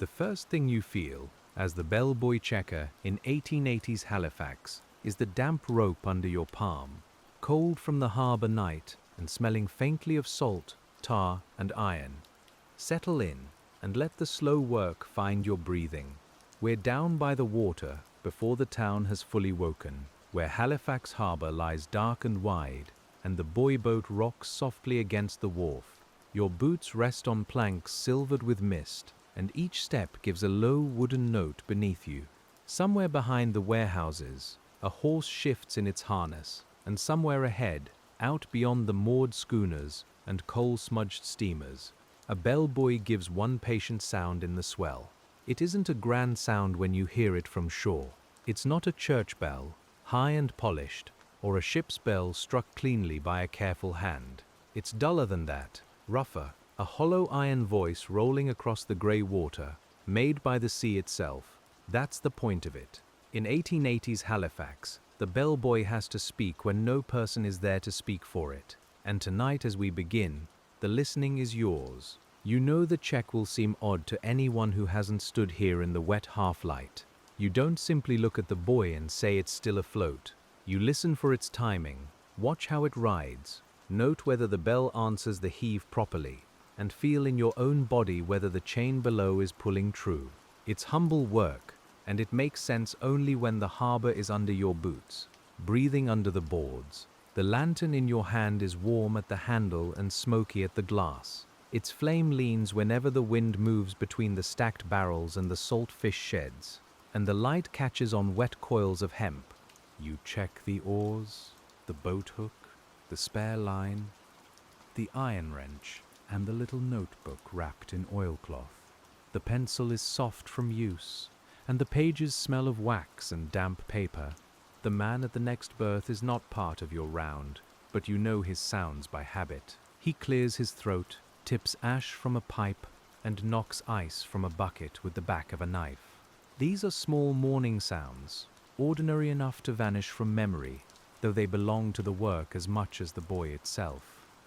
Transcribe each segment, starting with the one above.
The first thing you feel, as the bellboy checker in 1880s Halifax, is the damp rope under your palm, cold from the harbour night and smelling faintly of salt, tar and iron. Settle in and let the slow work find your breathing. We're down by the water before the town has fully woken, where Halifax harbour lies dark and wide, and the buoy boat rocks softly against the wharf. Your boots rest on planks silvered with mist, and each step gives a low wooden note beneath you. Somewhere behind the warehouses, a horse shifts in its harness, and somewhere ahead, out beyond the moored schooners and coal-smudged steamers, a bellbuoy gives one patient sound in the swell. It isn't a grand sound when you hear it from shore. It's not a church bell, high and polished, or a ship's bell struck cleanly by a careful hand. It's duller than that, rougher, a hollow iron voice rolling across the grey water, made by the sea itself. That's the point of it. In 1880s Halifax, the bellboy has to speak when no person is there to speak for it. And tonight as we begin, the listening is yours. You know the check will seem odd to anyone who hasn't stood here in the wet half-light. You don't simply look at the buoy and say it's still afloat. You listen for its timing, watch how it rides, note whether the bell answers the heave properly, and feel in your own body whether the chain below is pulling true. It's humble work, and it makes sense only when the harbour is under your boots, breathing under the boards. The lantern in your hand is warm at the handle and smoky at the glass. Its flame leans whenever the wind moves between the stacked barrels and the salt fish sheds, and the light catches on wet coils of hemp. You check the oars, the boat hook, the spare line, the iron wrench, and the little notebook wrapped in oilcloth. The pencil is soft from use, and the pages smell of wax and damp paper. The man at the next berth is not part of your round, but you know his sounds by habit. He clears his throat, tips ash from a pipe, and knocks ice from a bucket with the back of a knife. These are small morning sounds, ordinary enough to vanish from memory, though they belong to the work as much as the buoy itself.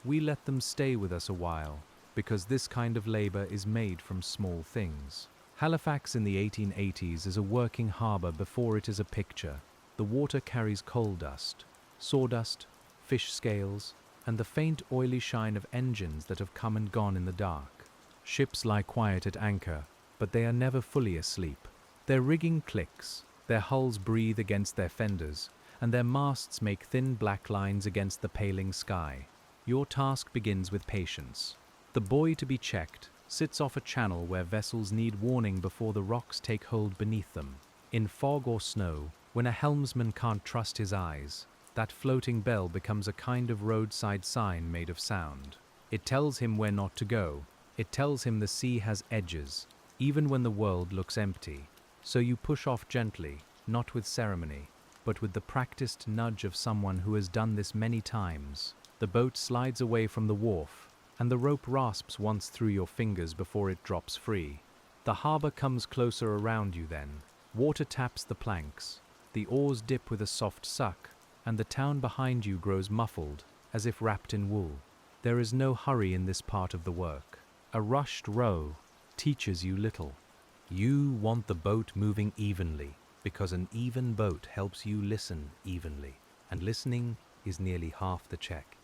We let them stay with us a while, because this kind of labor is made from small things. Halifax in the 1880s is a working harbour before it is a picture. The water carries coal dust, sawdust, fish scales, and the faint oily shine of engines that have come and gone in the dark. Ships lie quiet at anchor, but they are never fully asleep. Their rigging clicks, their hulls breathe against their fenders, and their masts make thin black lines against the paling sky. Your task begins with patience. The buoy to be checked sits off a channel where vessels need warning before the rocks take hold beneath them. In fog or snow, when a helmsman can't trust his eyes, that floating bell becomes a kind of roadside sign made of sound. It tells him where not to go. It tells him the sea has edges, even when the world looks empty. So you push off gently, not with ceremony, but with the practiced nudge of someone who has done this many times. The boat slides away from the wharf, and the rope rasps once through your fingers before it drops free. The harbour comes closer around you then. Water taps the planks, the oars dip with a soft suck, and the town behind you grows muffled, as if wrapped in wool. There is no hurry in this part of the work. A rushed row teaches you little. You want the boat moving evenly, because an even boat helps you listen evenly, and listening is nearly half the check.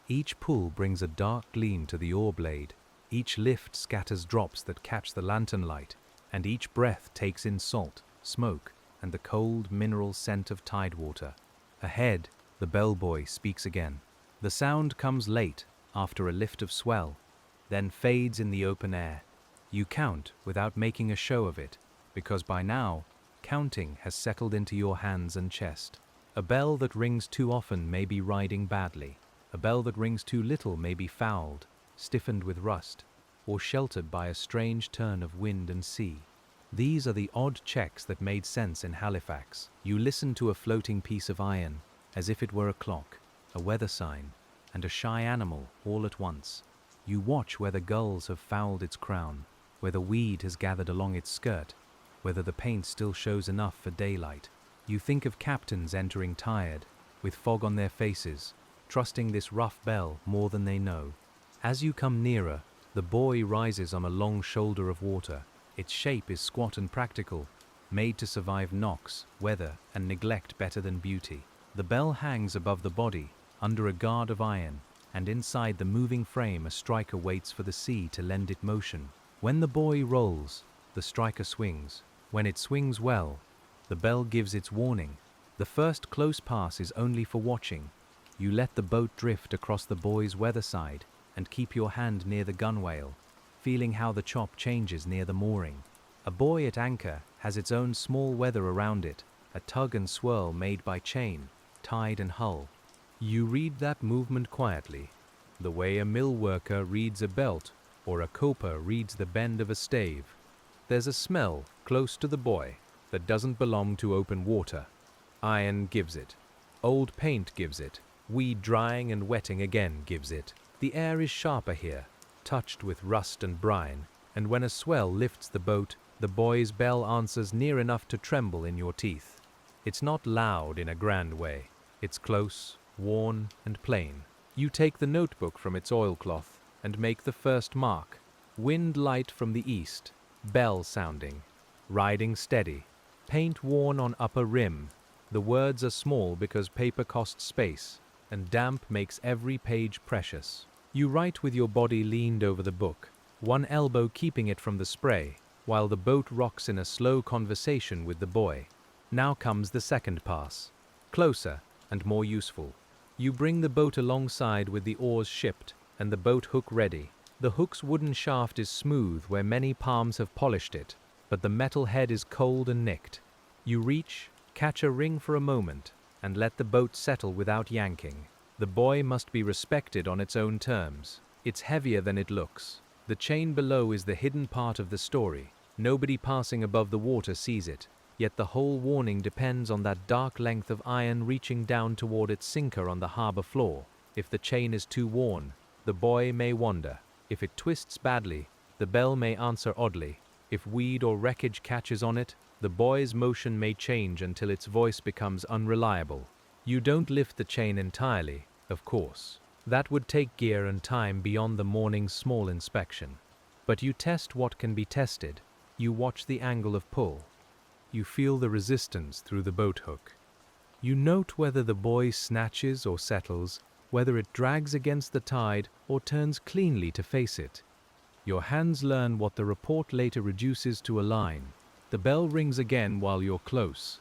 Each pull brings a dark gleam to the oar blade, each lift scatters drops that catch the lantern light, and each breath takes in salt, smoke, and the cold mineral scent of tidewater. Ahead, the bellboy speaks again. The sound comes late, after a lift of swell, then fades in the open air. You count without making a show of it, because by now, counting has settled into your hands and chest. A bell that rings too often may be riding badly. A bell that rings too little may be fouled, stiffened with rust, or sheltered by a strange turn of wind and sea. These are the odd checks that made sense in Halifax. You listen to a floating piece of iron, as if it were a clock, a weather sign, and a shy animal all at once. You watch where the gulls have fouled its crown, where the weed has gathered along its skirt, whether the paint still shows enough for daylight. You think of captains entering tired, with fog on their faces, trusting this rough bell more than they know. As you come nearer, the buoy rises on a long shoulder of water, Its shape is squat and practical, made to survive knocks, weather, and neglect better than beauty. The bell hangs above the body, under a guard of iron, and inside the moving frame a striker waits for the sea to lend it motion. When the buoy rolls, the striker swings. When it swings well, the bell gives its warning. The first close pass is only for watching. You let the boat drift across the buoy's weather side and keep your hand near the gunwale, feeling how the chop changes near the mooring. A buoy at anchor has its own small weather around it, a tug and swirl made by chain, tide and hull. You read that movement quietly, the way a mill worker reads a belt or a coper reads the bend of a stave. There's a smell close to the buoy that doesn't belong to open water. Iron gives it. Old paint gives it. Weed drying and wetting again gives it. The air is sharper here, touched with rust and brine, and when a swell lifts the boat, the buoy's bell answers near enough to tremble in your teeth. It's not loud in a grand way. It's close, worn, and plain. You take the notebook from its oilcloth and make the first mark. Wind light from the east, bell sounding, riding steady, paint worn on upper rim. The words are small because paper costs space, and damp makes every page precious. You write with your body leaned over the book, one elbow keeping it from the spray, while the boat rocks in a slow conversation with the buoy. Now comes the second pass, closer and more useful. You bring the boat alongside with the oars shipped and the boat hook ready. The hook's wooden shaft is smooth where many palms have polished it, but the metal head is cold and nicked. You reach, catch a ring for a moment, and let the boat settle without yanking. The buoy must be respected on its own terms. It's heavier than it looks. The chain below is the hidden part of the story. Nobody passing above the water sees it, yet the whole warning depends on that dark length of iron reaching down toward its sinker on the harbor floor. If the chain is too worn, the buoy may wander. If it twists badly, the bell may answer oddly. If weed or wreckage catches on it, the buoy's motion may change until its voice becomes unreliable. You don't lift the chain entirely, of course. That would take gear and time beyond the morning's small inspection. But you test what can be tested. You watch the angle of pull. You feel the resistance through the boat hook. You note whether the buoy snatches or settles, whether it drags against the tide or turns cleanly to face it. Your hands learn what the report later reduces to a line. The bell rings again while you're close.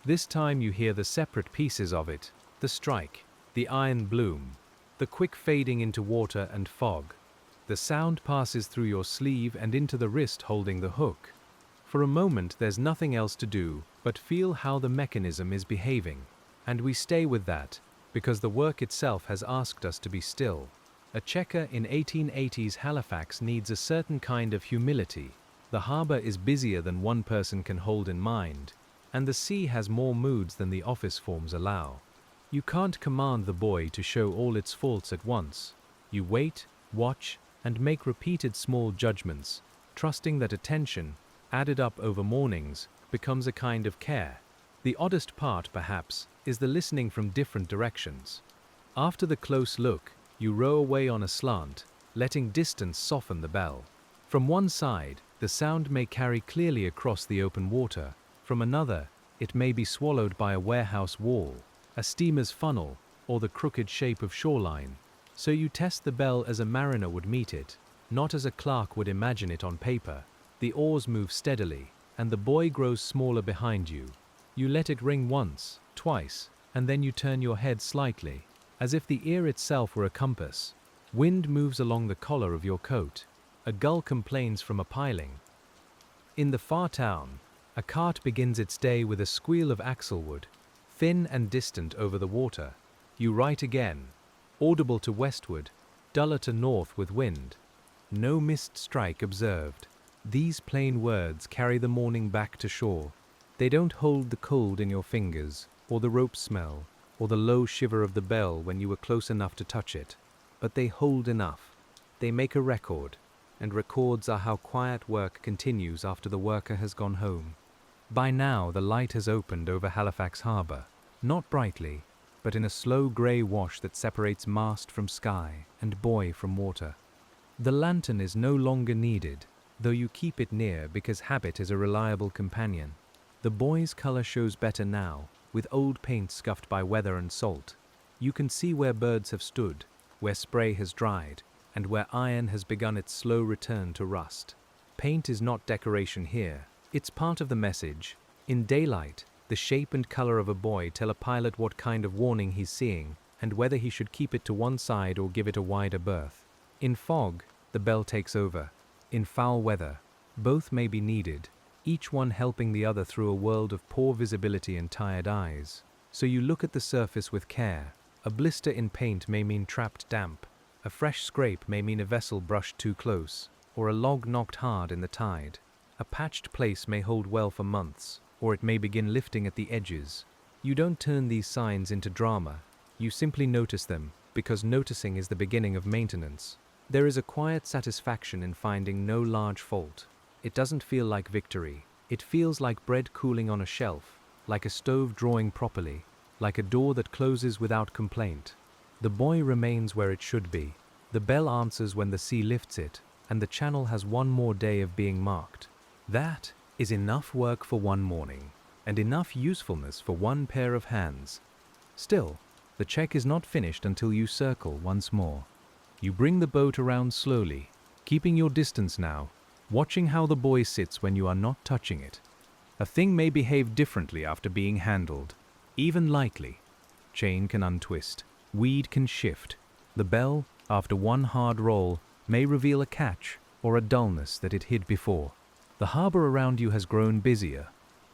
This time you hear the separate pieces of it, the strike, the iron bloom, the quick fading into water and fog. The sound passes through your sleeve and into the wrist holding the hook. For a moment there's nothing else to do but feel how the mechanism is behaving. And we stay with that, because the work itself has asked us to be still. A checker in 1880s Halifax needs a certain kind of humility. The harbor is busier than one person can hold in mind, and the sea has more moods than the office forms allow. You can't command the buoy to show all its faults at once. You wait, watch, and make repeated small judgments, trusting that attention, added up over mornings, becomes a kind of care. The oddest part, perhaps, is the listening from different directions. After the close look, you row away on a slant, letting distance soften the bell. From one side, the sound may carry clearly across the open water. From another, it may be swallowed by a warehouse wall, a steamer's funnel, or the crooked shape of shoreline. So you test the bell as a mariner would meet it, not as a clerk would imagine it on paper. The oars move steadily, and the buoy grows smaller behind you. You let it ring once, twice, and then you turn your head slightly, as if the ear itself were a compass. Wind moves along the collar of your coat. A gull complains from a piling. In the far town, a cart begins its day with a squeal of axlewood, thin and distant over the water. You write again, audible to westward, duller to north with wind. No mist strike observed. These plain words carry the morning back to shore. They don't hold the cold in your fingers, or the rope smell, or the low shiver of the bell when you were close enough to touch it. But they hold enough. They make a record, and records are how quiet work continues after the worker has gone home. By now the light has opened over Halifax Harbour, not brightly, but in a slow grey wash that separates mast from sky and buoy from water. The lantern is no longer needed. though you keep it near because habit is a reliable companion. The buoy's color shows better now, with old paint scuffed by weather and salt. You can see where birds have stood, where spray has dried, and where iron has begun its slow return to rust. Paint is not decoration here, it's part of the message. In daylight, the shape and color of a buoy tell a pilot what kind of warning he's seeing, and whether he should keep it to one side or give it a wider berth. In fog, the bell takes over. In foul weather, both may be needed, each one helping the other through a world of poor visibility and tired eyes. So you look at the surface with care. A blister in paint may mean trapped damp. A fresh scrape may mean a vessel brushed too close, or a log knocked hard in the tide. A patched place may hold well for months, or it may begin lifting at the edges. You don't turn these signs into drama. You simply notice them, because noticing is the beginning of maintenance. There is a quiet satisfaction in finding no large fault. It doesn't feel like victory. It feels like bread cooling on a shelf, like a stove drawing properly, like a door that closes without complaint. The buoy remains where it should be. The bell answers when the sea lifts it, and the channel has one more day of being marked. That is enough work for one morning, and enough usefulness for one pair of hands. Still, the check is not finished until you circle once more. You bring the boat around slowly, keeping your distance now, watching how the buoy sits when you are not touching it. A thing may behave differently after being handled, even lightly. Chain can untwist, weed can shift. The bell, after one hard roll, may reveal a catch or a dullness that it hid before. The harbor around you has grown busier,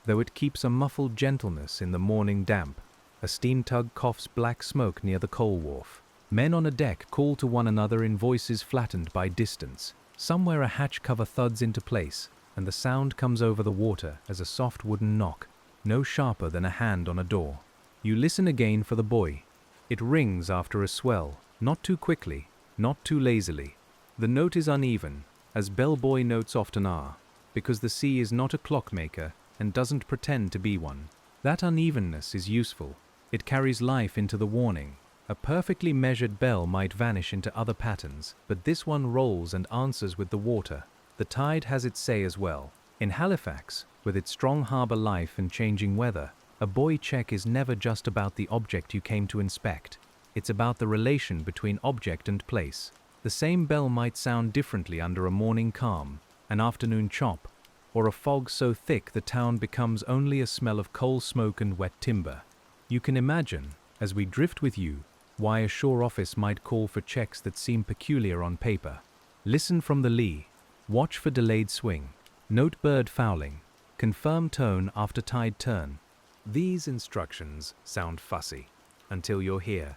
though it keeps a muffled gentleness in the morning damp. A steam tug coughs black smoke near the coal wharf. Men on a deck call to one another in voices flattened by distance. Somewhere a hatch cover thuds into place, and the sound comes over the water as a soft wooden knock, no sharper than a hand on a door. You listen again for the buoy. It rings after a swell, not too quickly, not too lazily. The note is uneven, as bellbuoy notes often are, because the sea is not a clockmaker and doesn't pretend to be one. That unevenness is useful. It carries life into the warning. A perfectly measured bell might vanish into other patterns, but this one rolls and answers with the water. The tide has its say as well. In Halifax, with its strong harbor life and changing weather, a buoy check is never just about the object you came to inspect. It's about the relation between object and place. The same bell might sound differently under a morning calm, an afternoon chop, or a fog so thick the town becomes only a smell of coal smoke and wet timber. You can imagine, as we drift with you, why a shore office might call for checks that seem peculiar on paper. Listen from the lee. Watch for delayed swing. Note bird fouling. Confirm tone after tide turn. These instructions sound fussy until you're here,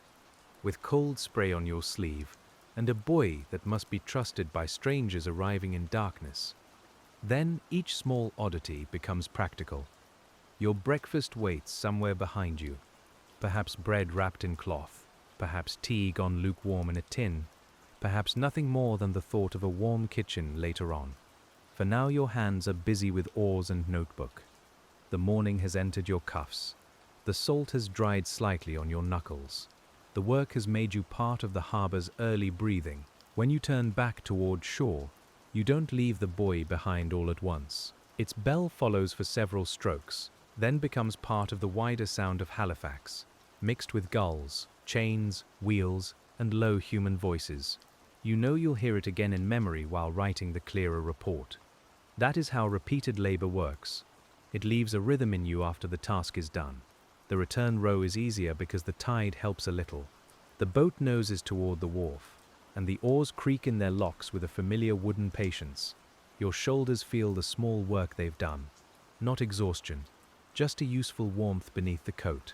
with cold spray on your sleeve and a buoy that must be trusted by strangers arriving in darkness. Then each small oddity becomes practical. Your breakfast waits somewhere behind you. Perhaps bread wrapped in cloth. Perhaps tea gone lukewarm in a tin. Perhaps nothing more than the thought of a warm kitchen later on. For now your hands are busy with oars and notebook. The morning has entered your cuffs. The salt has dried slightly on your knuckles. The work has made you part of the harbor's early breathing. When you turn back toward shore, you don't leave the buoy behind all at once. Its bell follows for several strokes, then becomes part of the wider sound of Halifax, mixed with gulls, chains, wheels, and low human voices. You know you'll hear it again in memory while writing the clearer report. That is how repeated labor works. It leaves a rhythm in you after the task is done. The return row is easier because the tide helps a little. The boat noses toward the wharf, and the oars creak in their locks with a familiar wooden patience. Your shoulders feel the small work they've done. Not exhaustion, just a useful warmth beneath the coat.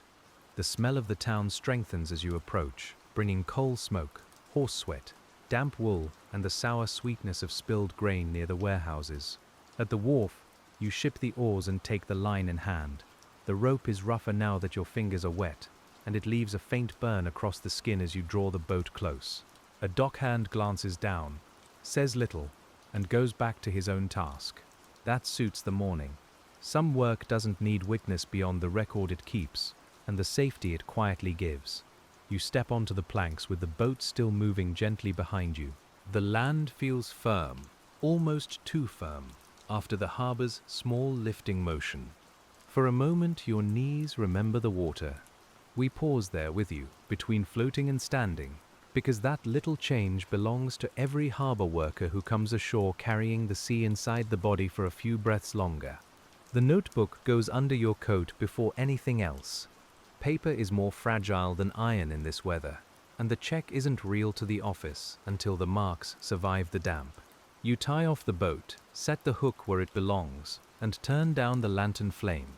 The smell of the town strengthens as you approach, bringing coal smoke, horse sweat, damp wool, and the sour sweetness of spilled grain near the warehouses. At the wharf, you ship the oars and take the line in hand. The rope is rougher now that your fingers are wet, and it leaves a faint burn across the skin as you draw the boat close. A dockhand glances down, says little, and goes back to his own task. That suits the morning. Some work doesn't need witness beyond the record it keeps, and the safety it quietly gives. You step onto the planks with the boat still moving gently behind you. The land feels firm, almost too firm, after the harbor's small lifting motion. For a moment your knees remember the water. We pause there with you, between floating and standing, because that little change belongs to every harbor worker who comes ashore carrying the sea inside the body for a few breaths longer. The notebook goes under your coat before anything else. Paper is more fragile than iron in this weather, and the check isn't real to the office until the marks survive the damp. You tie off the boat, set the hook where it belongs, and turn down the lantern flame.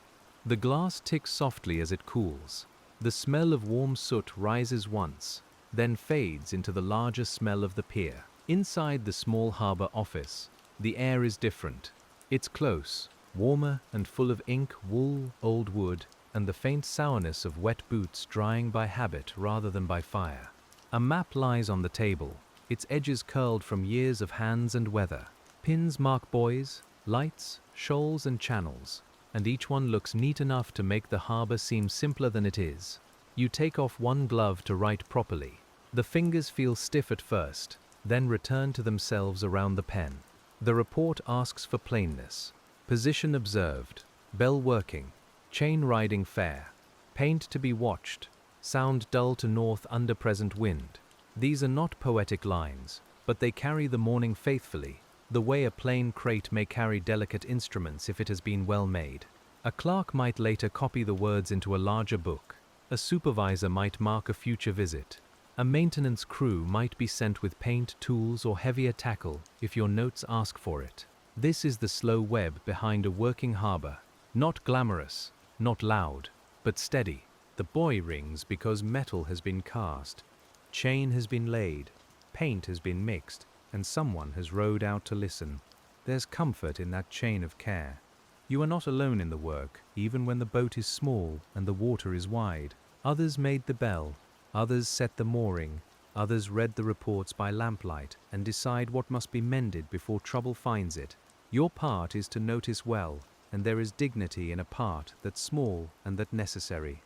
The glass ticks softly as it cools. The smell of warm soot rises once, then fades into the larger smell of the pier. Inside the small harbor office, the air is different. It's close, warmer and full of ink, wool, old wood, and the faint sourness of wet boots drying by habit rather than by fire. A map lies on the table, its edges curled from years of hands and weather. Pins mark buoys, lights, shoals and channels, and each one looks neat enough to make the harbor seem simpler than it is. You take off one glove to write properly. The fingers feel stiff at first, then return to themselves around the pen. The report asks for plainness. Position observed, bell working, chain riding fair, paint to be watched, sound dull to north under present wind. These are not poetic lines, but they carry the morning faithfully, the way a plain crate may carry delicate instruments if it has been well made. A clerk might later copy the words into a larger book. A supervisor might mark a future visit. A maintenance crew might be sent with paint, tools, or heavier tackle if your notes ask for it. This is the slow web behind a working harbor. Not glamorous, not loud, but steady. The buoy rings because metal has been cast. Chain has been laid. Paint has been mixed. And someone has rowed out to listen. There's comfort in that chain of care. You are not alone in the work, even when the boat is small and the water is wide. Others made the bell, others set the mooring, others read the reports by lamplight and decide what must be mended before trouble finds it. Your part is to notice well, and there is dignity in a part that's small and that necessary.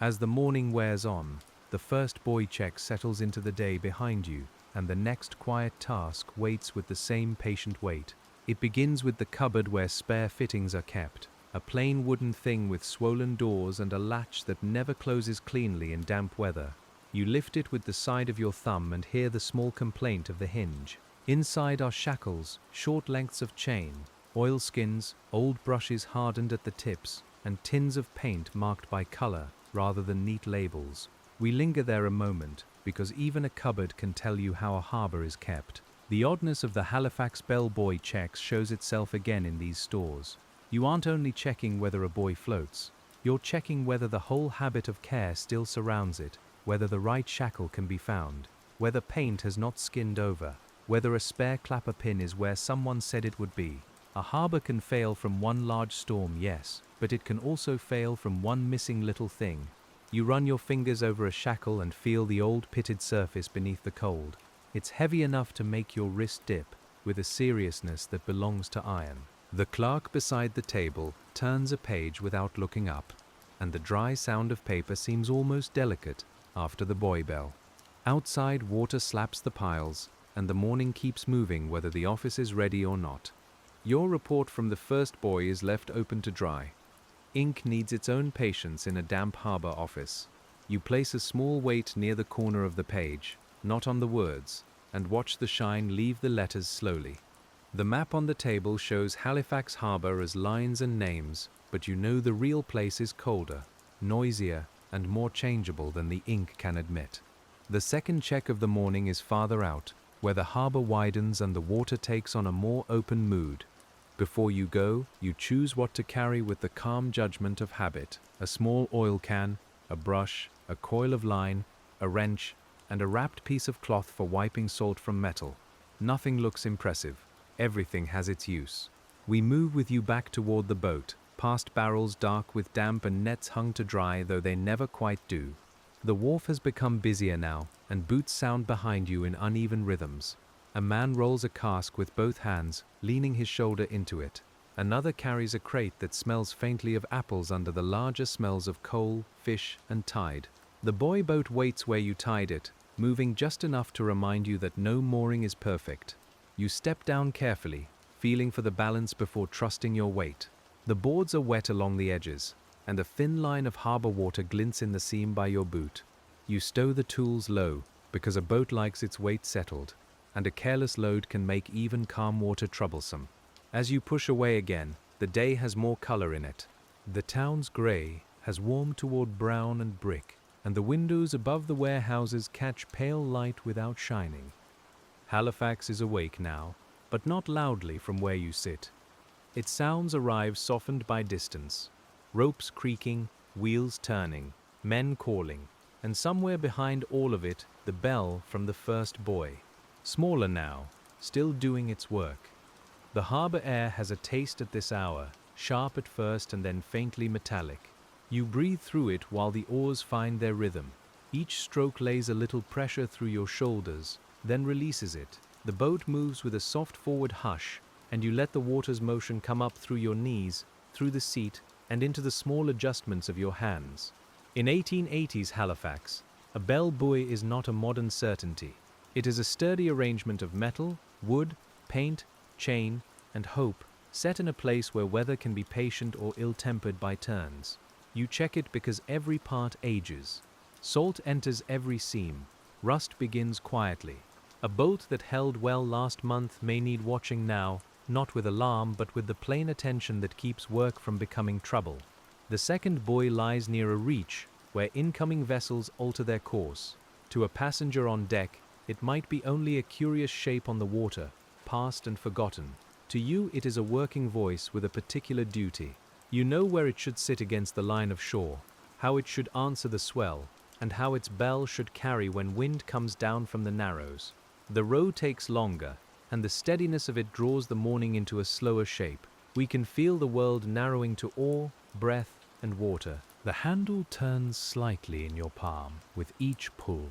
As the morning wears on, the first buoy check settles into the day behind you, and the next quiet task waits with the same patient wait. It begins with the cupboard where spare fittings are kept, a plain wooden thing with swollen doors and a latch that never closes cleanly in damp weather. You lift it with the side of your thumb and hear the small complaint of the hinge. Inside are shackles, short lengths of chain, oilskins, old brushes hardened at the tips, and tins of paint marked by color rather than neat labels. We linger there a moment, because even a cupboard can tell you how a harbor is kept. The oddness of the Halifax bellbuoy checks shows itself again in these stores. You aren't only checking whether a buoy floats, you're checking whether the whole habit of care still surrounds it, whether the right shackle can be found, whether paint has not skinned over, whether a spare clapper pin is where someone said it would be. A harbor can fail from one large storm, yes, but it can also fail from one missing little thing. You run your fingers over a shackle and feel the old pitted surface beneath the cold. It's heavy enough to make your wrist dip, with a seriousness that belongs to iron. The clerk beside the table turns a page without looking up, and the dry sound of paper seems almost delicate after the buoy bell. Outside, water slaps the piles, and the morning keeps moving whether the office is ready or not. Your report from the first buoy is left open to dry. Ink needs its own patience in a damp harbor office. You place a small weight near the corner of the page, not on the words, and watch the shine leave the letters slowly. The map on the table shows Halifax Harbor as lines and names, but you know the real place is colder, noisier, and more changeable than the ink can admit. The second check of the morning is farther out, where the harbor widens and the water takes on a more open mood. Before you go, you choose what to carry with the calm judgment of habit: a small oil can, a brush, a coil of line, a wrench, and a wrapped piece of cloth for wiping salt from metal. Nothing looks impressive. Everything has its use. We move with you back toward the boat, past barrels dark with damp and nets hung to dry, though they never quite do. The wharf has become busier now, and boots sound behind you in uneven rhythms. A man rolls a cask with both hands, leaning his shoulder into it. Another carries a crate that smells faintly of apples under the larger smells of coal, fish, and tide. The buoy boat waits where you tied it, moving just enough to remind you that no mooring is perfect. You step down carefully, feeling for the balance before trusting your weight. The boards are wet along the edges, and a thin line of harbor water glints in the seam by your boot. You stow the tools low, because a boat likes its weight settled, and a careless load can make even calm water troublesome. As you push away again, the day has more color in it. The town's gray has warmed toward brown and brick, and the windows above the warehouses catch pale light without shining. Halifax is awake now, but not loudly from where you sit. Its sounds arrive softened by distance. Ropes creaking, wheels turning, men calling, and somewhere behind all of it, the bell from the first buoy. Smaller now, still doing its work. The harbor air has a taste at this hour, sharp at first and then faintly metallic. You breathe through it while the oars find their rhythm. Each stroke lays a little pressure through your shoulders, then releases it. The boat moves with a soft forward hush, and you let the water's motion come up through your knees, through the seat, and into the small adjustments of your hands. In 1880s Halifax, a bell buoy is not a modern certainty. It is a sturdy arrangement of metal, wood, paint, chain, and hope, set in a place where weather can be patient or ill-tempered by turns. You check it because every part ages. Salt enters every seam. Rust begins quietly. A boat that held well last month may need watching now, not with alarm but with the plain attention that keeps work from becoming trouble. The second buoy lies near a reach where incoming vessels alter their course. To a passenger on deck, it might be only a curious shape on the water, past and forgotten. To you it is a working voice with a particular duty. You know where it should sit against the line of shore, how it should answer the swell, and how its bell should carry when wind comes down from the narrows. The row takes longer, and the steadiness of it draws the morning into a slower shape. We can feel the world narrowing to oar, breath, and water. The handle turns slightly in your palm with each pull,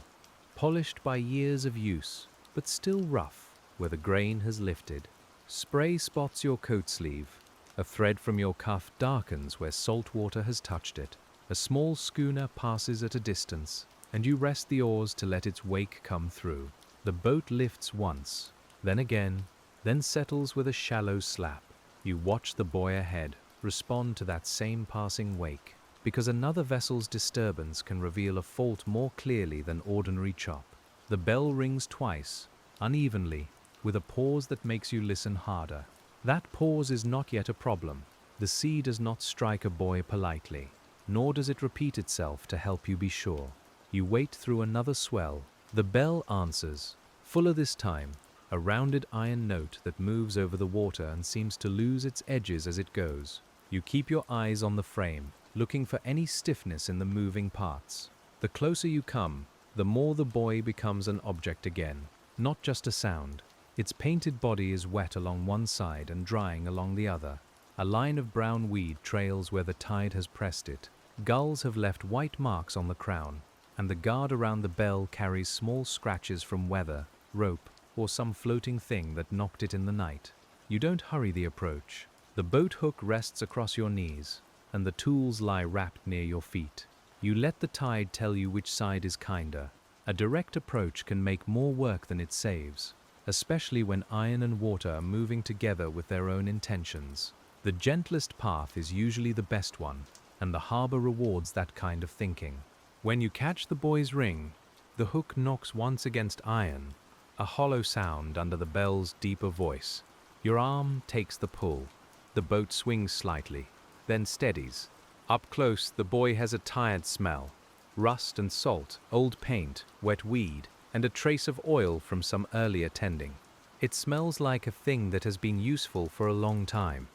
polished by years of use, but still rough where the grain has lifted. Spray spots your coat sleeve. A thread from your cuff darkens where salt water has touched it. A small schooner passes at a distance, and you rest the oars to let its wake come through. The boat lifts once, then again, then settles with a shallow slap. You watch the buoy ahead, respond to that same passing wake, because another vessel's disturbance can reveal a fault more clearly than ordinary chop. The bell rings twice, unevenly, with a pause that makes you listen harder. That pause is not yet a problem. The sea does not strike a buoy politely, nor does it repeat itself to help you be sure. You wait through another swell. The bell answers, fuller this time, a rounded iron note that moves over the water and seems to lose its edges as it goes. You keep your eyes on the frame, looking for any stiffness in the moving parts. The closer you come, the more the buoy becomes an object again, not just a sound. Its painted body is wet along one side and drying along the other. A line of brown weed trails where the tide has pressed it. Gulls have left white marks on the crown, and the guard around the bell carries small scratches from weather, rope, or some floating thing that knocked it in the night. You don't hurry the approach. The boat hook rests across your knees, and the tools lie wrapped near your feet. You let the tide tell you which side is kinder. A direct approach can make more work than it saves, especially when iron and water are moving together with their own intentions. The gentlest path is usually the best one, and the harbor rewards that kind of thinking. When you catch the buoy's ring, the hook knocks once against iron, a hollow sound under the bell's deeper voice. Your arm takes the pull. The boat swings slightly, then steadies. Up close, the buoy has a tired smell. Rust and salt, old paint, wet weed, and a trace of oil from some earlier tending. It smells like a thing that has been useful for a long time.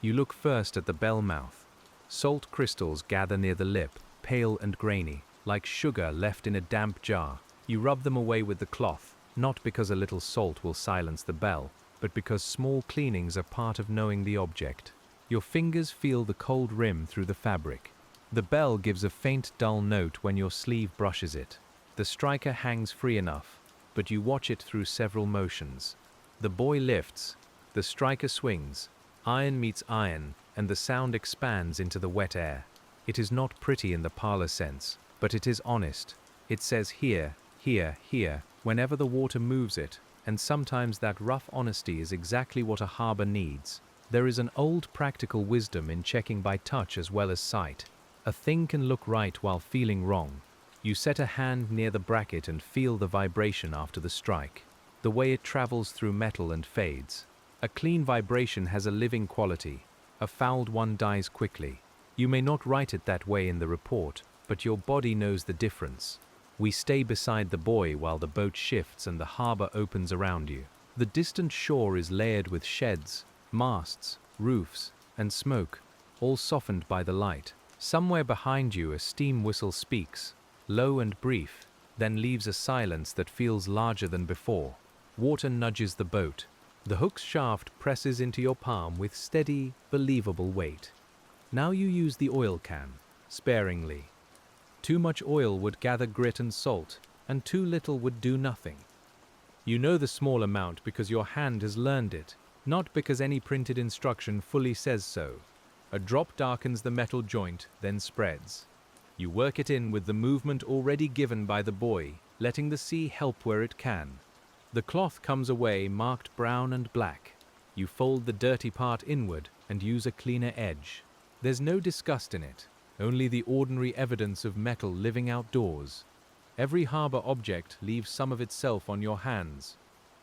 You look first at the bell mouth. Salt crystals gather near the lip, pale and grainy, like sugar left in a damp jar. You rub them away with the cloth, not because a little salt will silence the bell, but because small cleanings are part of knowing the object. Your fingers feel the cold rim through the fabric. The bell gives a faint dull note when your sleeve brushes it. The striker hangs free enough, but you watch it through several motions. The buoy lifts, the striker swings, iron meets iron, and the sound expands into the wet air. It is not pretty in the parlor sense, but it is honest. It says here, here, here, whenever the water moves it. and sometimes that rough honesty is exactly what a harbor needs. There is an old practical wisdom in checking by touch as well as sight. A thing can look right while feeling wrong. You set a hand near the bracket and feel the vibration after the strike, the way it travels through metal and fades. A clean vibration has a living quality. A fouled one dies quickly. You may not write it that way in the report, but your body knows the difference. We stay beside the buoy while the boat shifts and the harbor opens around you. The distant shore is layered with sheds, masts, roofs, and smoke, all softened by the light. Somewhere behind you a steam whistle speaks, low and brief, then leaves a silence that feels larger than before. Water nudges the boat. The hook's shaft presses into your palm with steady, believable weight. Now you use the oil can, sparingly. Too much oil would gather grit and salt, and too little would do nothing. You know the small amount because your hand has learned it, not because any printed instruction fully says so. A drop darkens the metal joint, then spreads. You work it in with the movement already given by the buoy, letting the sea help where it can. The cloth comes away marked brown and black. You fold the dirty part inward and use a cleaner edge. There's no disgust in it, only the ordinary evidence of metal living outdoors. Every harbor object leaves some of itself on your hands.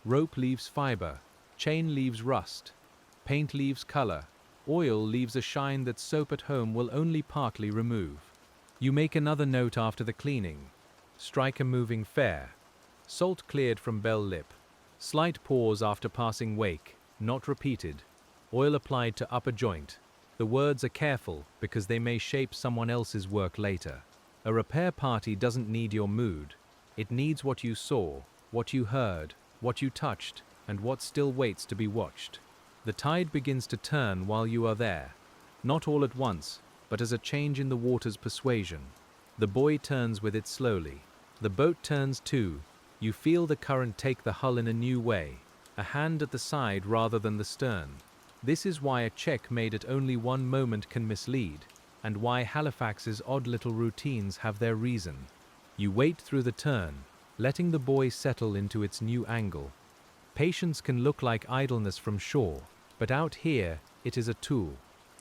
Rope leaves fiber, chain leaves rust, paint leaves color, oil leaves a shine that soap at home will only partly remove. You make another note after the cleaning. Striker moving fair. Salt cleared from bell lip. Slight pause after passing wake, not repeated. Oil applied to upper joint. The words are careful because they may shape someone else's work later. A repair party doesn't need your mood. It needs what you saw, what you heard, what you touched, and what still waits to be watched. The tide begins to turn while you are there. Not all at once, but as a change in the water's persuasion. The buoy turns with it slowly. The boat turns too. You feel the current take the hull in a new way, a hand at the side rather than the stern. This is why a check made at only one moment can mislead, and why Halifax's odd little routines have their reason. You wait through the turn, letting the buoy settle into its new angle. Patience can look like idleness from shore, but out here it is a tool.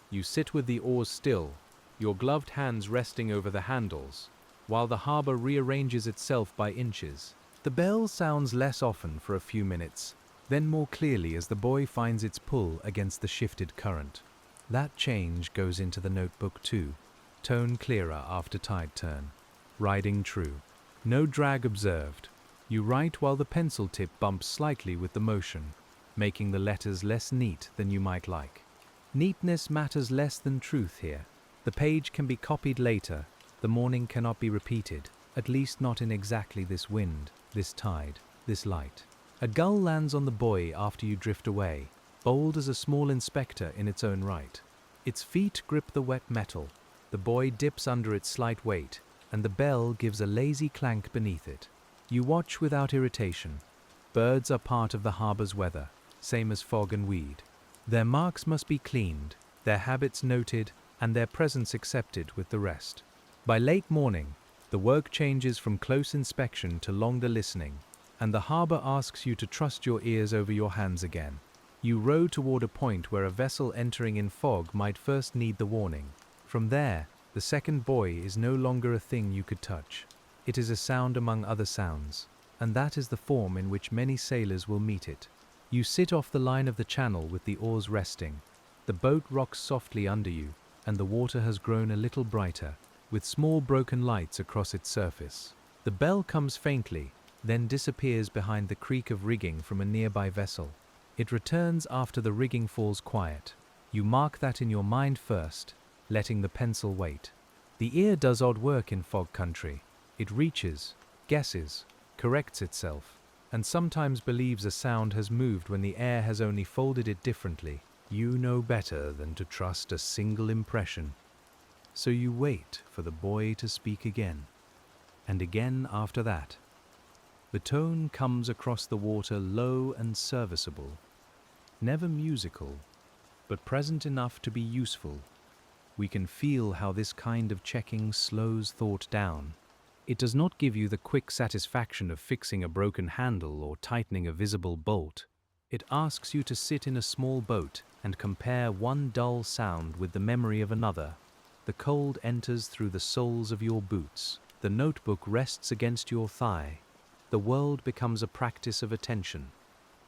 You sit with the oars still, your gloved hands resting over the handles, while the harbor rearranges itself by inches. The bell sounds less often for a few minutes, then more clearly as the buoy finds its pull against the shifted current. That change goes into the notebook too, tone clearer after tide turn. Riding true. No drag observed. You write while the pencil tip bumps slightly with the motion, making the letters less neat than you might like. Neatness matters less than truth here. The page can be copied later, the morning cannot be repeated, at least not in exactly this wind, this tide, this light. A gull lands on the buoy after you drift away, bold as a small inspector in its own right. Its feet grip the wet metal, the buoy dips under its slight weight, and the bell gives a lazy clank beneath it. You watch without irritation. Birds are part of the harbor's weather, same as fog and weed. Their marks must be cleaned, their habits noted, and their presence accepted with the rest. By late morning, the work changes from close inspection to longer listening, and the harbor asks you to trust your ears over your hands again. You row toward a point where a vessel entering in fog might first need the warning. From there, the second buoy is no longer a thing you could touch. It is a sound among other sounds, and that is the form in which many sailors will meet it. You sit off the line of the channel with the oars resting. The boat rocks softly under you, and the water has grown a little brighter, with small broken lights across its surface. The bell comes faintly, then disappears behind the creak of rigging from a nearby vessel. It returns after the rigging falls quiet. You mark that in your mind first, letting the pencil wait. The ear does odd work in fog country. It reaches, guesses, corrects itself, and sometimes believes a sound has moved when the air has only folded it differently. You know better than to trust a single impression. So you wait for the buoy to speak again, and again after that. The tone comes across the water low and serviceable, never musical, but present enough to be useful. We can feel how this kind of checking slows thought down, It does not give you the quick satisfaction of fixing a broken handle or tightening a visible bolt. It asks you to sit in a small boat and compare one dull sound with the memory of another. The cold enters through the soles of your boots. The notebook rests against your thigh. The world becomes a practice of attention.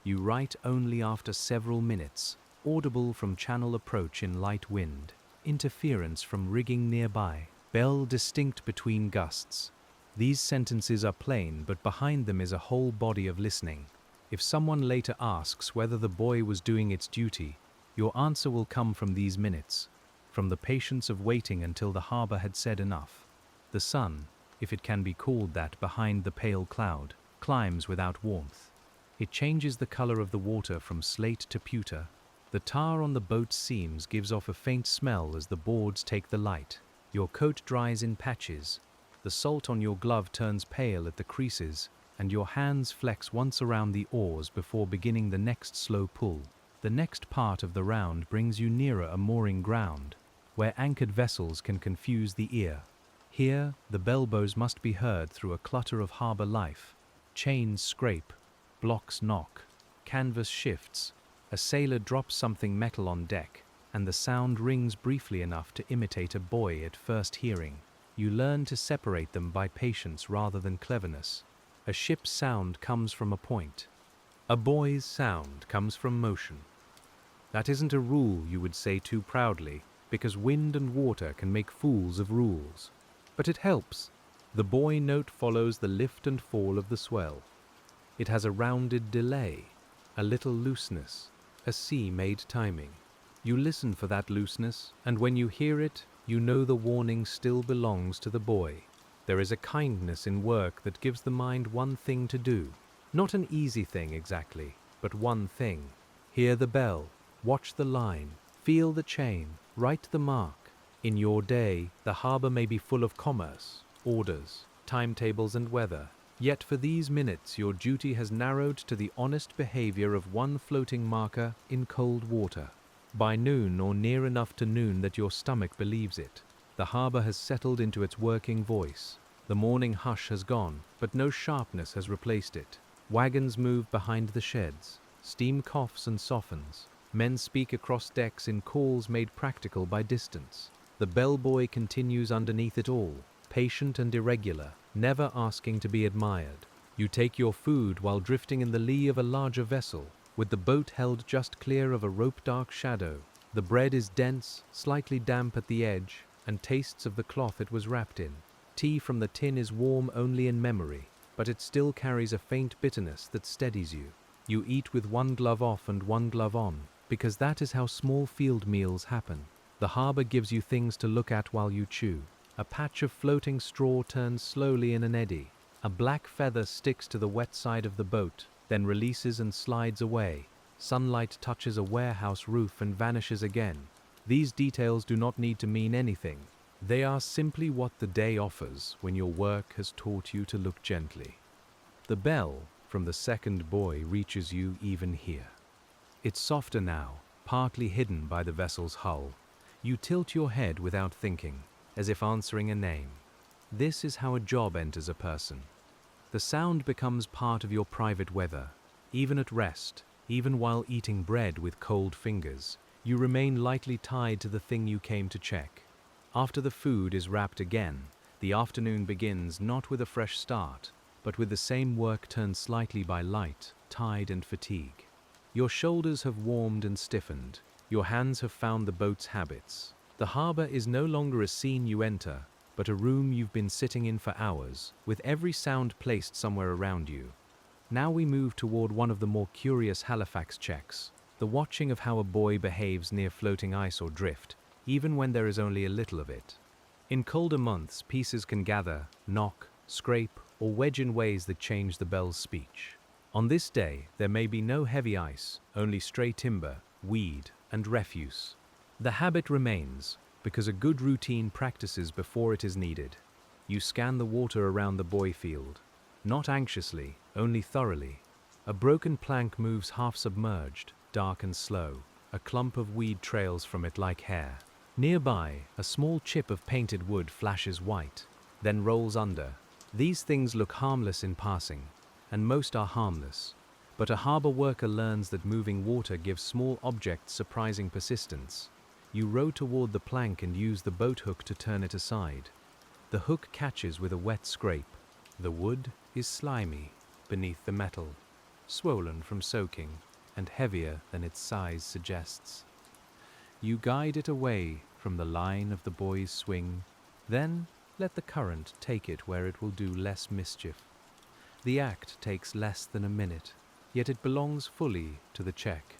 You write only after several minutes, audible from channel approach in light wind, interference from rigging nearby, bell distinct between gusts. These sentences are plain, but behind them is a whole body of listening. If someone later asks whether the buoy was doing its duty, your answer will come from these minutes, from the patience of waiting until the harbor had said enough. The sun, if it can be called that behind the pale cloud, climbs without warmth. It changes the color of the water from slate to pewter. The tar on the boat's seams gives off a faint smell as the boards take the light. Your coat dries in patches. The salt on your glove turns pale at the creases, and your hands flex once around the oars before beginning the next slow pull. The next part of the round brings you nearer a mooring ground, where anchored vessels can confuse the ear. Here, the bellbows must be heard through a clutter of harbor life. Chains scrape, blocks knock, canvas shifts, a sailor drops something metal on deck, and the sound rings briefly enough to imitate a buoy at first hearing. You learn to separate them by patience rather than cleverness. A ship's sound comes from a point. A buoy's sound comes from motion. That isn't a rule you would say too proudly, because wind and water can make fools of rules. But it helps. The buoy note follows the lift and fall of the swell. It has a rounded delay, a little looseness, a sea-made timing. You listen for that looseness, and when you hear it, you know the warning still belongs to the buoy. There is a kindness in work that gives the mind one thing to do. Not an easy thing exactly, but one thing. Hear the bell, watch the line, feel the chain, write the mark. In your day, the harbor may be full of commerce, orders, timetables and weather. Yet for these minutes your duty has narrowed to the honest behavior of one floating marker in cold water. By noon, or near enough to noon that your stomach believes it, the harbor has settled into its working voice. The morning hush has gone, but no sharpness has replaced it. Wagons move behind the sheds. Steam coughs and softens. Men speak across decks in calls made practical by distance. The bellboy continues underneath it all, patient and irregular, never asking to be admired. You take your food while drifting in the lee of a larger vessel, with the boat held just clear of a rope-dark shadow. The bread is dense, slightly damp at the edge, and tastes of the cloth it was wrapped in. Tea from the tin is warm only in memory, but it still carries a faint bitterness that steadies you. You eat with one glove off and one glove on, because that is how small field meals happen. The harbor gives you things to look at while you chew. A patch of floating straw turns slowly in an eddy. A black feather sticks to the wet side of the boat, then releases and slides away. Sunlight touches a warehouse roof and vanishes again. These details do not need to mean anything. They are simply what the day offers when your work has taught you to look gently. The bell from the second buoy reaches you even here. It's softer now, partly hidden by the vessel's hull. You tilt your head without thinking, as if answering a name. This is how a job enters a person. The sound becomes part of your private weather. Even at rest, even while eating bread with cold fingers, you remain lightly tied to the thing you came to check. After the food is wrapped again, the afternoon begins not with a fresh start, but with the same work turned slightly by light, tide and fatigue. Your shoulders have warmed and stiffened. Your hands have found the boat's habits. The harbor is no longer a scene you enter, but a room you've been sitting in for hours, with every sound placed somewhere around you. Now we move toward one of the more curious Halifax checks, the watching of how a buoy behaves near floating ice or drift, even when there is only a little of it. In colder months, pieces can gather, knock, scrape, or wedge in ways that change the bell's speech. On this day, there may be no heavy ice, only stray timber, weed, and refuse. The habit remains, because a good routine practices before it is needed. You scan the water around the buoy field, not anxiously, only thoroughly. A broken plank moves half submerged, dark and slow. A clump of weed trails from it like hair. Nearby, a small chip of painted wood flashes white, then rolls under. These things look harmless in passing, and most are harmless, but a harbor worker learns that moving water gives small objects surprising persistence. You row toward the plank and use the boat hook to turn it aside. The hook catches with a wet scrape. The wood is slimy beneath the metal, swollen from soaking, and heavier than its size suggests. You guide it away from the line of the buoy's swing, then let the current take it where it will do less mischief. The act takes less than a minute, yet it belongs fully to the check.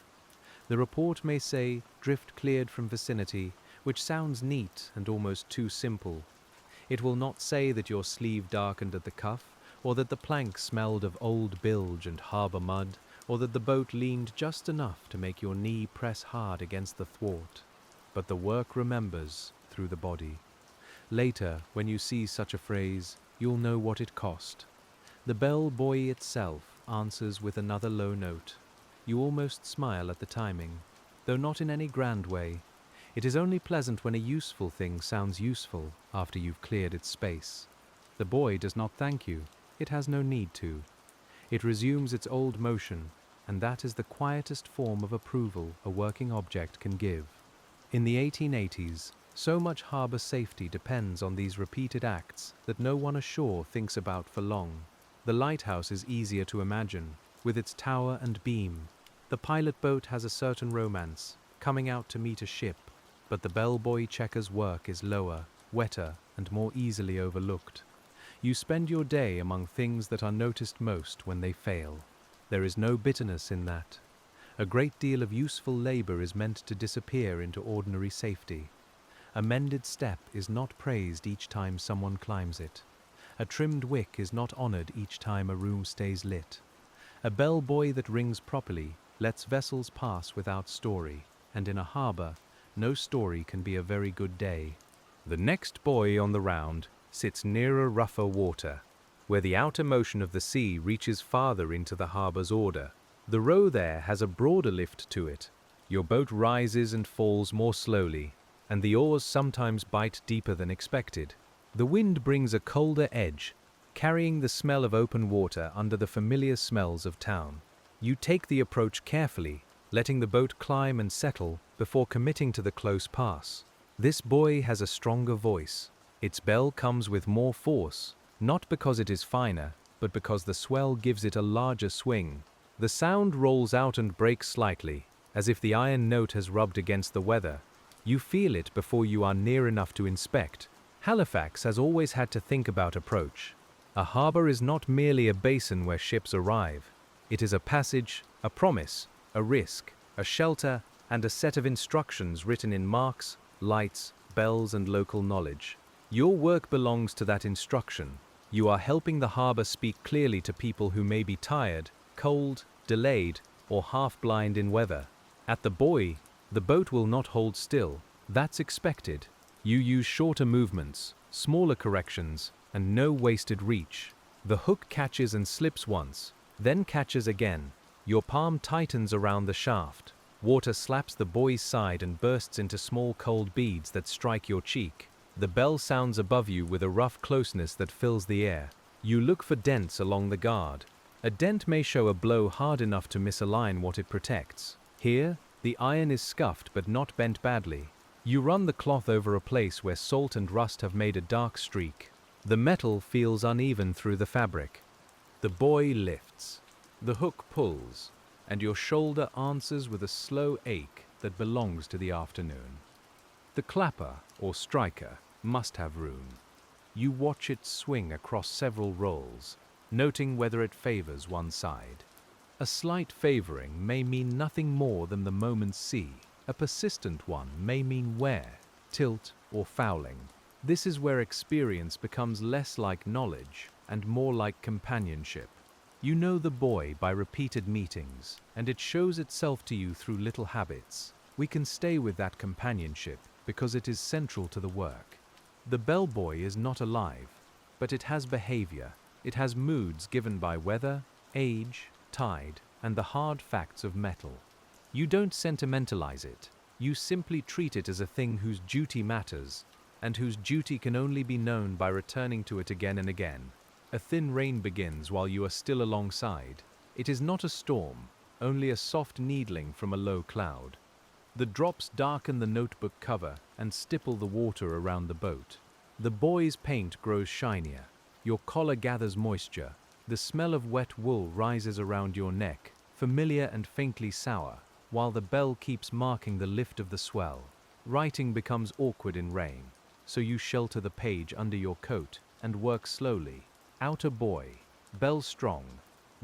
The report may say, "drift cleared from vicinity," which sounds neat and almost too simple. It will not say that your sleeve darkened at the cuff, or that the plank smelled of old bilge and harbor mud, or that the boat leaned just enough to make your knee press hard against the thwart. But the work remembers through the body. Later, when you see such a phrase, you'll know what it cost. The bell buoy itself answers with another low note. You almost smile at the timing, though not in any grand way. It is only pleasant when a useful thing sounds useful after you've cleared its space. The buoy does not thank you. It has no need to. It resumes its old motion, and that is the quietest form of approval a working object can give. In the 1880s, so much harbor safety depends on these repeated acts that no one ashore thinks about for long. The lighthouse is easier to imagine, with its tower and beam. The pilot boat has a certain romance, coming out to meet a ship, but the bellboy checker's work is lower, wetter, and more easily overlooked. You spend your day among things that are noticed most when they fail. There is no bitterness in that. A great deal of useful labor is meant to disappear into ordinary safety. A mended step is not praised each time someone climbs it. A trimmed wick is not honored each time a room stays lit. A bellbuoy that rings properly lets vessels pass without story, and in a harbor, no story can be a very good day. The next buoy on the round sits nearer rougher water, where the outer motion of the sea reaches farther into the harbor's order. The row there has a broader lift to it. Your boat rises and falls more slowly, and the oars sometimes bite deeper than expected. The wind brings a colder edge, carrying the smell of open water under the familiar smells of town. You take the approach carefully, letting the boat climb and settle before committing to the close pass. This buoy has a stronger voice. Its bell comes with more force, not because it is finer, but because the swell gives it a larger swing. The sound rolls out and breaks slightly, as if the iron note has rubbed against the weather. You feel it before you are near enough to inspect. Halifax has always had to think about approach. A harbor is not merely a basin where ships arrive. It is a passage, a promise, a risk, a shelter, and a set of instructions written in marks, lights, bells, and local knowledge. Your work belongs to that instruction. You are helping the harbor speak clearly to people who may be tired, cold, delayed, or half-blind in weather. At the buoy, the boat will not hold still. That's expected. You use shorter movements, smaller corrections, and no wasted reach. The hook catches and slips once, then catches again. Your palm tightens around the shaft. Water slaps the buoy's side and bursts into small cold beads that strike your cheek. The bell sounds above you with a rough closeness that fills the air. You look for dents along the guard. A dent may show a blow hard enough to misalign what it protects. Here, the iron is scuffed but not bent badly. You run the cloth over a place where salt and rust have made a dark streak. The metal feels uneven through the fabric. The buoy lifts. The hook pulls, and your shoulder answers with a slow ache that belongs to the afternoon. The clapper, or striker, must have room. You watch it swing across several rolls, noting whether it favors one side. A slight favoring may mean nothing more than the moment's sea. A persistent one may mean wear, tilt, or fouling. This is where experience becomes less like knowledge and more like companionship. You know the buoy by repeated meetings, and it shows itself to you through little habits. We can stay with that companionship because it is central to the work. The bellbuoy is not alive, but it has behavior. It has moods given by weather, age, tide, and the hard facts of metal. You don't sentimentalize it. You simply treat it as a thing whose duty matters, and whose duty can only be known by returning to it again and again. A thin rain begins while you are still alongside. It is not a storm, only a soft needling from a low cloud. The drops darken the notebook cover and stipple the water around the boat. The buoy's paint grows shinier. Your collar gathers moisture. The smell of wet wool rises around your neck, familiar and faintly sour, while the bell keeps marking the lift of the swell. Writing becomes awkward in rain, so you shelter the page under your coat and work slowly. Outer buoy, bell strong,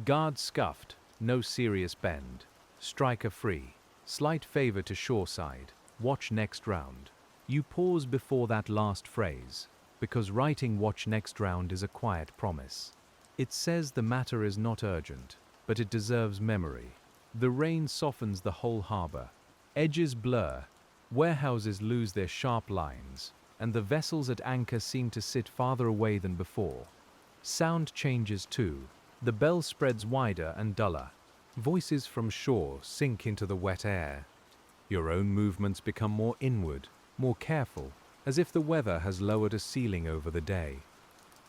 guard scuffed, no serious bend. Striker free, slight favor to shoreside, watch next round. You pause before that last phrase, because writing watch next round is a quiet promise. It says the matter is not urgent, but it deserves memory. The rain softens the whole harbor. Edges blur, warehouses lose their sharp lines, and the vessels at anchor seem to sit farther away than before. Sound changes too. The bell spreads wider and duller. Voices from shore sink into the wet air. Your own movements become more inward, more careful, as if the weather has lowered a ceiling over the day.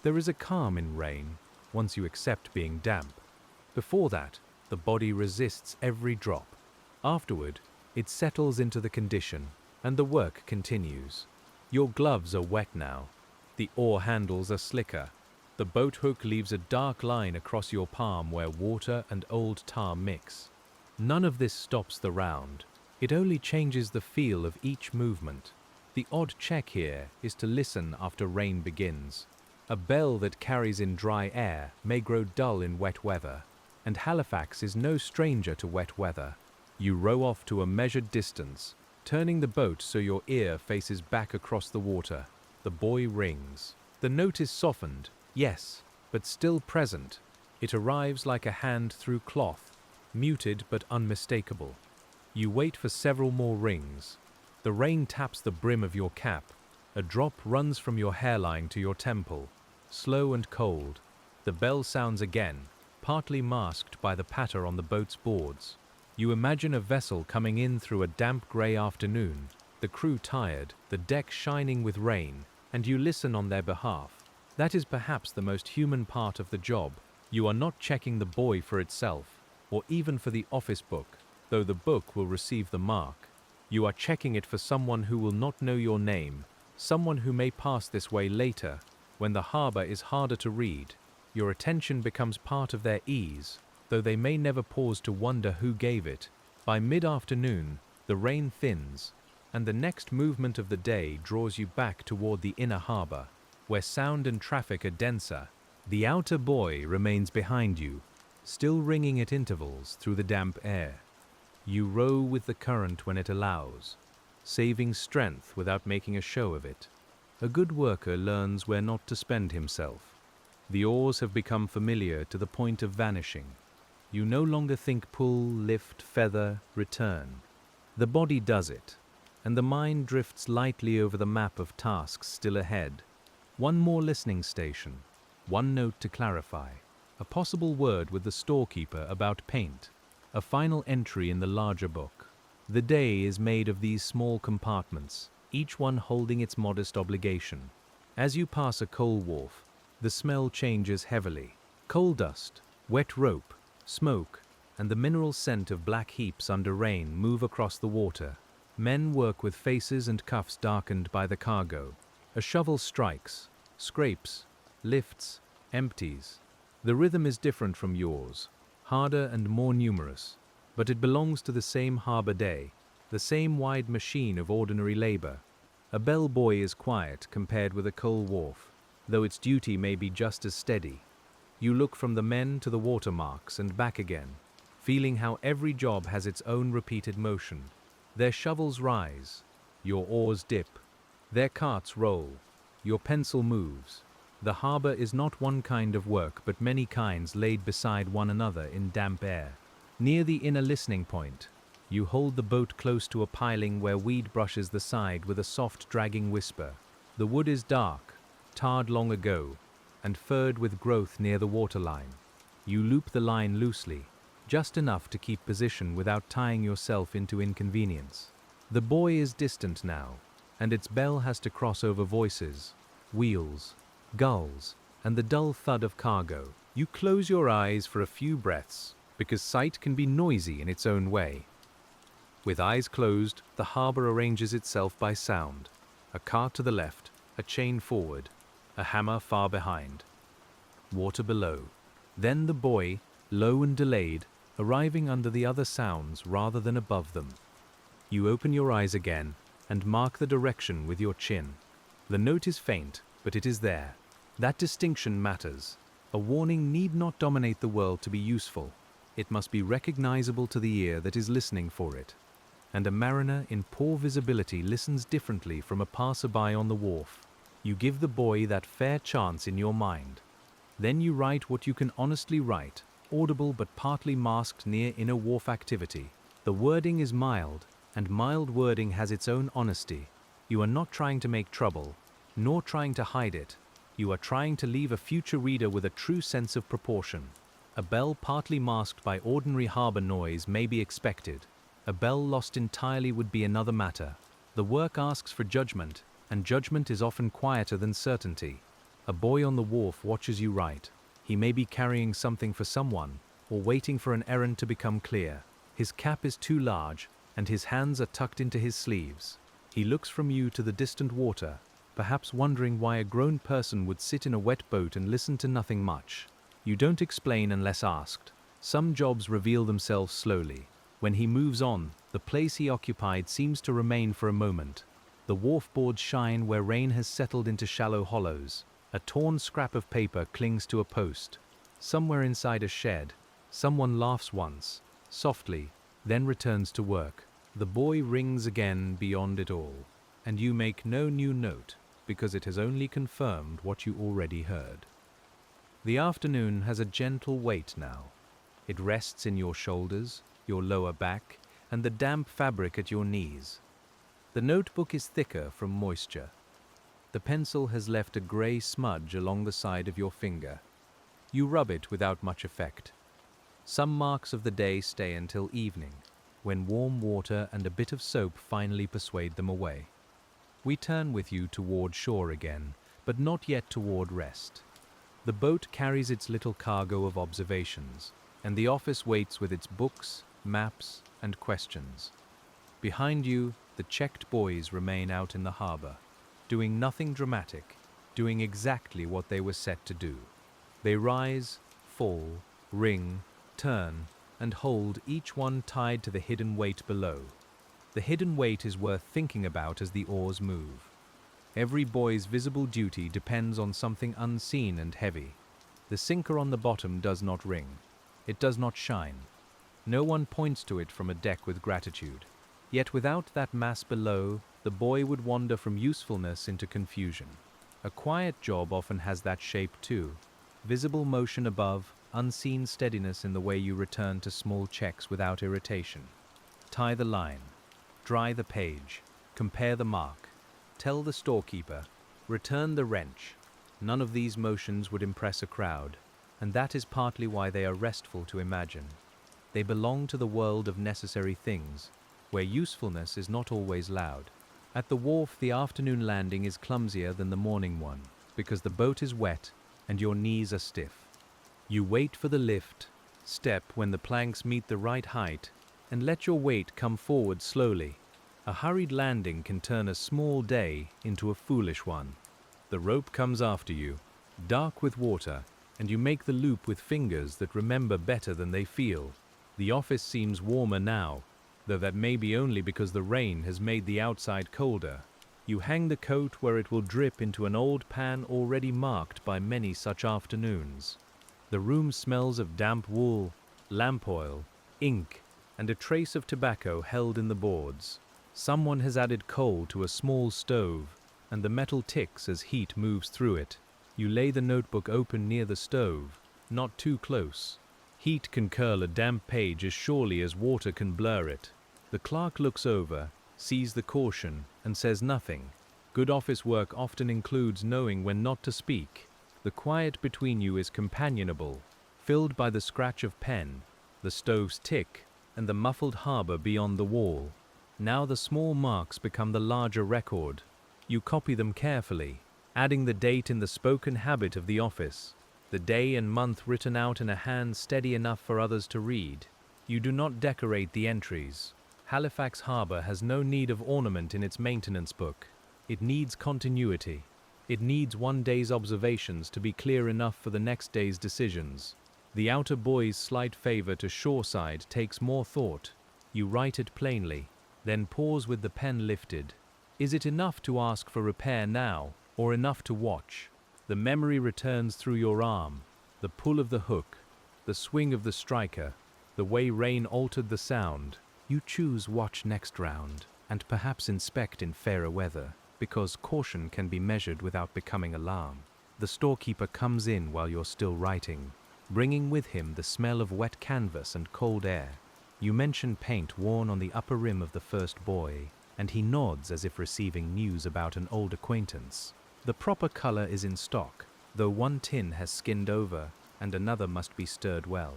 There is a calm in rain, once you accept being damp. Before that, the body resists every drop. Afterward, it settles into the condition, and the work continues. Your gloves are wet now. The oar handles are slicker. The boat hook leaves a dark line across your palm where water and old tar mix. None of this stops the round. It only changes the feel of each movement. The odd check here is to listen after rain begins. A bell that carries in dry air may grow dull in wet weather, and Halifax is no stranger to wet weather. You row off to a measured distance, turning the boat so your ear faces back across the water. The buoy rings. The note is softened, yes, but still present. It arrives like a hand through cloth, muted but unmistakable. You wait for several more rings. The rain taps the brim of your cap. A drop runs from your hairline to your temple, slow and cold. The bell sounds again, partly masked by the patter on the boat's boards. You imagine a vessel coming in through a damp grey afternoon, the crew tired, the deck shining with rain, and you listen on their behalf. That is perhaps the most human part of the job. You are not checking the buoy for itself, or even for the office book, though the book will receive the mark. You are checking it for someone who will not know your name, someone who may pass this way later, when the harbor is harder to read. Your attention becomes part of their ease, though they may never pause to wonder who gave it. By mid-afternoon, the rain thins, and the next movement of the day draws you back toward the inner harbor, where sound and traffic are denser. The outer buoy remains behind you, still ringing at intervals through the damp air. You row with the current when it allows, saving strength without making a show of it. A good worker learns where not to spend himself. The oars have become familiar to the point of vanishing. You no longer think pull, lift, feather, return. The body does it, and the mind drifts lightly over the map of tasks still ahead. One more listening station, one note to clarify, a possible word with the storekeeper about paint, a final entry in the larger book. The day is made of these small compartments, each one holding its modest obligation. As you pass a coal wharf, the smell changes heavily. Coal dust, wet rope, smoke, and the mineral scent of black heaps under rain move across the water. Men work with faces and cuffs darkened by the cargo. A shovel strikes, scrapes, lifts, empties. The rhythm is different from yours, harder and more numerous, but it belongs to the same harbor day, the same wide machine of ordinary labor. A bell buoy is quiet compared with a coal wharf, though its duty may be just as steady. You look from the men to the watermarks and back again, feeling how every job has its own repeated motion. Their shovels rise, your oars dip. Their carts roll, your pencil moves. The harbor is not one kind of work but many kinds laid beside one another in damp air. Near the inner listening point, you hold the boat close to a piling where weed brushes the side with a soft dragging whisper. The wood is dark, tarred long ago, and furred with growth near the waterline. You loop the line loosely, just enough to keep position without tying yourself into inconvenience. The buoy is distant now, and its bell has to cross over voices, wheels, gulls, and the dull thud of cargo. You close your eyes for a few breaths, because sight can be noisy in its own way. With eyes closed, the harbor arranges itself by sound. A cart to the left, a chain forward, a hammer far behind. Water below. Then the buoy, low and delayed, arriving under the other sounds rather than above them. You open your eyes again and mark the direction with your chin. The note is faint, but it is there. That distinction matters. A warning need not dominate the world to be useful. It must be recognizable to the ear that is listening for it. And a mariner in poor visibility listens differently from a passerby on the wharf. You give the buoy that fair chance in your mind. Then you write what you can honestly write, audible but partly masked near inner wharf activity. The wording is mild, and mild wording has its own honesty. You are not trying to make trouble, nor trying to hide it. You are trying to leave a future reader with a true sense of proportion. A bell partly masked by ordinary harbor noise may be expected. A bell lost entirely would be another matter. The work asks for judgment, and judgment is often quieter than certainty. A boy on the wharf watches you write. He may be carrying something for someone, or waiting for an errand to become clear. His cap is too large, and his hands are tucked into his sleeves. He looks from you to the distant water, perhaps wondering why a grown person would sit in a wet boat and listen to nothing much. You don't explain unless asked. Some jobs reveal themselves slowly. When he moves on, the place he occupied seems to remain for a moment. The wharf boards shine where rain has settled into shallow hollows. A torn scrap of paper clings to a post. Somewhere inside a shed, someone laughs once, softly, then returns to work. The buoy rings again beyond it all, and you make no new note because it has only confirmed what you already heard. The afternoon has a gentle weight now. It rests in your shoulders, your lower back, and the damp fabric at your knees. The notebook is thicker from moisture. The pencil has left a grey smudge along the side of your finger. You rub it without much effect. Some marks of the day stay until evening, when warm water and a bit of soap finally persuade them away. We turn with you toward shore again, but not yet toward rest. The boat carries its little cargo of observations, and the office waits with its books, maps, and questions. Behind you, the checked buoys remain out in the harbor, doing nothing dramatic, doing exactly what they were set to do. They rise, fall, ring, turn, and hold, each one tied to the hidden weight below. The hidden weight is worth thinking about as the oars move. Every buoy's visible duty depends on something unseen and heavy. The sinker on the bottom does not ring. It does not shine. No one points to it from a deck with gratitude. Yet without that mass below, the buoy would wander from usefulness into confusion. A quiet job often has that shape too. Visible motion above, unseen steadiness in the way you return to small checks without irritation. Tie the line. Dry the page. Compare the mark. Tell the storekeeper. Return the wrench. None of these motions would impress a crowd, and that is partly why they are restful to imagine. They belong to the world of necessary things, where usefulness is not always loud. At the wharf, the afternoon landing is clumsier than the morning one, because the boat is wet and your knees are stiff. You wait for the lift, step when the planks meet the right height, and let your weight come forward slowly. A hurried landing can turn a small day into a foolish one. The rope comes after you, dark with water, and you make the loop with fingers that remember better than they feel. The office seems warmer now, though that may be only because the rain has made the outside colder. You hang the coat where it will drip into an old pan already marked by many such afternoons. The room smells of damp wool, lamp oil, ink, and a trace of tobacco held in the boards. Someone has added coal to a small stove, and the metal ticks as heat moves through it. You lay the notebook open near the stove, not too close. Heat can curl a damp page as surely as water can blur it. The clerk looks over, sees the caution, and says nothing. Good office work often includes knowing when not to speak. The quiet between you is companionable, filled by the scratch of pen, the stove's tick, and the muffled harbor beyond the wall. Now the small marks become the larger record. You copy them carefully, adding the date in the spoken habit of the office, the day and month written out in a hand steady enough for others to read. You do not decorate the entries. Halifax Harbour has no need of ornament in its maintenance book. It needs continuity. It needs one day's observations to be clear enough for the next day's decisions. The outer buoy's slight favour to shoreside takes more thought. You write it plainly, then pause with the pen lifted. Is it enough to ask for repair now, or enough to watch? The memory returns through your arm, the pull of the hook, the swing of the striker, the way rain altered the sound. You choose watch next round, and perhaps inspect in fairer weather, because caution can be measured without becoming alarm. The storekeeper comes in while you're still writing, bringing with him the smell of wet canvas and cold air. You mention paint worn on the upper rim of the first buoy, and he nods as if receiving news about an old acquaintance. The proper color is in stock, though one tin has skinned over and another must be stirred well.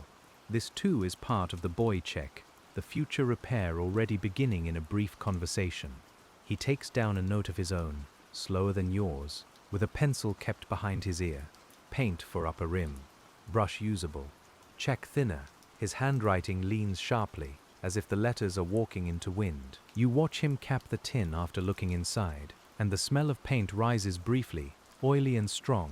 This too is part of the buoy check, the future repair already beginning in a brief conversation. He takes down a note of his own, slower than yours, with a pencil kept behind his ear. Paint for upper rim. Brush usable. Check thinner. His handwriting leans sharply, as if the letters are walking into wind. You watch him cap the tin after looking inside, and the smell of paint rises briefly, oily and strong,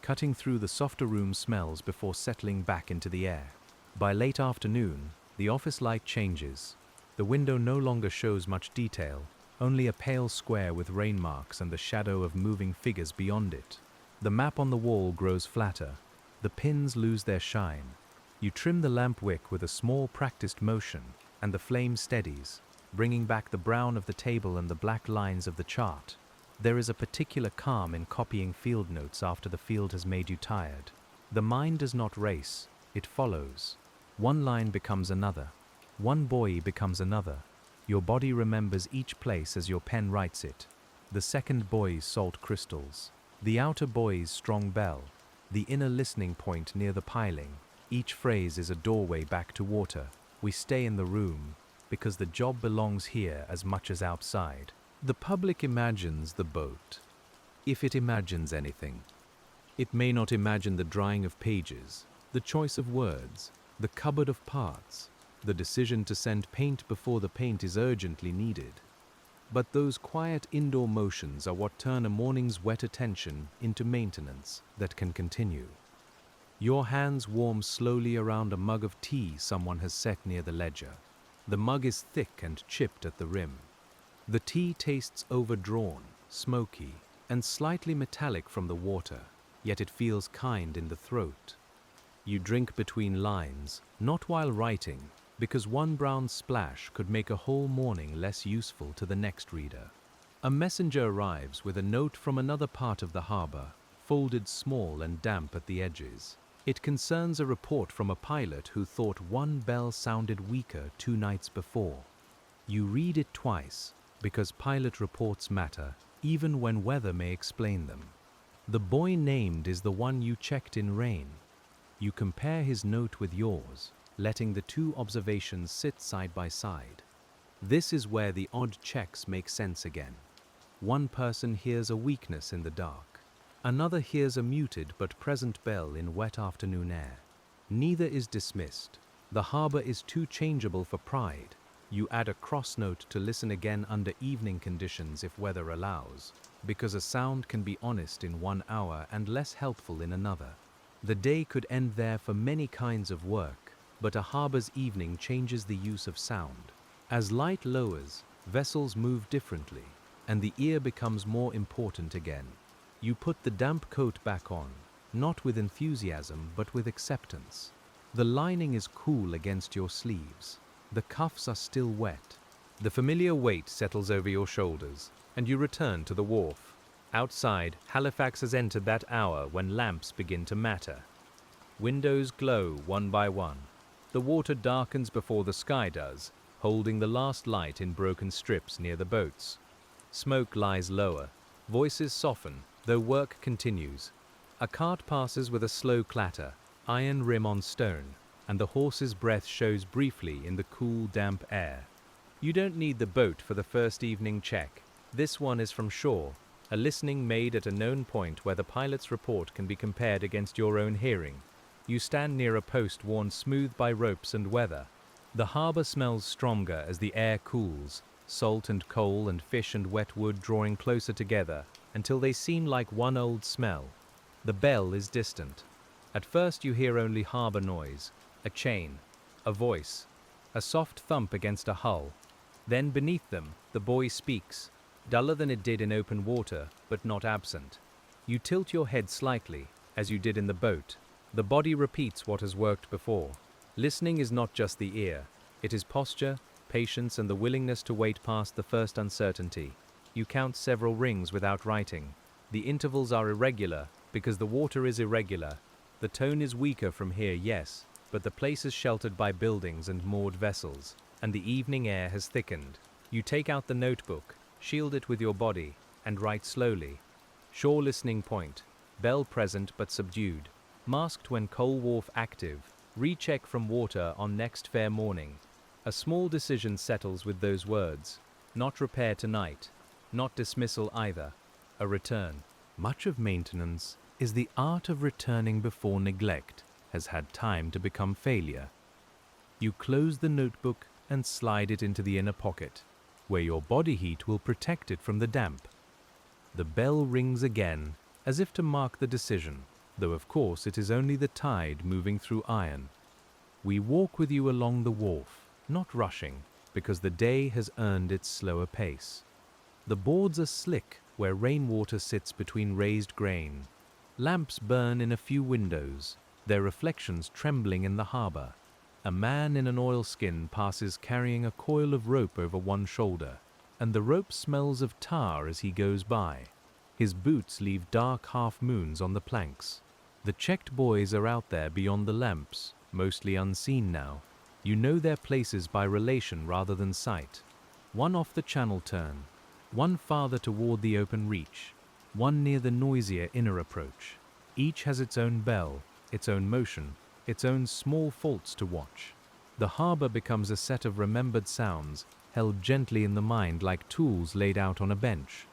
cutting through the softer room smells before settling back into the air. By late afternoon, the office light changes. The window no longer shows much detail, only a pale square with rain marks and the shadow of moving figures beyond it. The map on the wall grows flatter. The pins lose their shine. You trim the lamp wick with a small practiced motion, and the flame steadies, bringing back the brown of the table and the black lines of the chart. There is a particular calm in copying field notes after the field has made you tired. The mind does not race, it follows. One line becomes another. One buoy becomes another. Your body remembers each place as your pen writes it. The second buoy's salt crystals. The outer buoy's strong bell. The inner listening point near the piling. Each phrase is a doorway back to water. We stay in the room, because the job belongs here as much as outside. The public imagines the boat, if it imagines anything. It may not imagine the drying of pages, the choice of words, the cupboard of parts, the decision to send paint before the paint is urgently needed. But those quiet indoor motions are what turn a morning's wet attention into maintenance that can continue. Your hands warm slowly around a mug of tea someone has set near the ledger. The mug is thick and chipped at the rim. The tea tastes overdrawn, smoky, and slightly metallic from the water, yet it feels kind in the throat. You drink between lines, not while writing, because one brown splash could make a whole morning less useful to the next reader. A messenger arrives with a note from another part of the harbor, folded small and damp at the edges. It concerns a report from a pilot who thought one bell sounded weaker 2 nights before. You read it twice, because pilot reports matter, even when weather may explain them. The boy named is the one you checked in rain. You compare his note with yours, letting the 2 observations sit side by side. This is where the odd checks make sense again. One person hears a weakness in the dark. Another hears a muted but present bell in wet afternoon air. Neither is dismissed. The harbor is too changeable for pride. You add a cross note to listen again under evening conditions if weather allows, because a sound can be honest in 1 hour and less helpful in another. The day could end there for many kinds of work, but a harbor's evening changes the use of sound. As light lowers, vessels move differently, and the ear becomes more important again. You put the damp coat back on, not with enthusiasm but with acceptance. The lining is cool against your sleeves. The cuffs are still wet. The familiar weight settles over your shoulders, and you return to the wharf. Outside, Halifax has entered that hour when lamps begin to matter. Windows glow one by one. The water darkens before the sky does, holding the last light in broken strips near the boats. Smoke lies lower. Voices soften, though work continues. A cart passes with a slow clatter, iron rim on stone, and the horse's breath shows briefly in the cool, damp air. You don't need the boat for the first evening check. This one is from shore, a listening made at a known point where the pilot's report can be compared against your own hearing. You stand near a post worn smooth by ropes and weather. The harbor smells stronger as the air cools, salt and coal and fish and wet wood drawing closer together until they seem like one old smell. The bell is distant. At first you hear only harbor noise, a chain, a voice, a soft thump against a hull. Then beneath them, the buoy speaks, duller than it did in open water, but not absent. You tilt your head slightly, as you did in the boat. The body repeats what has worked before. Listening is not just the ear. It is posture, patience, and the willingness to wait past the first uncertainty. You count several rings without writing. The intervals are irregular, because the water is irregular. The tone is weaker from here, yes, but the place is sheltered by buildings and moored vessels, and the evening air has thickened. You take out the notebook, shield it with your body, and write slowly. Shore listening point, bell present but subdued. Masked when coal wharf active, recheck from water on next fair morning. A small decision settles with those words. Not repair tonight, not dismissal either. A return. Much of maintenance is the art of returning before neglect has had time to become failure. You close the notebook and slide it into the inner pocket, where your body heat will protect it from the damp. The bell rings again, as if to mark the decision, though of course it is only the tide moving through iron. We walk with you along the wharf, not rushing, because the day has earned its slower pace. The boards are slick where rainwater sits between raised grain. Lamps burn in a few windows, their reflections trembling in the harbor. A man in an oilskin passes carrying a coil of rope over one shoulder, and the rope smells of tar as he goes by. His boots leave dark half-moons on the planks. The checked boys are out there beyond the lamps, mostly unseen now. You know their places by relation rather than sight. One off the channel turn, one farther toward the open reach, one near the noisier inner approach. Each has its own bell, its own motion, its own small faults to watch. The harbor becomes a set of remembered sounds, held gently in the mind like tools laid out on a bench.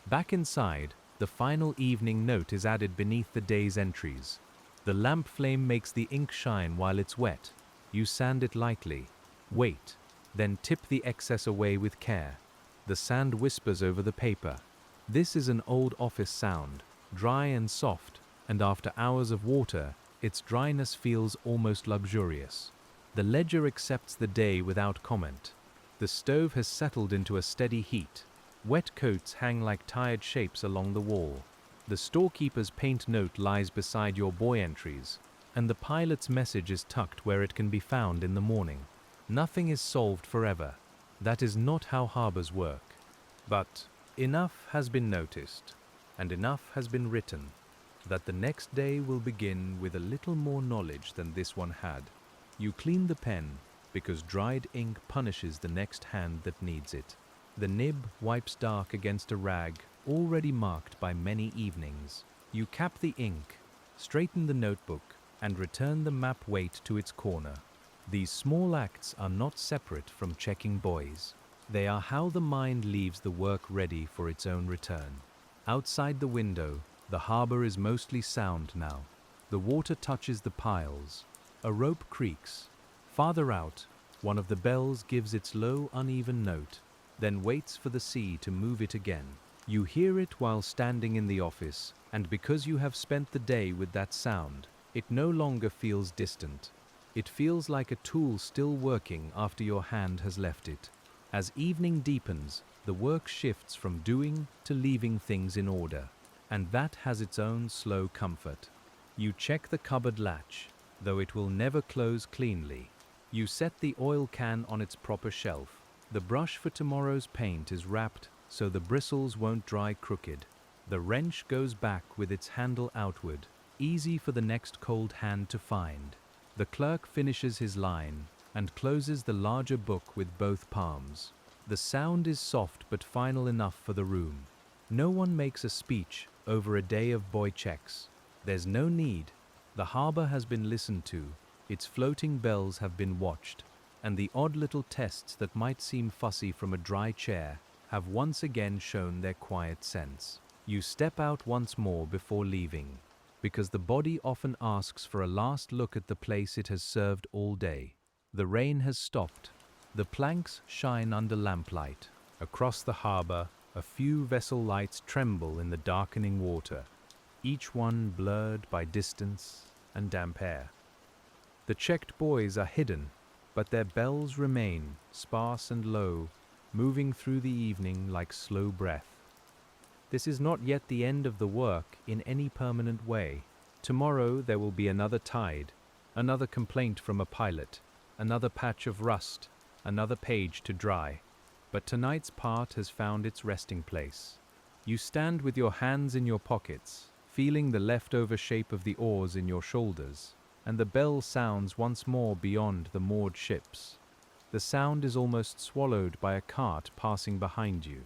Back inside, the final evening note is added beneath the day's entries. The lamp flame makes the ink shine while it's wet. You sand it lightly. Wait, then tip the excess away with care. The sand whispers over the paper. This is an old office sound, dry and soft, and after hours of water, its dryness feels almost luxurious. The ledger accepts the day without comment. The stove has settled into a steady heat. Wet coats hang like tired shapes along the wall. The storekeeper's paint note lies beside your buoy entries, and the pilot's message is tucked where it can be found in the morning. Nothing is solved forever. That is not how harbors work. But enough has been noticed, and enough has been written, that the next day will begin with a little more knowledge than this one had. You clean the pen, because dried ink punishes the next hand that needs it. The nib wipes dark against a rag already marked by many evenings. You cap the ink, straighten the notebook, and return the map weight to its corner. These small acts are not separate from checking buoys. They are how the mind leaves the work ready for its own return. Outside the window, the harbor is mostly sound now. The water touches the piles. A rope creaks. Farther out, one of the bells gives its low, uneven note, then waits for the sea to move it again. You hear it while standing in the office, and because you have spent the day with that sound, it no longer feels distant. It feels like a tool still working after your hand has left it. As evening deepens, the work shifts from doing to leaving things in order, and that has its own slow comfort. You check the cupboard latch, though it will never close cleanly. You set the oil can on its proper shelf. The brush for tomorrow's paint is wrapped so the bristles won't dry crooked. The wrench goes back with its handle outward, easy for the next cold hand to find. The clerk finishes his line and closes the larger book with both palms. The sound is soft but final enough for the room. No one makes a speech over a day of buoy checks. There's no need. The harbor has been listened to, its floating bells have been watched, and the odd little tests that might seem fussy from a dry chair have once again shown their quiet sense. You step out once more before leaving, because the body often asks for a last look at the place it has served all day. The rain has stopped. The planks shine under lamplight. Across the harbor, a few vessel lights tremble in the darkening water, each one blurred by distance and damp air. The checked buoys are hidden, but their bells remain, sparse and low, moving through the evening like slow breath. This is not yet the end of the work in any permanent way. Tomorrow there will be another tide, another complaint from a pilot, another patch of rust, another page to dry. But tonight's part has found its resting place. You stand with your hands in your pockets, feeling the leftover shape of the oars in your shoulders, and the bell sounds once more beyond the moored ships. The sound is almost swallowed by a cart passing behind you.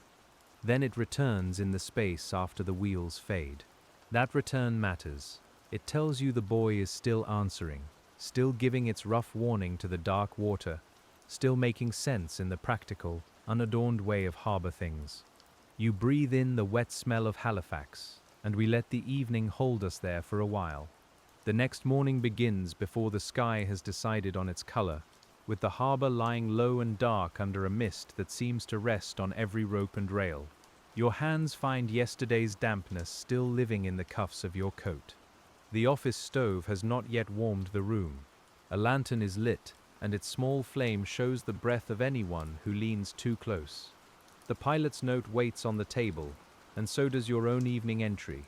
Then it returns in the space after the wheels fade. That return matters. It tells you the buoy is still answering, still giving its rough warning to the dark water, still making sense in the practical, unadorned way of harbor things. You breathe in the wet smell of Halifax, and we let the evening hold us there for a while. The next morning begins before the sky has decided on its color, with the harbor lying low and dark under a mist that seems to rest on every rope and rail. Your hands find yesterday's dampness still living in the cuffs of your coat. The office stove has not yet warmed the room. A lantern is lit, and its small flame shows the breath of anyone who leans too close. The pilot's note waits on the table, and so does your own evening entry.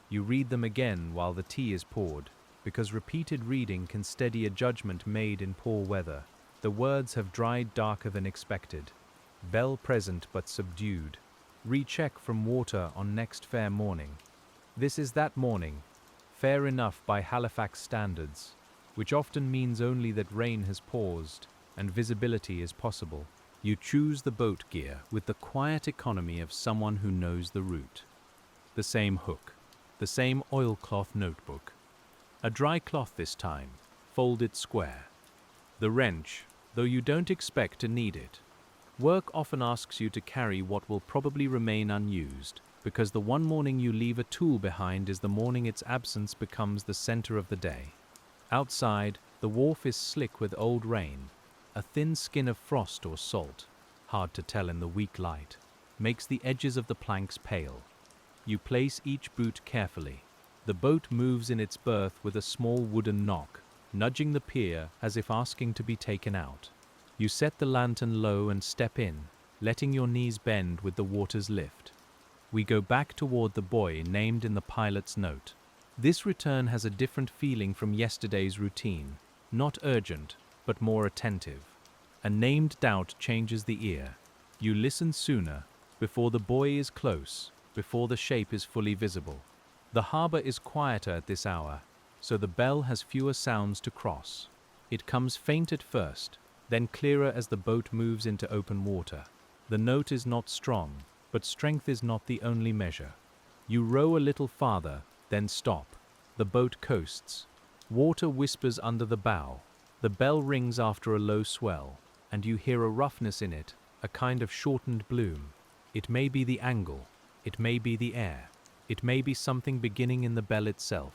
You read them again while the tea is poured, because repeated reading can steady a judgment made in poor weather. The words have dried darker than expected. Bell present but subdued. Recheck from water on next fair morning. This is that morning, fair enough by Halifax standards, which often means only that rain has paused and visibility is possible. You choose the boat gear with the quiet economy of someone who knows the route. The same hook, the same oilcloth notebook. A dry cloth this time, folded square. The wrench, though you don't expect to need it. Work often asks you to carry what will probably remain unused, because the one morning you leave a tool behind is the morning its absence becomes the center of the day. Outside, the wharf is slick with old rain. A thin skin of frost or salt, hard to tell in the weak light, makes the edges of the planks pale. You place each boot carefully. The boat moves in its berth with a small wooden knock, nudging the pier as if asking to be taken out. You set the lantern low and step in, letting your knees bend with the water's lift. We go back toward the buoy named in the pilot's note. This return has a different feeling from yesterday's routine, not urgent, but more attentive. A named doubt changes the ear. You listen sooner, before the buoy is close, before the shape is fully visible. The harbor is quieter at this hour, so the bell has fewer sounds to cross. It comes faint at first, then clearer as the boat moves into open water. The note is not strong, but strength is not the only measure. You row a little farther, then stop. The boat coasts. Water whispers under the bow. The bell rings after a low swell, and you hear a roughness in it, a kind of shortened bloom. It may be the angle. It may be the air. It may be something beginning in the bell itself.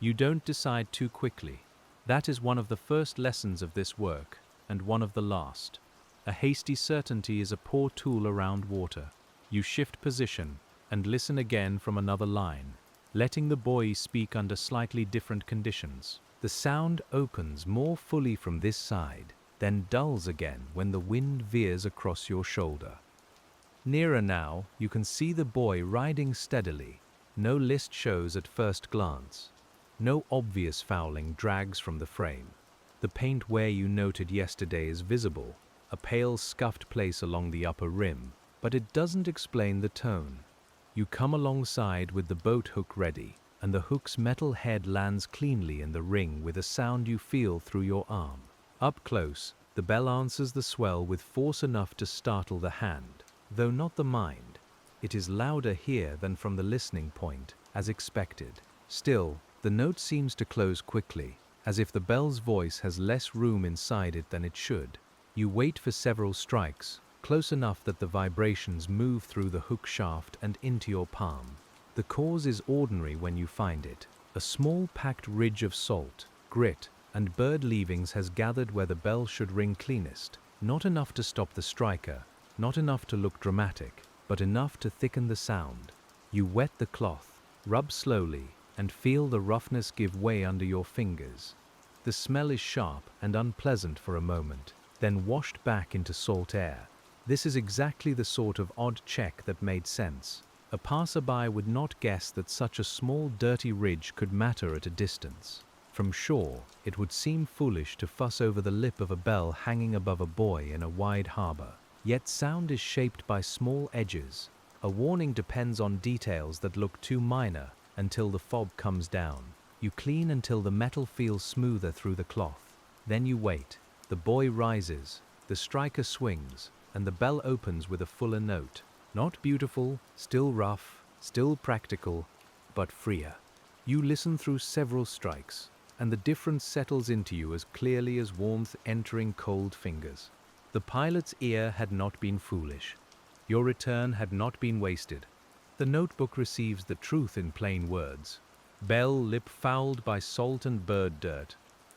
You don't decide too quickly. That is one of the first lessons of this work, and one of the last. A hasty certainty is a poor tool around water. You shift position, and listen again from another line, letting the buoy speak under slightly different conditions. The sound opens more fully from this side, then dulls again when the wind veers across your shoulder. Nearer now, you can see the buoy riding steadily. No list shows at first glance. No obvious fouling drags from the frame. The paint wear you noted yesterday is visible, a pale scuffed place along the upper rim, but it doesn't explain the tone. You come alongside with the boat hook ready, and the hook's metal head lands cleanly in the ring with a sound you feel through your arm. Up close, the bell answers the swell with force enough to startle the hand, though not the mind. It is louder here than from the listening point, as expected. Still, the note seems to close quickly, as if the bell's voice has less room inside it than it should. You wait for several strikes, close enough that the vibrations move through the hook shaft and into your palm. The cause is ordinary when you find it. A small packed ridge of salt, grit, and bird leavings has gathered where the bell should ring cleanest. Not enough to stop the striker, not enough to look dramatic, but enough to thicken the sound. You wet the cloth, rub slowly, and feel the roughness give way under your fingers. The smell is sharp and unpleasant for a moment, then washed back into salt air. This is exactly the sort of odd check that made sense. A passerby would not guess that such a small dirty ridge could matter at a distance. From shore, it would seem foolish to fuss over the lip of a bell hanging above a buoy in a wide harbor. Yet sound is shaped by small edges. A warning depends on details that look too minor until the fob comes down. You clean until the metal feels smoother through the cloth. Then you wait. The buoy rises, the striker swings, and the bell opens with a fuller note. Not beautiful, still rough, still practical, but freer. You listen through several strikes, and the difference settles into you as clearly as warmth entering cold fingers. The pilot's ear had not been foolish. Your return had not been wasted. The notebook receives the truth in plain words. Bell lip fouled by salt and bird dirt.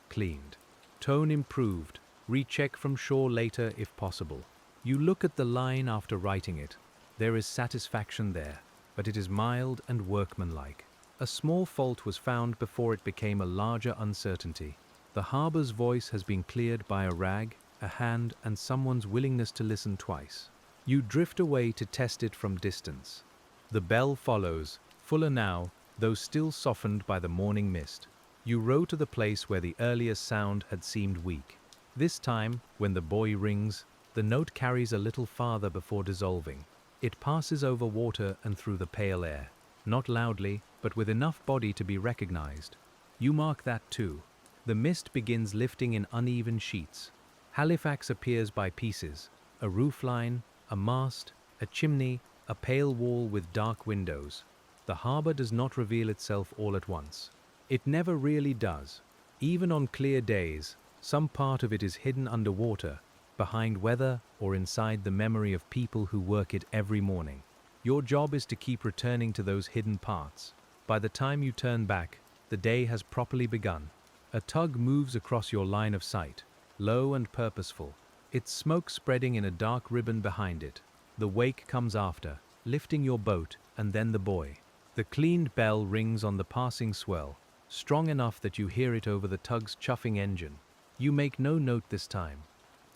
Cleaned. Tone improved. Recheck from shore later if possible. You look at the line after writing it. There is satisfaction there, but it is mild and workmanlike. A small fault was found before it became a larger uncertainty. The harbor's voice has been cleared by a rag, a hand, and someone's willingness to listen twice. You drift away to test it from distance. The bell follows, fuller now, though still softened by the morning mist. You row to the place where the earlier sound had seemed weak. This time, when the buoy rings, the note carries a little farther before dissolving. It passes over water and through the pale air. Not loudly, but with enough body to be recognized. You mark that too. The mist begins lifting in uneven sheets. Halifax appears by pieces. A roofline, a mast, a chimney, a pale wall with dark windows. The harbor does not reveal itself all at once. It never really does. Even on clear days, some part of it is hidden underwater, behind weather or inside the memory of people who work it every morning. Your job is to keep returning to those hidden parts. By the time you turn back, the day has properly begun. A tug moves across your line of sight, low and purposeful, its smoke spreading in a dark ribbon behind it. The wake comes after, lifting your boat and then the buoy. The cleaned bell rings on the passing swell, strong enough that you hear it over the tug's chuffing engine. You make no note this time.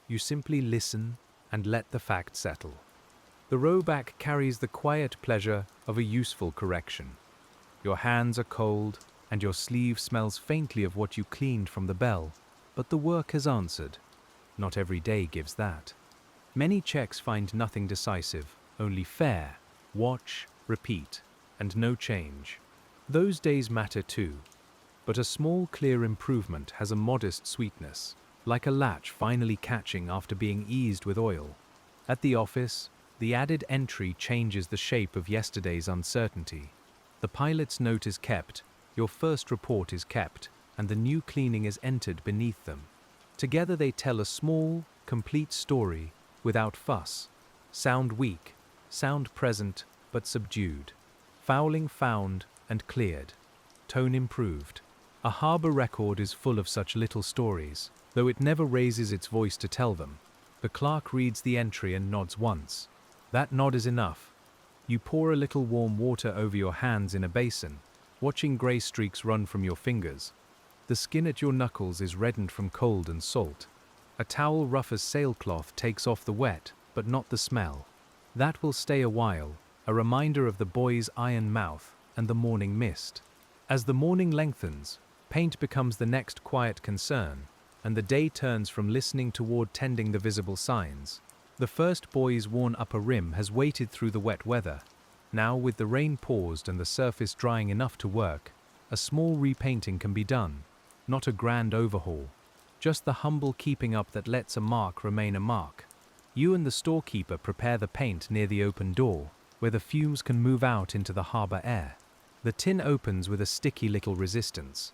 You simply listen and let the fact settle. The rowback carries the quiet pleasure of a useful correction. Your hands are cold, and your sleeve smells faintly of what you cleaned from the bell, but the work has answered. Not every day gives that. Many checks find nothing decisive, only fair, watch, repeat, and no change. Those days matter too, but a small clear improvement has a modest sweetness, like a latch finally catching after being eased with oil. At the office, the added entry changes the shape of yesterday's uncertainty. The pilot's note is kept, your first report is kept, and the new cleaning is entered beneath them. Together they tell a small, complete story, without fuss. Sound weak, sound present, but subdued. Fouling found and cleared. Tone improved. A harbor record is full of such little stories, though it never raises its voice to tell them. The clerk reads the entry and nods once. That nod is enough. You pour a little warm water over your hands in a basin, watching grey streaks run from your fingers. The skin at your knuckles is reddened from cold and salt. A towel rough as sailcloth takes off the wet, but not the smell. That will stay a while, a reminder of the boy's iron mouth and the morning mist. As the morning lengthens, paint becomes the next quiet concern, and the day turns from listening toward tending the visible signs. The first buoy's worn upper rim has waited through the wet weather. Now, with the rain paused and the surface drying enough to work, a small repainting can be done. Not a grand overhaul, just the humble keeping up that lets a mark remain a mark. You and the storekeeper prepare the paint near the open door, where the fumes can move out into the harbor air. The tin opens with a sticky little resistance.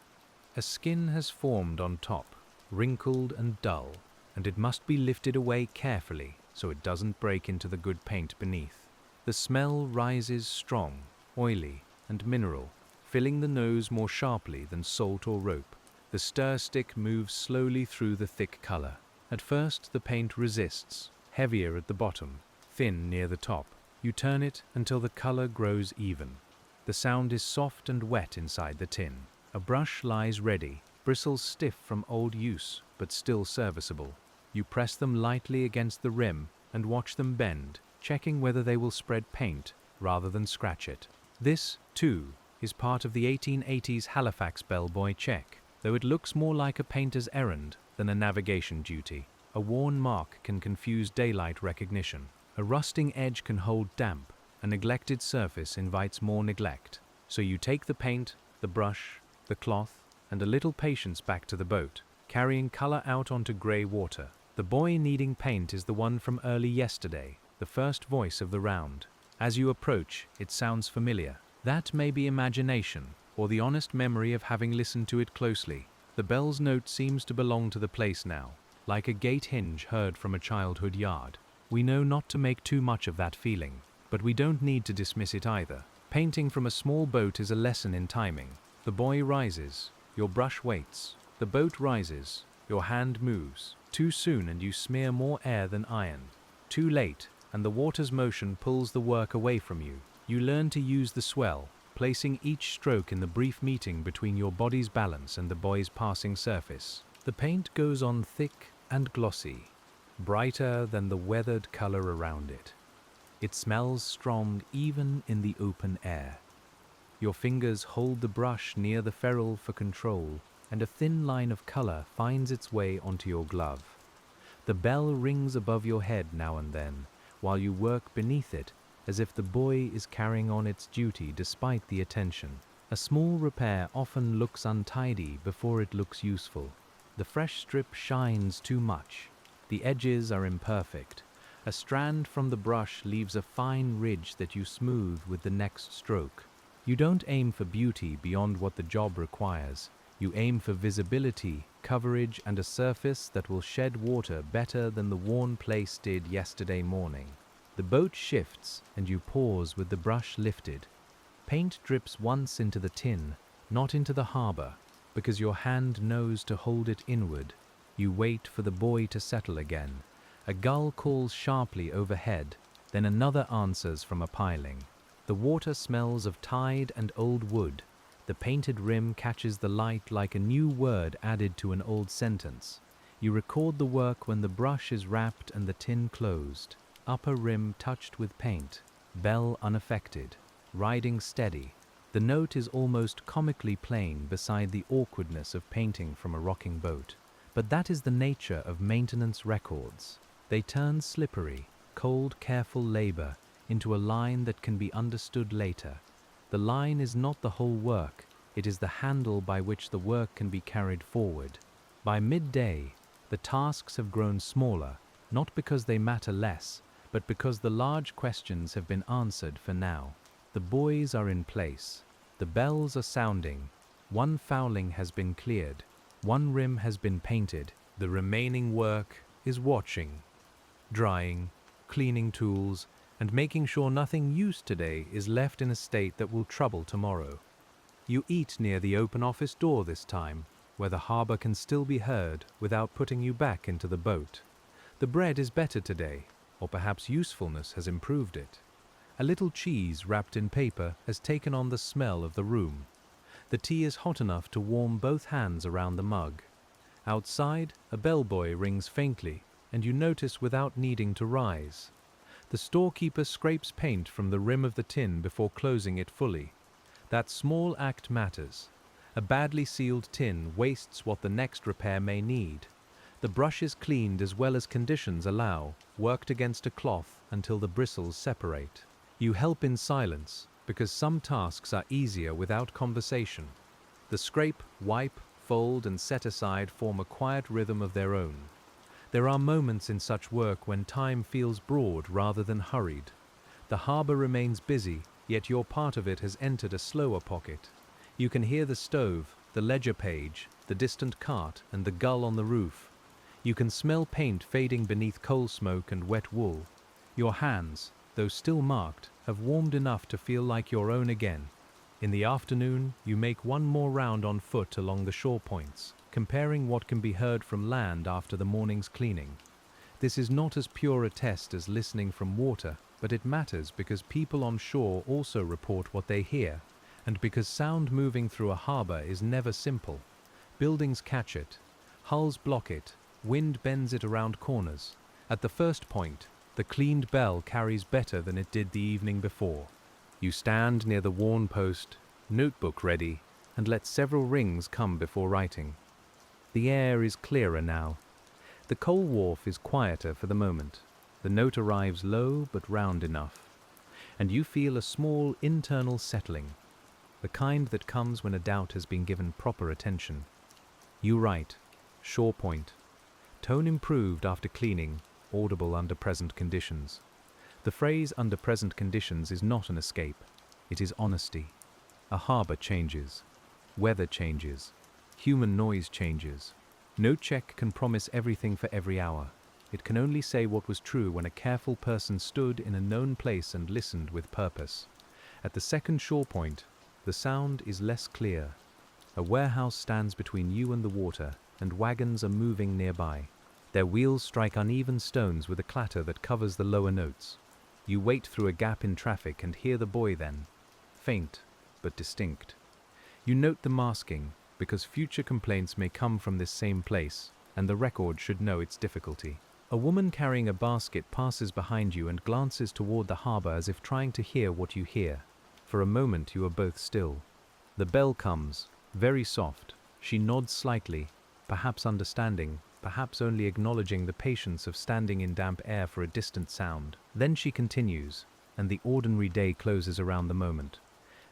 A skin has formed on top, wrinkled and dull, and it must be lifted away carefully so it doesn't break into the good paint beneath. The smell rises strong, oily, and mineral, filling the nose more sharply than salt or rope. The stir stick moves slowly through the thick color. At first, the paint resists, heavier at the bottom, thin near the top. You turn it until the color grows even. The sound is soft and wet inside the tin. A brush lies ready, bristles stiff from old use, but still serviceable. You press them lightly against the rim and watch them bend, checking whether they will spread paint rather than scratch it. This, too, is part of the 1880s HALIFAX bellboy check, though it looks more like a painter's errand than a navigation duty. A worn mark can confuse daylight recognition. A rusting edge can hold damp. A neglected surface invites more neglect. So you take the paint, the brush, the cloth, and a little patience back to the boat, carrying color out onto gray water. The boy needing paint is the one from early yesterday, the first voice of the round. As you approach, it sounds familiar. That may be imagination, or the honest memory of having listened to it closely. The bell's note seems to belong to the place now, like a gate hinge heard from a childhood yard. We know not to make too much of that feeling, but we don't need to dismiss it either. Painting from a small boat is a lesson in timing. The boy rises, your brush waits. The boat rises, your hand moves. Too soon and you smear more air than iron. Too late, and the water's motion pulls the work away from you. You learn to use the swell, placing each stroke in the brief meeting between your body's balance and the boy's passing surface. The paint goes on thick and glossy, brighter than the weathered color around it. It smells strong even in the open air. Your fingers hold the brush near the ferrule for control, and a thin line of color finds its way onto your glove. The bell rings above your head now and then, while you work beneath it, as if the buoy is carrying on its duty despite the attention. A small repair often looks untidy before it looks useful. The fresh strip shines too much. The edges are imperfect. A strand from the brush leaves a fine ridge that you smooth with the next stroke. You don't aim for beauty beyond what the job requires. You aim for visibility, coverage, and a surface that will shed water better than the worn place did yesterday morning. The boat shifts, and you pause with the brush lifted. Paint drips once into the tin, not into the harbor, because your hand knows to hold it inward. You wait for the buoy to settle again. A gull calls sharply overhead, then another answers from a piling. The water smells of tide and old wood. The painted rim catches the light like a new word added to an old sentence. You record the work when the brush is wrapped and the tin closed. Upper rim touched with paint, bell unaffected, riding steady. The note is almost comically plain beside the awkwardness of painting from a rocking boat. But that is the nature of maintenance records. They turn slippery, cold, careful labor into a line that can be understood later. The line is not the whole work, it is the handle by which the work can be carried forward. By midday, the tasks have grown smaller, not because they matter less, but because the large questions have been answered for now. The buoys are in place, the bells are sounding, one fouling has been cleared, one rim has been painted. The remaining work is watching, drying, cleaning tools, and making sure nothing used today is left in a state that will trouble tomorrow. You eat near the open office door this time, where the harbor can still be heard without putting you back into the boat. The bread is better today, or perhaps usefulness has improved it. A little cheese wrapped in paper has taken on the smell of the room. The tea is hot enough to warm both hands around the mug. Outside, a bellboy rings faintly, and you notice without needing to rise. The storekeeper scrapes paint from the rim of the tin before closing it fully. That small act matters. A badly sealed tin wastes what the next repair may need. The brush is cleaned as well as conditions allow, worked against a cloth until the bristles separate. You help in silence, because some tasks are easier without conversation. The scrape, wipe, fold, and set aside form a quiet rhythm of their own. There are moments in such work when time feels broad rather than hurried. The harbor remains busy, yet your part of it has entered a slower pocket. You can hear the stove, the ledger page, the distant cart, and the gull on the roof. You can smell paint fading beneath coal smoke and wet wool. Your hands, though still marked, have warmed enough to feel like your own again. In the afternoon, you make one more round on foot along the shore points, comparing what can be heard from land after the morning's cleaning. This is not as pure a test as listening from water, but it matters because people on shore also report what they hear, and because sound moving through a harbor is never simple. Buildings catch it, hulls block it, wind bends it around corners. At the first point, the cleaned bell carries better than it did the evening before. You stand near the worn post, notebook ready, and let several rings come before writing. The air is clearer now. The coal wharf is quieter for the moment. The note arrives low but round enough, and you feel a small internal settling, the kind that comes when a doubt has been given proper attention. You write, shore point. Tone improved after cleaning, audible under present conditions. The phrase under present conditions is not an escape. It is honesty. A harbor changes. Weather changes. Human noise changes. No check can promise everything for every hour. It can only say what was true when a careful person stood in a known place and listened with purpose. At the second shore point, the sound is less clear. A warehouse stands between you and the water, and wagons are moving nearby. Their wheels strike uneven stones with a clatter that covers the lower notes. You wait through a gap in traffic and hear the buoy then, faint but distinct. You note the masking, because future complaints may come from this same place, and the record should know its difficulty. A woman carrying a basket passes behind you and glances toward the harbor as if trying to hear what you hear. For a moment you are both still. The bell comes, very soft. She nods slightly, perhaps understanding, perhaps only acknowledging the patience of standing in damp air for a distant sound. Then she continues, and the ordinary day closes around the moment.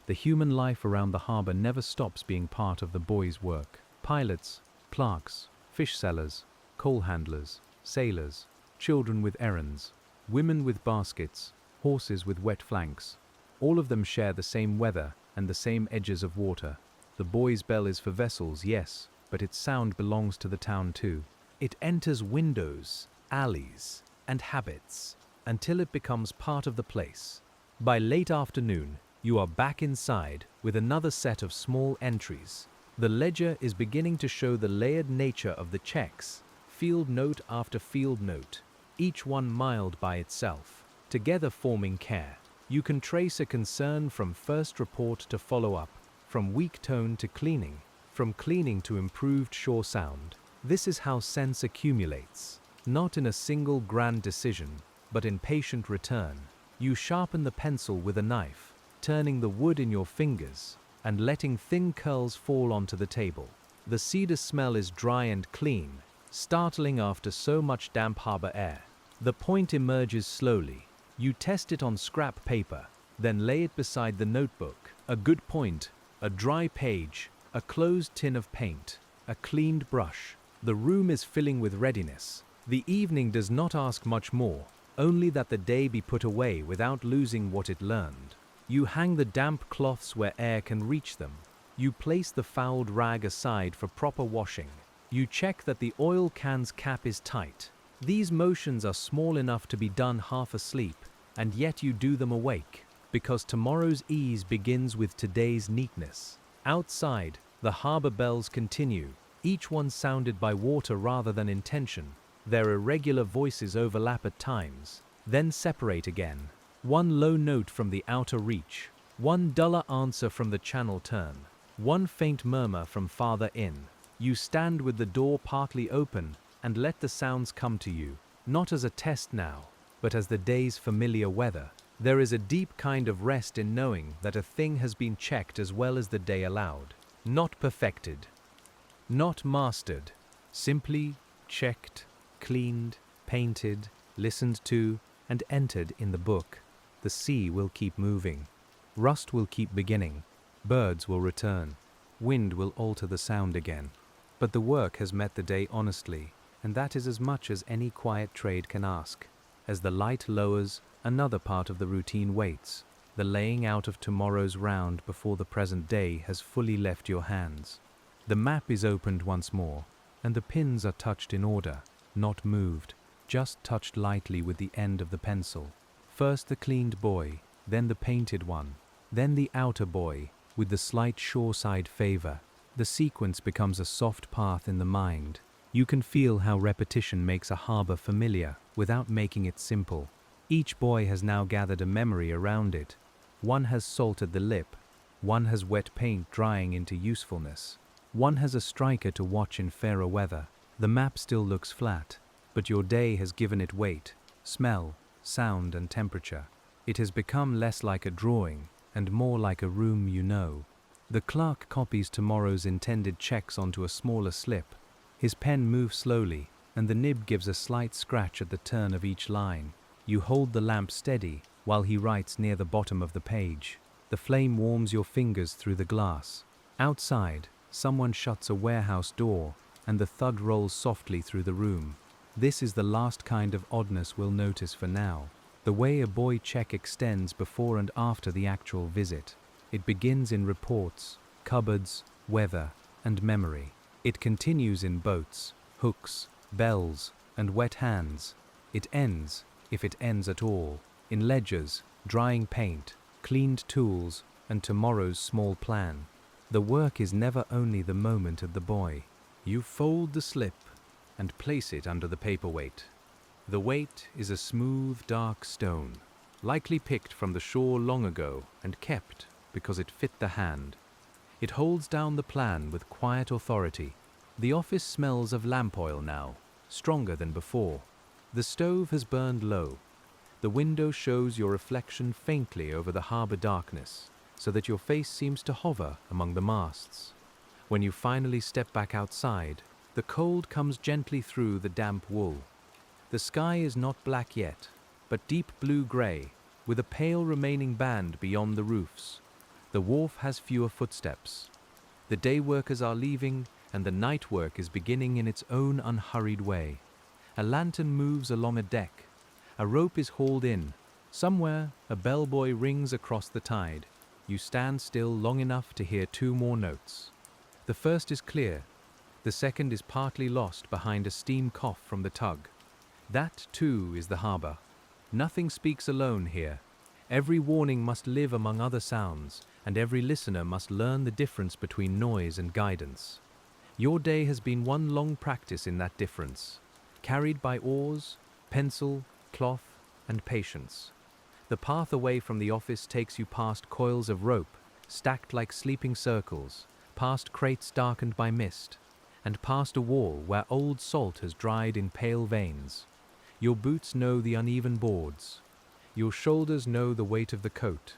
The human life around the harbor never stops being part of the buoy's work. Pilots, clerks, fish sellers, coal handlers, sailors, children with errands, women with baskets, horses with wet flanks. All of them share the same weather and the same edges of water. The buoy's bell is for vessels, yes, but its sound belongs to the town too. It enters windows, alleys, and habits until it becomes part of the place. By late afternoon, you are back inside with another set of small entries. The ledger is beginning to show the layered nature of the checks, field note after field note, each one mild by itself, together forming care. You can trace a concern from first report to follow-up, from weak tone to cleaning, from cleaning to improved shore sound. This is how sense accumulates, not in a single grand decision, but in patient return. You sharpen the pencil with a knife, turning the wood in your fingers and letting thin curls fall onto the table. The cedar smell is dry and clean, startling after so much damp harbor air. The point emerges slowly. You test it on scrap paper, then lay it beside the notebook. A good point, a dry page, a closed tin of paint, a cleaned brush. The room is filling with readiness. The evening does not ask much more, only that the day be put away without losing what it learned. You hang the damp cloths where air can reach them. You place the fouled rag aside for proper washing. You check that the oil can's cap is tight. These motions are small enough to be done half asleep, and yet you do them awake, because tomorrow's ease begins with today's neatness. Outside, the harbor bells continue, each one sounded by water rather than intention. Their irregular voices overlap at times, then separate again. One low note from the outer reach, one duller answer from the channel turn, one faint murmur from farther in. You stand with the door partly open and let the sounds come to you, not as a test now, but as the day's familiar weather. There is a deep kind of rest in knowing that a thing has been checked as well as the day allowed, not perfected, not mastered, simply checked, cleaned, painted, listened to, and entered in the book. The sea will keep moving. Rust will keep beginning. Birds will return. Wind will alter the sound again. But the work has met the day honestly, and that is as much as any quiet trade can ask. As the light lowers, another part of the routine waits, the laying out of tomorrow's round before the present day has fully left your hands. The map is opened once more, and the pins are touched in order, not moved, just touched lightly with the end of the pencil. First the cleaned buoy, then the painted one, then the outer buoy, with the slight shoreside favor. The sequence becomes a soft path in the mind. You can feel how repetition makes a harbor familiar without making it simple. Each buoy has now gathered a memory around it. One has salt at the lip, one has wet paint drying into usefulness, one has a striker to watch in fairer weather. The map still looks flat, but your day has given it weight, smell, sound and temperature. It has become less like a drawing and more like a room you know. The clerk copies tomorrow's intended checks onto a smaller slip. His pen moves slowly, and the nib gives a slight scratch at the turn of each line. You hold the lamp steady while he writes near the bottom of the page. The flame warms your fingers through the glass. Outside, someone shuts a warehouse door, and the thud rolls softly through the room. This is the last kind of oddness we'll notice for now. The way a buoy check extends before and after the actual visit. It begins in reports, cupboards, weather, and memory. It continues in boats, hooks, bells, and wet hands. It ends, if it ends at all, in ledgers, drying paint, cleaned tools, and tomorrow's small plan. The work is never only the moment of the buoy. You fold the slip and place it under the paperweight. The weight is a smooth, dark stone, likely picked from the shore long ago and kept because it fit the hand. It holds down the plan with quiet authority. The office smells of lamp oil now, stronger than before. The stove has burned low. The window shows your reflection faintly over the harbor darkness, so that your face seems to hover among the masts. When you finally step back outside, the cold comes gently through the damp wool. The sky is not black yet, but deep blue-gray, with a pale remaining band beyond the roofs. The wharf has fewer footsteps. The day workers are leaving, and the night work is beginning in its own unhurried way. A lantern moves along a deck. A rope is hauled in. Somewhere, a bellboy rings across the tide. You stand still long enough to hear two more notes. The first is clear. The second is partly lost behind a steam cough from the tug. That, too, is the harbor. Nothing speaks alone here. Every warning must live among other sounds, and every listener must learn the difference between noise and guidance. Your day has been one long practice in that difference, carried by oars, pencil, cloth, and patience. The path away from the office takes you past coils of rope, stacked like sleeping circles, past crates darkened by mist, and past a wall where old salt has dried in pale veins. Your boots know the uneven boards. Your shoulders know the weight of the coat.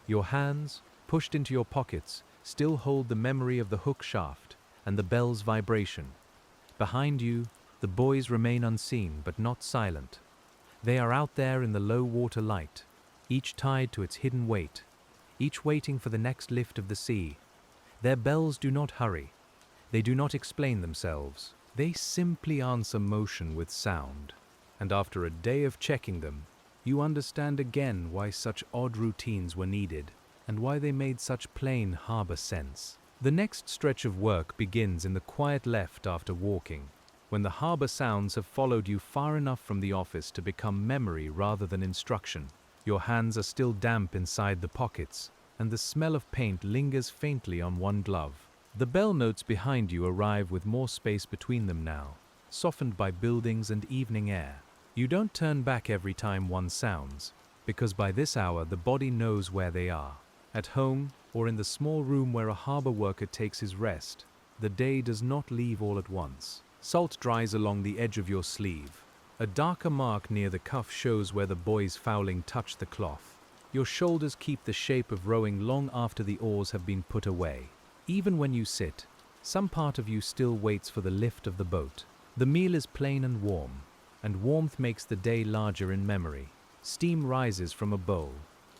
Your hands, pushed into your pockets, still hold the memory of the hook shaft and the bell's vibration. Behind you, the buoys remain unseen but not silent. They are out there in the low water light, each tied to its hidden weight, each waiting for the next lift of the sea. Their bells do not hurry. They do not explain themselves. They simply answer motion with sound. And after a day of checking them, you understand again why such odd routines were needed and why they made such plain harbor sense. The next stretch of work begins in the quiet left after walking, when the harbor sounds have followed you far enough from the office to become memory rather than instruction. Your hands are still damp inside the pockets, and the smell of paint lingers faintly on one glove. The bell notes behind you arrive with more space between them now, softened by buildings and evening air. You don't turn back every time one sounds, because by this hour the body knows where they are. At home, or in the small room where a harbor worker takes his rest, the day does not leave all at once. Salt dries along the edge of your sleeve. A darker mark near the cuff shows where the buoy's fouling touched the cloth. Your shoulders keep the shape of rowing long after the oars have been put away. Even when you sit, some part of you still waits for the lift of the boat. The meal is plain and warm, and warmth makes the day larger in memory. Steam rises from a bowl.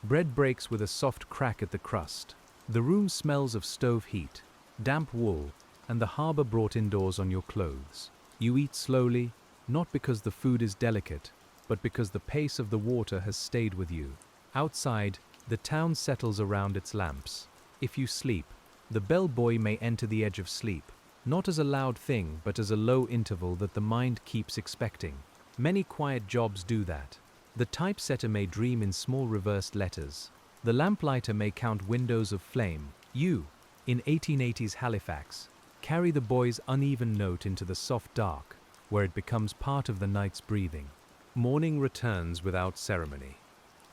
Bread breaks with a soft crack at the crust. The room smells of stove heat, damp wool, and the harbor brought indoors on your clothes. You eat slowly, not because the food is delicate, but because the pace of the water has stayed with you. Outside, the town settles around its lamps. If you sleep, the bellboy may enter the edge of sleep, not as a loud thing, but as a low interval that the mind keeps expecting. Many quiet jobs do that. The typesetter may dream in small reversed letters. The lamplighter may count windows of flame, You, in 1880s Halifax, carry the buoy's uneven note into the soft dark, where it becomes part of the night's breathing. Morning returns without ceremony.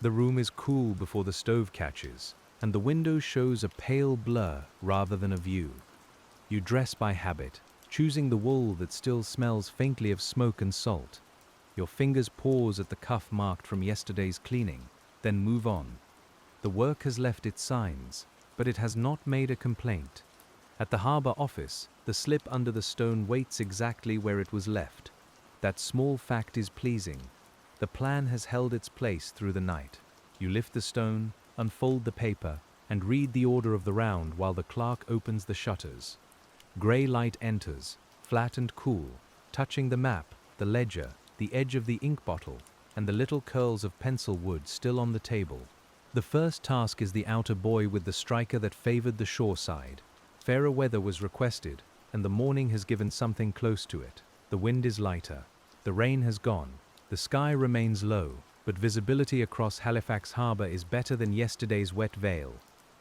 The room is cool before the stove catches, and the window shows a pale blur rather than a view. You dress by habit, choosing the wool that still smells faintly of smoke and salt. Your fingers pause at the cuff marked from yesterday's cleaning, then move on. The work has left its signs, but it has not made a complaint. At the harbour office, the slip under the stone waits exactly where it was left. That small fact is pleasing. The plan has held its place through the night. You lift the stone, unfold the paper, and read the order of the round while the clerk opens the shutters. Grey light enters, flat and cool, touching the map, the ledger, the edge of the ink bottle, and the little curls of pencil wood still on the table. The first task is the outer buoy with the striker that favoured the shore side. Fairer weather was requested, and the morning has given something close to it. The wind is lighter. The rain has gone. The sky remains low, but visibility across Halifax harbour is better than yesterday's wet veil.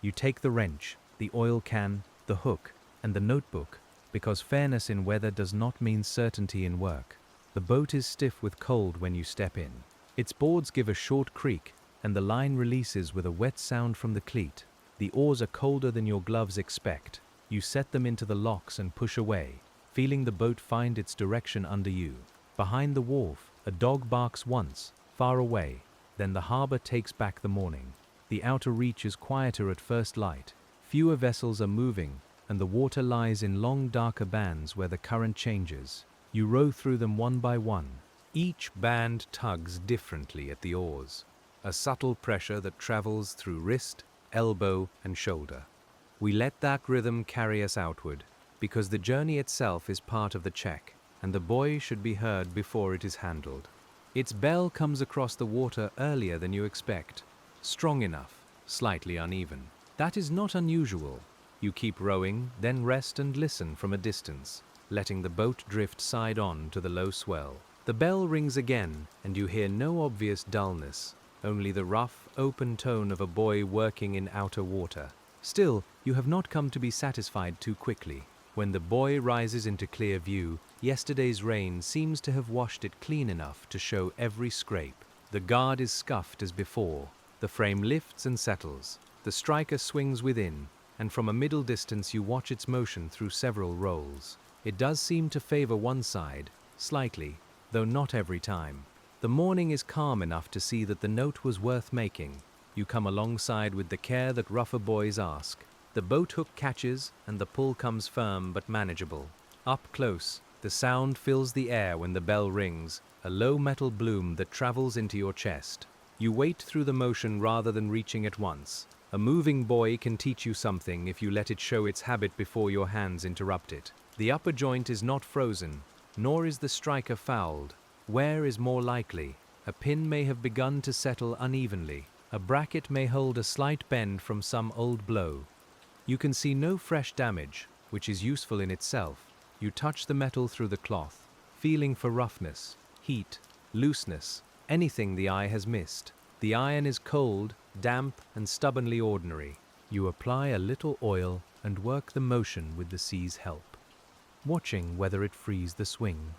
You take the wrench, the oil can, the hook, and the notebook, because fairness in weather does not mean certainty in work. The boat is stiff with cold when you step in. Its boards give a short creak, and the line releases with a wet sound from the cleat. The oars are colder than your gloves expect. You set them into the locks and push away, feeling the boat find its direction under you. Behind the wharf, a dog barks once, far away, then the harbour takes back the morning. The outer reach is quieter at first light. Fewer vessels are moving, and the water lies in long darker bands where the current changes. You row through them one by one. Each band tugs differently at the oars, a subtle pressure that travels through wrist, elbow, and shoulder. We let that rhythm carry us outward, because the journey itself is part of the check, and the buoy should be heard before it is handled. Its bell comes across the water earlier than you expect, strong enough, slightly uneven. That is not unusual. You keep rowing, then rest and listen from a distance, letting the boat drift side on to the low swell. The bell rings again, and you hear no obvious dullness, only the rough, open tone of a buoy working in outer water. Still, you have not come to be satisfied too quickly. When the buoy rises into clear view, yesterday's rain seems to have washed it clean enough to show every scrape. The guard is scuffed as before. The frame lifts and settles. The striker swings within, and from a middle distance you watch its motion through several rolls. It does seem to favor one side, slightly, though not every time. The morning is calm enough to see that the note was worth making. You come alongside with the care that rougher boys ask. The boat hook catches, and the pull comes firm but manageable. Up close, the sound fills the air when the bell rings, a low metal bloom that travels into your chest. You wait through the motion rather than reaching at once. A moving buoy can teach you something if you let it show its habit before your hands interrupt it. The upper joint is not frozen, nor is the striker fouled. Wear is more likely. A pin may have begun to settle unevenly. A bracket may hold a slight bend from some old blow. You can see no fresh damage, which is useful in itself. You touch the metal through the cloth, feeling for roughness, heat, looseness, anything the eye has missed. The iron is cold, damp, and stubbornly ordinary. You apply a little oil and work the motion with the sea's help, watching whether it frees the swing.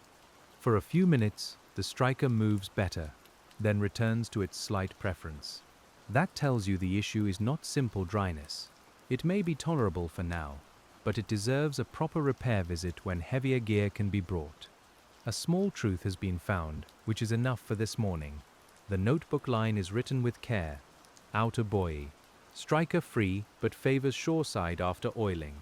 For a few minutes, the striker moves better, then returns to its slight preference. That tells you the issue is not simple dryness. It may be tolerable for now, but it deserves a proper repair visit when heavier gear can be brought. A small truth has been found, which is enough for this morning. The notebook line is written with care. Outer buoy. Striker free, but favors shoreside after oiling.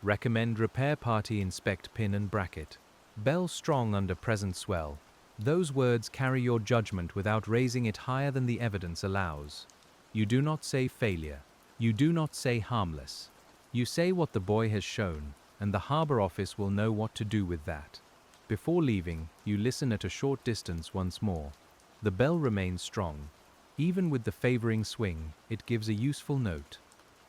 Recommend repair party inspect pin and bracket. Bell strong under present swell. Those words carry your judgment without raising it higher than the evidence allows. You do not say failure. You do not say harmless. You say what the buoy has shown, and the harbour office will know what to do with that. Before leaving, you listen at a short distance once more. The bell remains strong. Even with the favouring swing, it gives a useful note.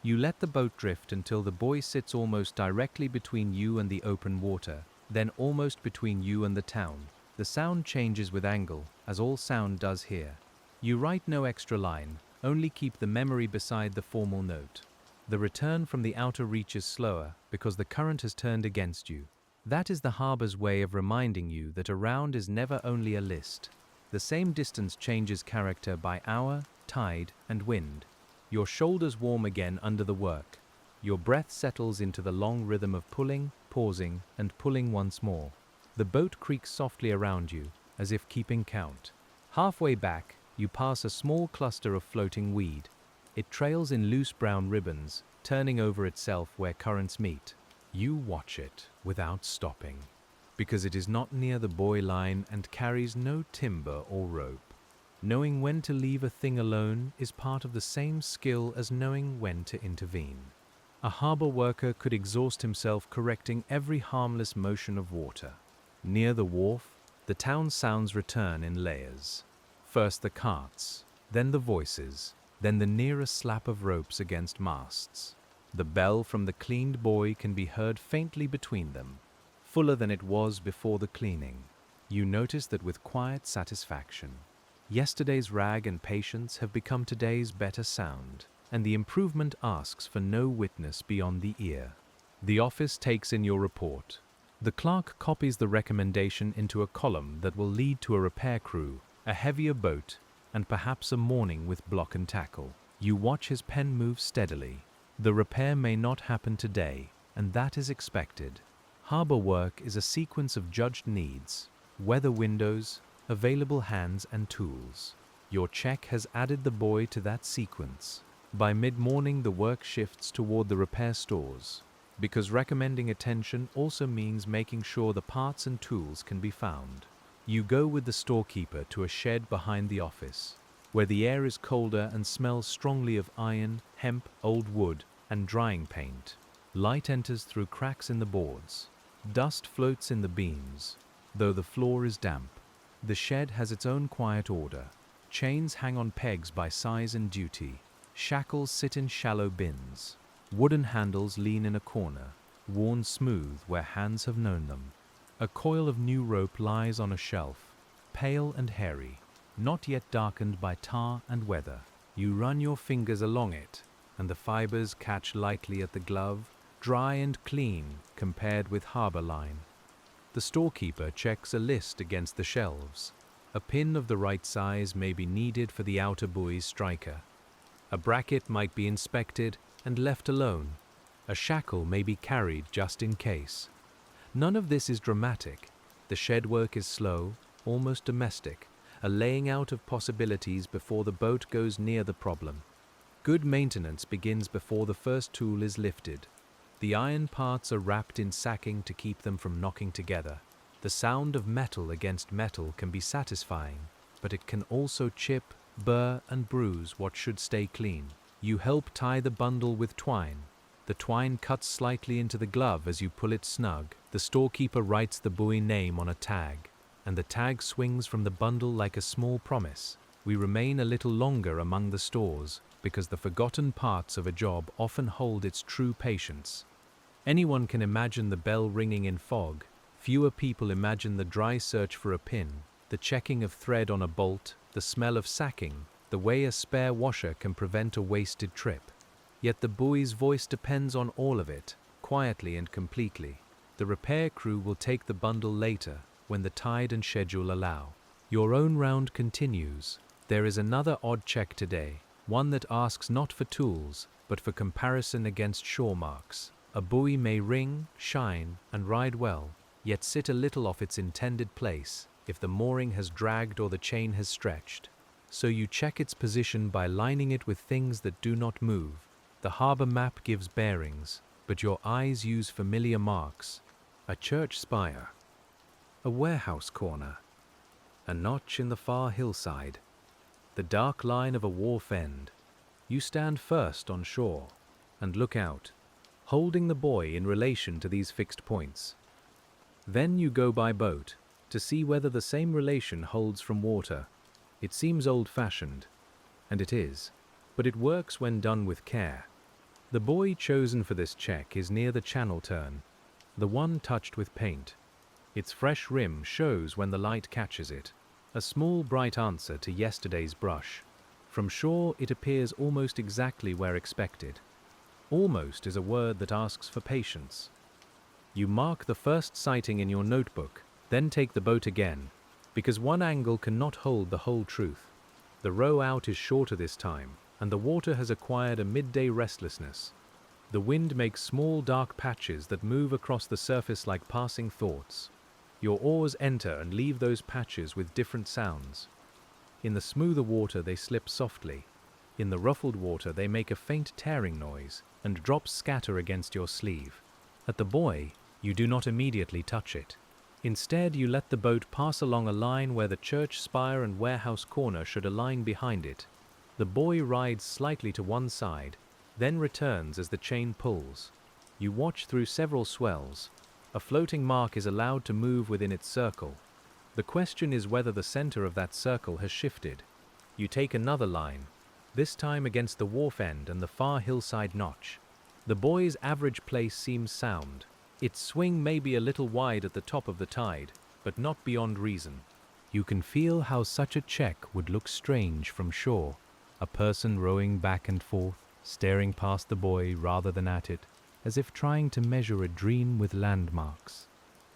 You let the boat drift until the buoy sits almost directly between you and the open water, then almost between you and the town. The sound changes with angle, as all sound does here. You write no extra line, only keep the memory beside the formal note. The return from the outer reach is slower because the current has turned against you. That is the harbor's way of reminding you that a round is never only a list. The same distance changes character by hour, tide, and wind. Your shoulders warm again under the work. Your breath settles into the long rhythm of pulling, pausing, and pulling once more. The boat creaks softly around you, as if keeping count. Halfway back, you pass a small cluster of floating weed. It trails in loose brown ribbons, turning over itself where currents meet. You watch it without stopping, because it is not near the buoy line and carries no timber or rope. Knowing when to leave a thing alone is part of the same skill as knowing when to intervene. A harbor worker could exhaust himself correcting every harmless motion of water. Near the wharf, the town sounds return in layers. First the carts, then the voices, then the nearest slap of ropes against masts. The bell from the cleaned buoy can be heard faintly between them, fuller than it was before the cleaning. You notice that with quiet satisfaction. Yesterday's rag and patience have become today's better sound, and the improvement asks for no witness beyond the ear. The office takes in your report. The clerk copies the recommendation into a column that will lead to a repair crew, a heavier boat, and perhaps a morning with block and tackle. You watch his pen move steadily. The repair may not happen today, and that is expected. Harbor work is a sequence of judged needs, weather windows, available hands and tools. Your check has added the buoy to that sequence. By mid-morning, the work shifts toward the repair stores, because recommending attention also means making sure the parts and tools can be found. You go with the storekeeper to a shed behind the office, where the air is colder and smells strongly of iron, hemp, old wood, and drying paint. Light enters through cracks in the boards. Dust floats in the beams, though the floor is damp. The shed has its own quiet order. Chains hang on pegs by size and duty. Shackles sit in shallow bins. Wooden handles lean in a corner, worn smooth where hands have known them. A coil of new rope lies on a shelf, pale and hairy, not yet darkened by tar and weather. You run your fingers along it, and the fibers catch lightly at the glove, dry and clean compared with harbor line. The storekeeper checks a list against the shelves. A pin of the right size may be needed for the outer buoy's striker. A bracket might be inspected and left alone. A shackle may be carried just in case. None of this is dramatic. The shed work is slow, almost domestic, a laying out of possibilities before the boat goes near the problem. Good maintenance begins before the first tool is lifted. The iron parts are wrapped in sacking to keep them from knocking together. The sound of metal against metal can be satisfying, but it can also chip, burr, and bruise what should stay clean. You help tie the bundle with twine. The twine cuts slightly into the glove as you pull it snug. The storekeeper writes the buoy name on a tag, and the tag swings from the bundle like a small promise. We remain a little longer among the stores, because the forgotten parts of a job often hold its true patience. Anyone can imagine the bell ringing in fog. Fewer people imagine the dry search for a pin, the checking of thread on a bolt, the smell of sacking, the way a spare washer can prevent a wasted trip. Yet the buoy's voice depends on all of it, quietly and completely. The repair crew will take the bundle later, when the tide and schedule allow. Your own round continues. There is another odd check today, one that asks not for tools, but for comparison against shore marks. A buoy may ring, shine, and ride well, yet sit a little off its intended place if the mooring has dragged or the chain has stretched. So you check its position by lining it with things that do not move. The harbor map gives bearings, but your eyes use familiar marks. A church spire, a warehouse corner, a notch in the far hillside, the dark line of a wharf end. You stand first on shore and look out, holding the buoy in relation to these fixed points. Then you go by boat to see whether the same relation holds from water. It seems old-fashioned, and it is, but it works when done with care. The buoy chosen for this check is near the channel turn, the one touched with paint. Its fresh rim shows when the light catches it, a small bright answer to yesterday's brush. From shore it appears almost exactly where expected. Almost is a word that asks for patience. You mark the first sighting in your notebook, then take the boat again, because one angle cannot hold the whole truth. The row out is shorter this time, and the water has acquired a midday restlessness. The wind makes small dark patches that move across the surface like passing thoughts. Your oars enter and leave those patches with different sounds. In the smoother water they slip softly. In the ruffled water they make a faint tearing noise, and drops scatter against your sleeve. At the buoy, you do not immediately touch it. Instead, you let the boat pass along a line where the church spire and warehouse corner should align behind it. The buoy rides slightly to one side, then returns as the chain pulls. You watch through several swells. A floating mark is allowed to move within its circle. The question is whether the center of that circle has shifted. You take another line, this time against the wharf end and the far hillside notch. The buoy's average place seems sound. Its swing may be a little wide at the top of the tide, but not beyond reason. You can feel how such a check would look strange from shore. A person rowing back and forth, staring past the buoy rather than at it, as if trying to measure a dream with landmarks.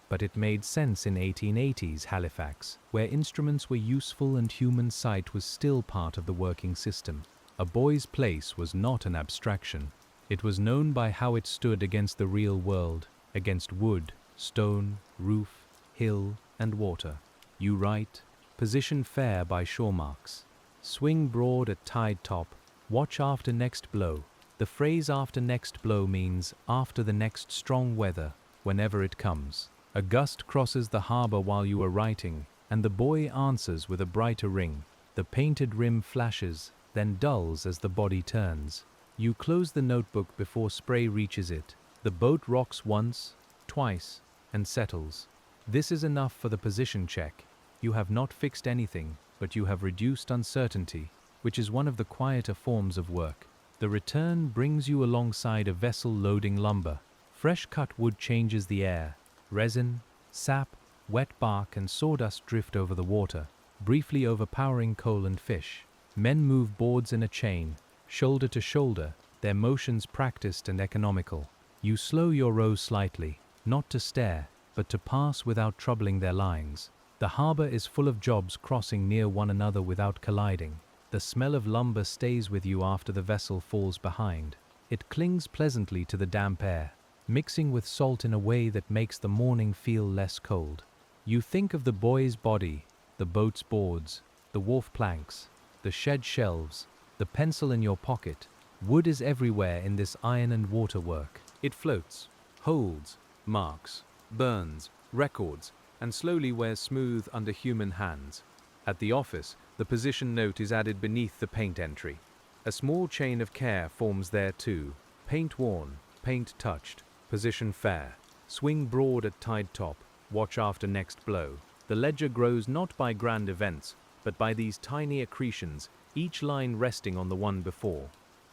But it made sense in 1880s Halifax, where instruments were useful and human sight was still part of the working system. A buoy's place was not an abstraction. It was known by how it stood against the real world, against wood, stone, roof, hill, and water. You write, position fair by shore marks. Swing broad at tide top, watch after next blow. The phrase after next blow means after the next strong weather, whenever it comes. A gust crosses the harbor while you are writing, and the buoy answers with a brighter ring. The painted rim flashes, then dulls as the body turns. You close the notebook before spray reaches it. The boat rocks once, twice, and settles. This is enough for the position check. You have not fixed anything, but you have reduced uncertainty, which is one of the quieter forms of work. The return brings you alongside a vessel loading lumber. Fresh cut wood changes the air. Resin, sap, wet bark, and sawdust drift over the water, briefly overpowering coal and fish. Men move boards in a chain, shoulder to shoulder, their motions practiced and economical. You slow your row slightly, not to stare, but to pass without troubling their lines. The harbor is full of jobs crossing near one another without colliding. The smell of lumber stays with you after the vessel falls behind. It clings pleasantly to the damp air, mixing with salt in a way that makes the morning feel less cold. You think of the buoy's body, the boat's boards, the wharf planks, the shed shelves, the pencil in your pocket. Wood is everywhere in this iron and water work. It floats, holds, marks, burns, records, and slowly wears smooth under human hands. At the office, the position note is added beneath the paint entry. A small chain of care forms there too. Paint worn, paint touched, position fair, swing broad at tide top, watch after next blow. The ledger grows not by grand events, but by these tiny accretions, each line resting on the one before.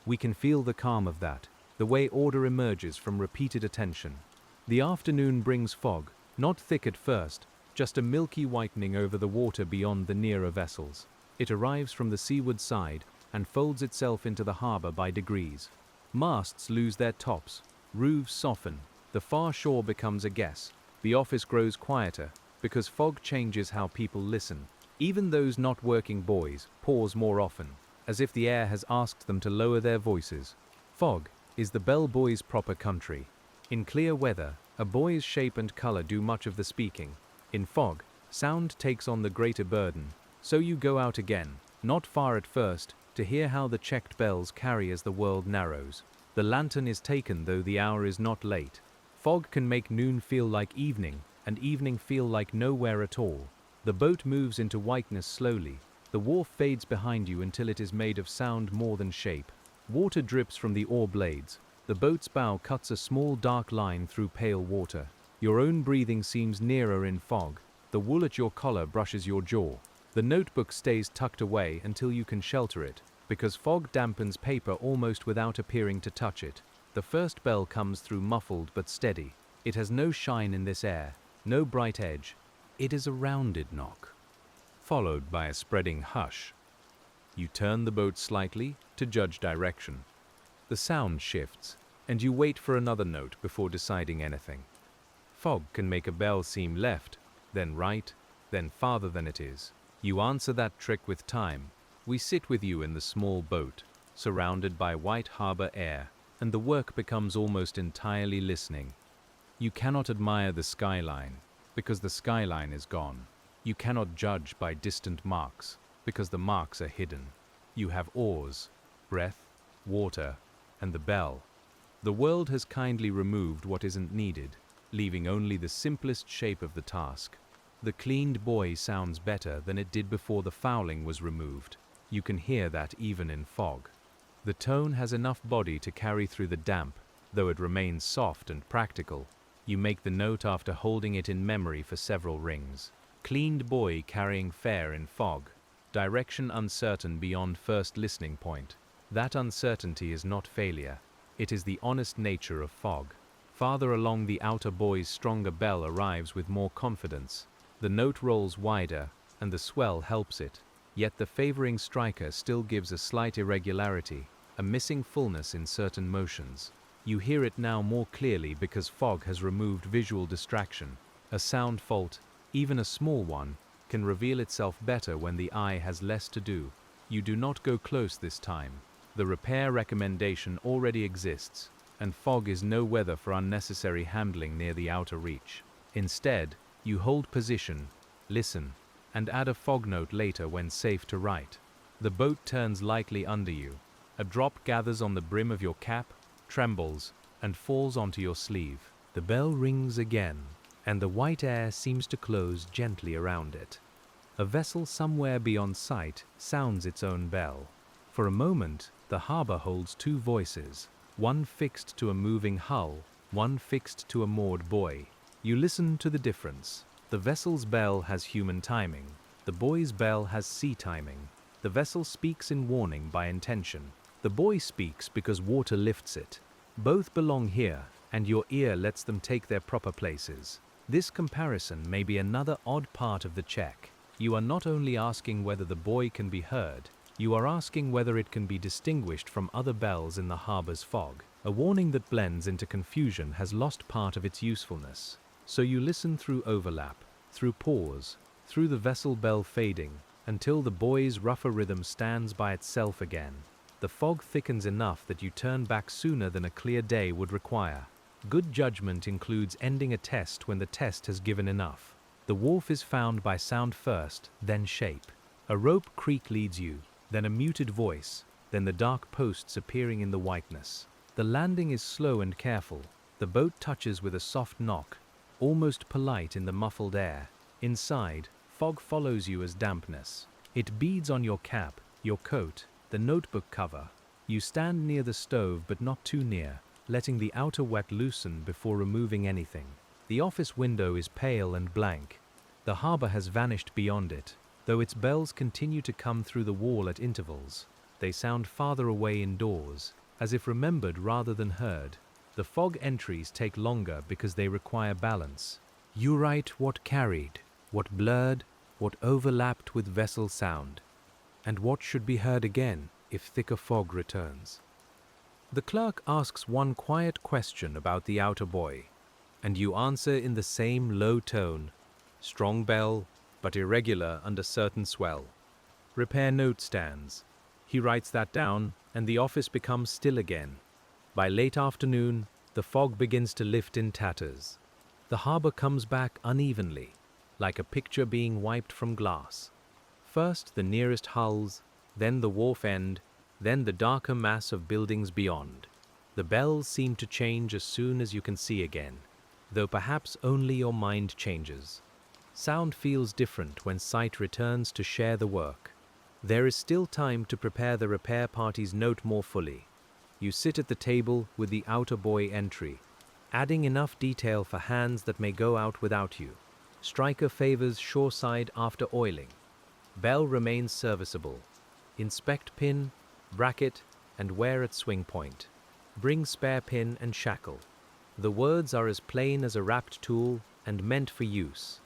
We can feel the calm of that, the way order emerges from repeated attention. The afternoon brings fog, not thick at first, just a milky whitening over the water beyond the nearer vessels. It arrives from the seaward side and folds itself into the harbor by degrees. Masts lose their tops, roofs soften, the far shore becomes a guess. The office grows quieter, because fog changes how people listen. Even those not working buoys pause more often, as if the air has asked them to lower their voices. Fog is the bellboy's proper country. In clear weather, a buoy's shape and color do much of the speaking. In fog, sound takes on the greater burden. So you go out again, not far at first, to hear how the checked bells carry as the world narrows. The lantern is taken though the hour is not late. Fog can make noon feel like evening, and evening feel like nowhere at all. The boat moves into whiteness slowly. The wharf fades behind you until it is made of sound more than shape. Water drips from the oar blades. The boat's bow cuts a small dark line through pale water. Your own breathing seems nearer in fog. The wool at your collar brushes your jaw. The notebook stays tucked away until you can shelter it, because fog dampens paper almost without appearing to touch it. The first bell comes through muffled but steady. It has no shine in this air, no bright edge. It is a rounded knock, followed by a spreading hush. You turn the boat slightly to judge direction. The sound shifts. and you wait for another note before deciding anything. Fog can make a bell seem left, then right, then farther than it is. You answer that trick with time. We sit with you in the small boat, surrounded by white harbor air, and the work becomes almost entirely listening. You cannot admire the skyline, because the skyline is gone. You cannot judge by distant marks, because the marks are hidden. You have oars, breath, water, and the bell. The world has kindly removed what isn't needed, leaving only the simplest shape of the task. The cleaned buoy sounds better than it did before the fouling was removed. You can hear that even in fog. The tone has enough body to carry through the damp, though it remains soft and practical. You make the note after holding it in memory for several rings. Cleaned buoy carrying fare in fog. Direction uncertain beyond first listening point. That uncertainty is not failure. It is the honest nature of fog. Farther along the outer buoy's stronger bell arrives with more confidence. The note rolls wider, and the swell helps it. Yet the favoring striker still gives a slight irregularity, a missing fullness in certain motions. You hear it now more clearly because fog has removed visual distraction. A sound fault, even a small one, can reveal itself better when the eye has less to do. You do not go close this time. The repair recommendation already exists, and fog is no weather for unnecessary handling near the outer reach. Instead, you hold position, listen, and add a fog note later when safe to write. The boat turns lightly under you. A drop gathers on the brim of your cap, trembles, and falls onto your sleeve. The bell rings again, and the white air seems to close gently around it. A vessel somewhere beyond sight sounds its own bell. For a moment, the harbor holds two voices, one fixed to a moving hull, one fixed to a moored buoy. You listen to the difference. The vessel's bell has human timing. The buoy's bell has sea timing. The vessel speaks in warning by intention. The buoy speaks because water lifts it. Both belong here, and your ear lets them take their proper places. This comparison may be another odd part of the check. You are not only asking whether the buoy can be heard, you are asking whether it can be distinguished from other bells in the harbor's fog. A warning that blends into confusion has lost part of its usefulness. So you listen through overlap, through pause, through the vessel bell fading, until the buoy's rougher rhythm stands by itself again. The fog thickens enough that you turn back sooner than a clear day would require. Good judgment includes ending a test when the test has given enough. The wharf is found by sound first, then shape. A rope creak leads you, then a muted voice, then the dark posts appearing in the whiteness. The landing is slow and careful. The boat touches with a soft knock, almost polite in the muffled air. Inside, fog follows you as dampness. It beads on your cap, your coat, the notebook cover. You stand near the stove but not too near, letting the outer wet loosen before removing anything. The office window is pale and blank. The harbor has vanished beyond it, though its bells continue to come through the wall at intervals. They sound farther away indoors, as if remembered rather than heard. The fog entries take longer because they require balance. You write what carried, what blurred, what overlapped with vessel sound, and what should be heard again if thicker fog returns. The clerk asks one quiet question about the outer buoy, and you answer in the same low tone, strong bell, but irregular under certain swell. Repair note stands. He writes that down, and the office becomes still again. By late afternoon, the fog begins to lift in tatters. The harbor comes back unevenly, like a picture being wiped from glass. First the nearest hulls, then the wharf end, then the darker mass of buildings beyond. The bells seem to change as soon as you can see again, though perhaps only your mind changes. Sound feels different when sight returns to share the work. There is still time to prepare the repair party's note more fully. You sit at the table with the outer buoy entry, adding enough detail for hands that may go out without you. Striker favors shoreside after oiling. Bell remains serviceable. Inspect pin, bracket, and wear at swing point. Bring spare pin and shackle. The words are as plain as a wrapped tool and meant for use.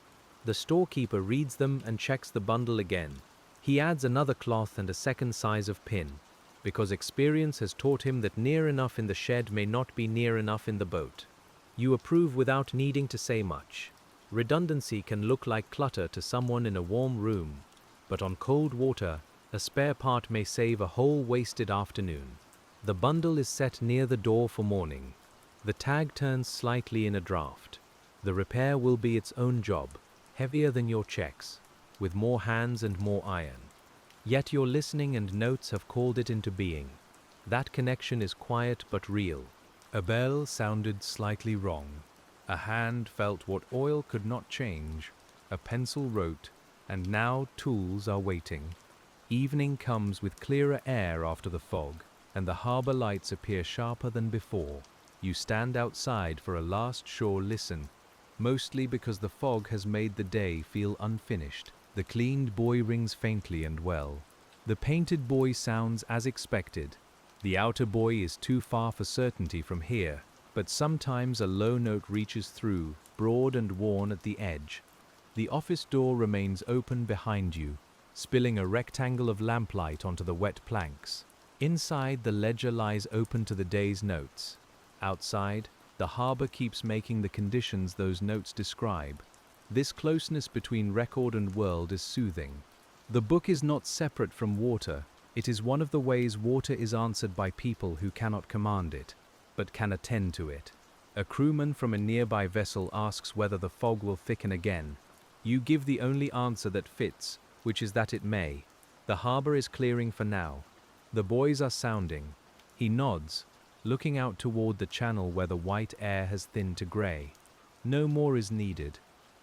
The storekeeper reads them and checks the bundle again. He adds another cloth and a second size of pin, because experience has taught him that near enough in the shed may not be near enough in the boat. You approve without needing to say much. Redundancy can look like clutter to someone in a warm room, but on cold water, a spare part may save a whole wasted afternoon. The bundle is set near the door for morning. The tag turns slightly in a draft. The repair will be its own job, heavier than your checks, with more hands and more iron. Yet your listening and notes have called it into being. That connection is quiet but real. A bell sounded slightly wrong. A hand felt what oil could not change. A pencil wrote, and now tools are waiting. Evening comes with clearer air after the fog, and the harbor lights appear sharper than before. You stand outside for a last shore listen, mostly because the fog has made the day feel unfinished. The cleaned buoy rings faintly and well. The painted buoy sounds as expected. The outer buoy is too far for certainty from here, but sometimes a low note reaches through, broad and worn at the edge. The office door remains open behind you, spilling a rectangle of lamplight onto the wet planks. Inside, the ledger lies open to the day's notes. Outside, the harbor keeps making the conditions those notes describe. This closeness between record and world is soothing. The book is not separate from water. It is one of the ways water is answered by people who cannot command it, but can attend to it. A crewman from a nearby vessel asks whether the fog will thicken again. You give the only answer that fits, which is that it may. The harbor is clearing for now. The buoys are sounding. He nods, looking out toward the channel where the white air has thinned to gray. No more is needed.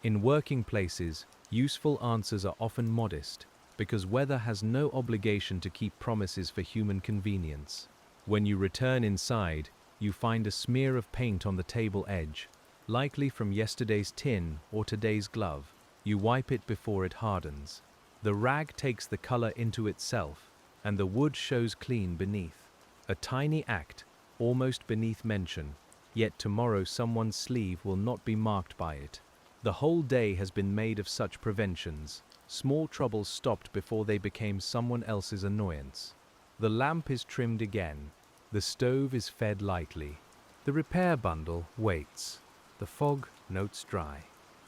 In working places, useful answers are often modest, because weather has no obligation to keep promises for human convenience. When you return inside, you find a smear of paint on the table edge, likely from yesterday's tin or today's glove. You wipe it before it hardens. The rag takes the color into itself, and the wood shows clean beneath. A tiny act, almost beneath mention, yet tomorrow someone's sleeve will not be marked by it. The whole day has been made of such preventions. Small troubles stopped before they became someone else's annoyance. The lamp is trimmed again. The stove is fed lightly. The repair bundle waits. The fog notes dry.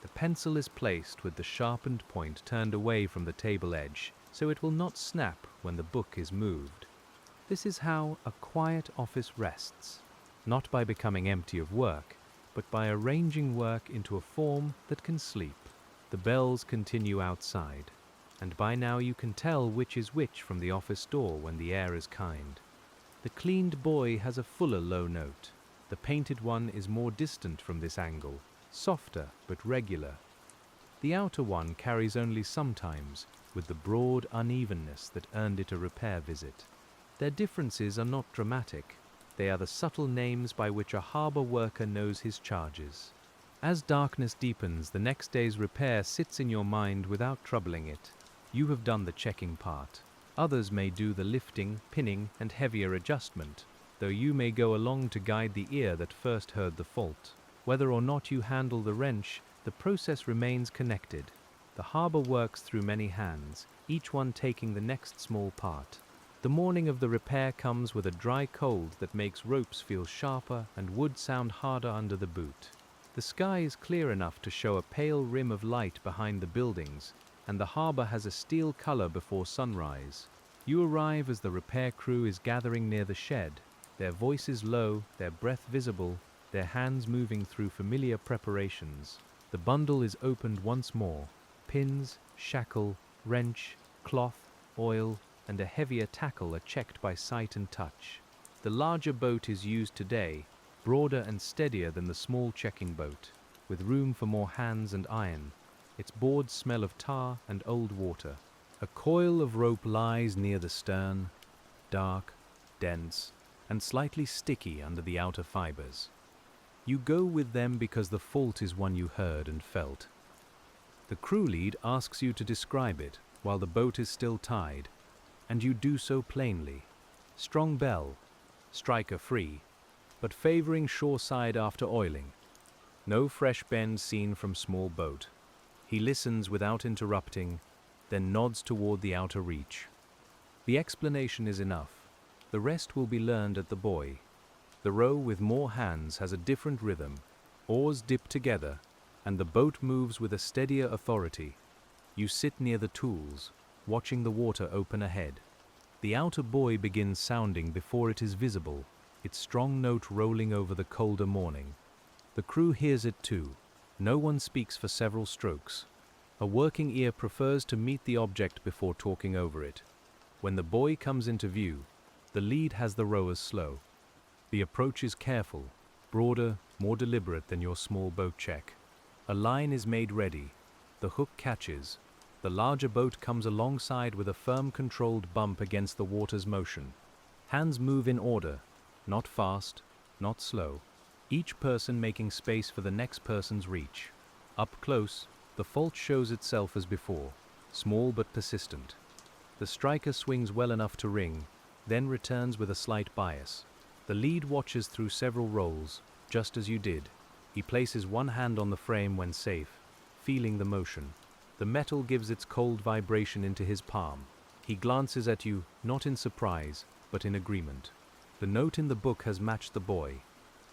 The pencil is placed with the sharpened point turned away from the table edge, so it will not snap when the book is moved. This is how a quiet office rests, not by becoming empty of work, but by arranging work into a form that can sleep. The bells continue outside, and by now you can tell which is which from the office door when the air is kind. The cleaned buoy has a fuller low note. The painted one is more distant from this angle, softer but regular. The outer one carries only sometimes, with the broad unevenness that earned it a repair visit. Their differences are not dramatic. They are the subtle names by which a harbor worker knows his charges. As darkness deepens, the next day's repair sits in your mind without troubling it. You have done the checking part. Others may do the lifting, pinning, and heavier adjustment, though you may go along to guide the ear that first heard the fault. Whether or not you handle the wrench, the process remains connected. The harbor works through many hands, each one taking the next small part. The morning of the repair comes with a dry cold that makes ropes feel sharper and wood sound harder under the boot. The sky is clear enough to show a pale rim of light behind the buildings, and the harbor has a steel color before sunrise. You arrive as the repair crew is gathering near the shed, their voices low, their breath visible, their hands moving through familiar preparations. The bundle is opened once more. Pins, shackle, wrench, cloth, oil, and a heavier tackle are checked by sight and touch. The larger boat is used today, broader and steadier than the small checking boat, with room for more hands and iron. Its boards smell of tar and old water. A coil of rope lies near the stern, dark, dense, and slightly sticky under the outer fibers. You go with them because the fault is one you heard and felt. The crew lead asks you to describe it while the boat is still tied, and you do so plainly. Strong bell, striker free, but favoring shoreside after oiling. No fresh bend seen from small boat. He listens without interrupting, then nods toward the outer reach. The explanation is enough. The The rest will be learned at the buoy. The row with more hands has a different rhythm. Oars dip together, and the boat moves with a steadier authority. You sit near the tools, watching the water open ahead. The outer buoy begins sounding before it is visible, its strong note rolling over the colder morning. The crew hears it too. No one speaks for several strokes. A working ear prefers to meet the object before talking over it. When the buoy comes into view, the lead has the rowers slow. The approach is careful, broader, more deliberate than your small boat check. A line is made ready. The hook catches. The larger boat comes alongside with a firm controlled bump against the water's motion. Hands move in order, not fast, not slow. Each person making space for the next person's reach. Up close, the fault shows itself as before, small but persistent. The striker swings well enough to ring, then returns with a slight bias. The lead watches through several rolls, just as you did. He places one hand on the frame when safe, feeling the motion. The metal gives its cold vibration into his palm. He glances at you, not in surprise, but in agreement. The note in the book has matched the buoy.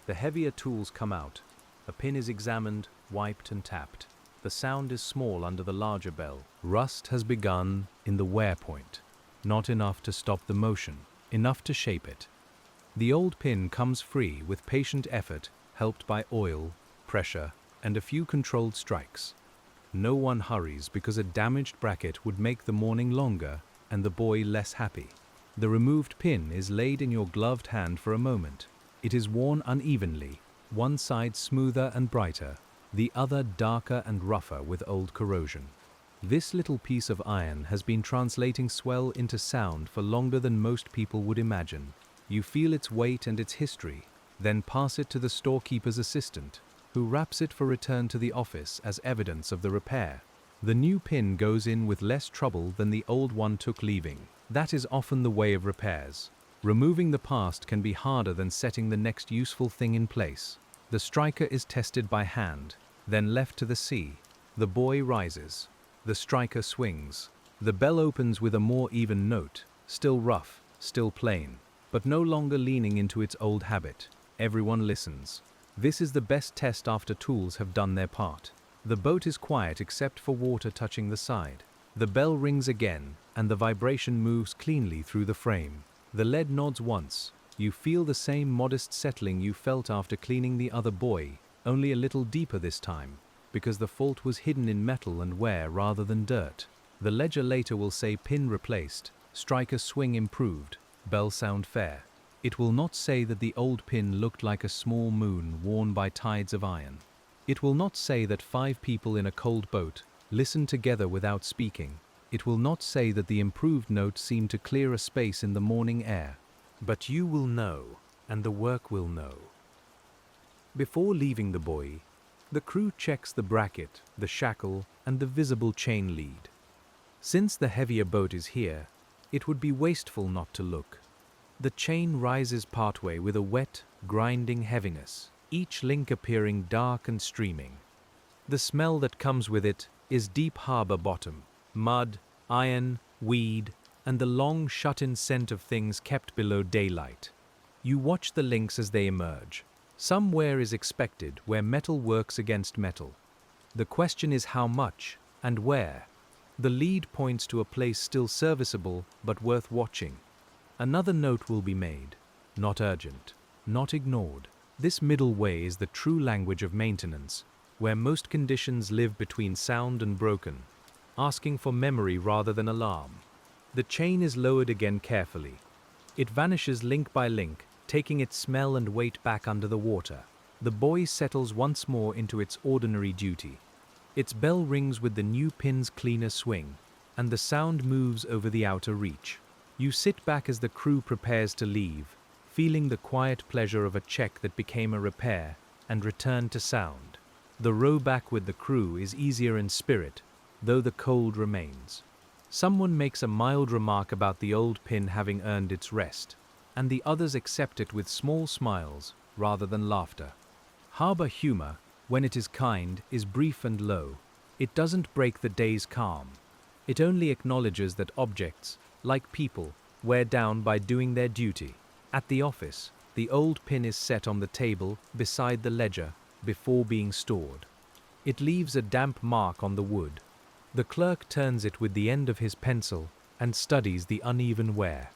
The heavier tools come out. A pin is examined, wiped and tapped. The sound is small under the larger bell. Rust has begun in the wear point. Not enough to stop the motion, enough to shape it. The old pin comes free with patient effort, helped by oil, pressure, and a few controlled strikes. No one hurries because a damaged bracket would make the morning longer and the buoy less happy. The removed pin is laid in your gloved hand for a moment. It is worn unevenly, one side smoother and brighter, the other darker and rougher with old corrosion. This little piece of iron has been translating swell into sound for longer than most people would imagine. You feel its weight and its history, then pass it to the storekeeper's assistant, who wraps it for return to the office as evidence of the repair. The new pin goes in with less trouble than the old one took leaving. That is often the way of repairs. Removing the past can be harder than setting the next useful thing in place. The striker is tested by hand, then left to the sea. The buoy rises. The striker swings. The bell opens with a more even note, still rough, still plain, but no longer leaning into its old habit. Everyone listens. This is the best test after tools have done their part. The boat is quiet except for water touching the side. The bell rings again, and the vibration moves cleanly through the frame. The lead nods once. You feel the same modest settling you felt after cleaning the other buoy, only a little deeper this time, because the fault was hidden in metal and wear rather than dirt. The ledger later will say pin replaced, striker swing improved, bell sound fair. It will not say that the old pin looked like a small moon worn by tides of iron. It will not say that 5 people in a cold boat listened together without speaking. It will not say that the improved note seemed to clear a space in the morning air. But you will know, and the work will know. Before leaving the buoy, the crew checks the bracket, the shackle, and the visible chain lead. Since the heavier boat is here, it would be wasteful not to look. The chain rises partway with a wet, grinding heaviness, each link appearing dark and streaming. The smell that comes with it is deep harbor bottom, mud, iron, weed, and the long shut-in scent of things kept below daylight. You watch the links as they emerge. Some wear is expected where metal works against metal. The question is how much and where. The lead points to a place still serviceable but worth watching. Another note will be made, not urgent, not ignored. This middle way is the true language of maintenance, where most conditions live between sound and broken, asking for memory rather than alarm. The chain is lowered again carefully. It vanishes link by link, taking its smell and weight back under the water. The buoy settles once more into its ordinary duty. Its bell rings with the new pin's cleaner swing, and the sound moves over the outer reach. You sit back as the crew prepares to leave, feeling the quiet pleasure of a check that became a repair and return to sound. The row back with the crew is easier in spirit, though the cold remains. Someone makes a mild remark about the old pin having earned its rest, and the others accept it with small smiles rather than laughter. Harbor humor, when it is kind, is brief and low. It doesn't break the day's calm. It only acknowledges that objects, like people, wear down by doing their duty. At the office, the old pin is set on the table beside the ledger before being stored. It leaves a damp mark on the wood. The clerk turns it with the end of his pencil and studies the uneven wear.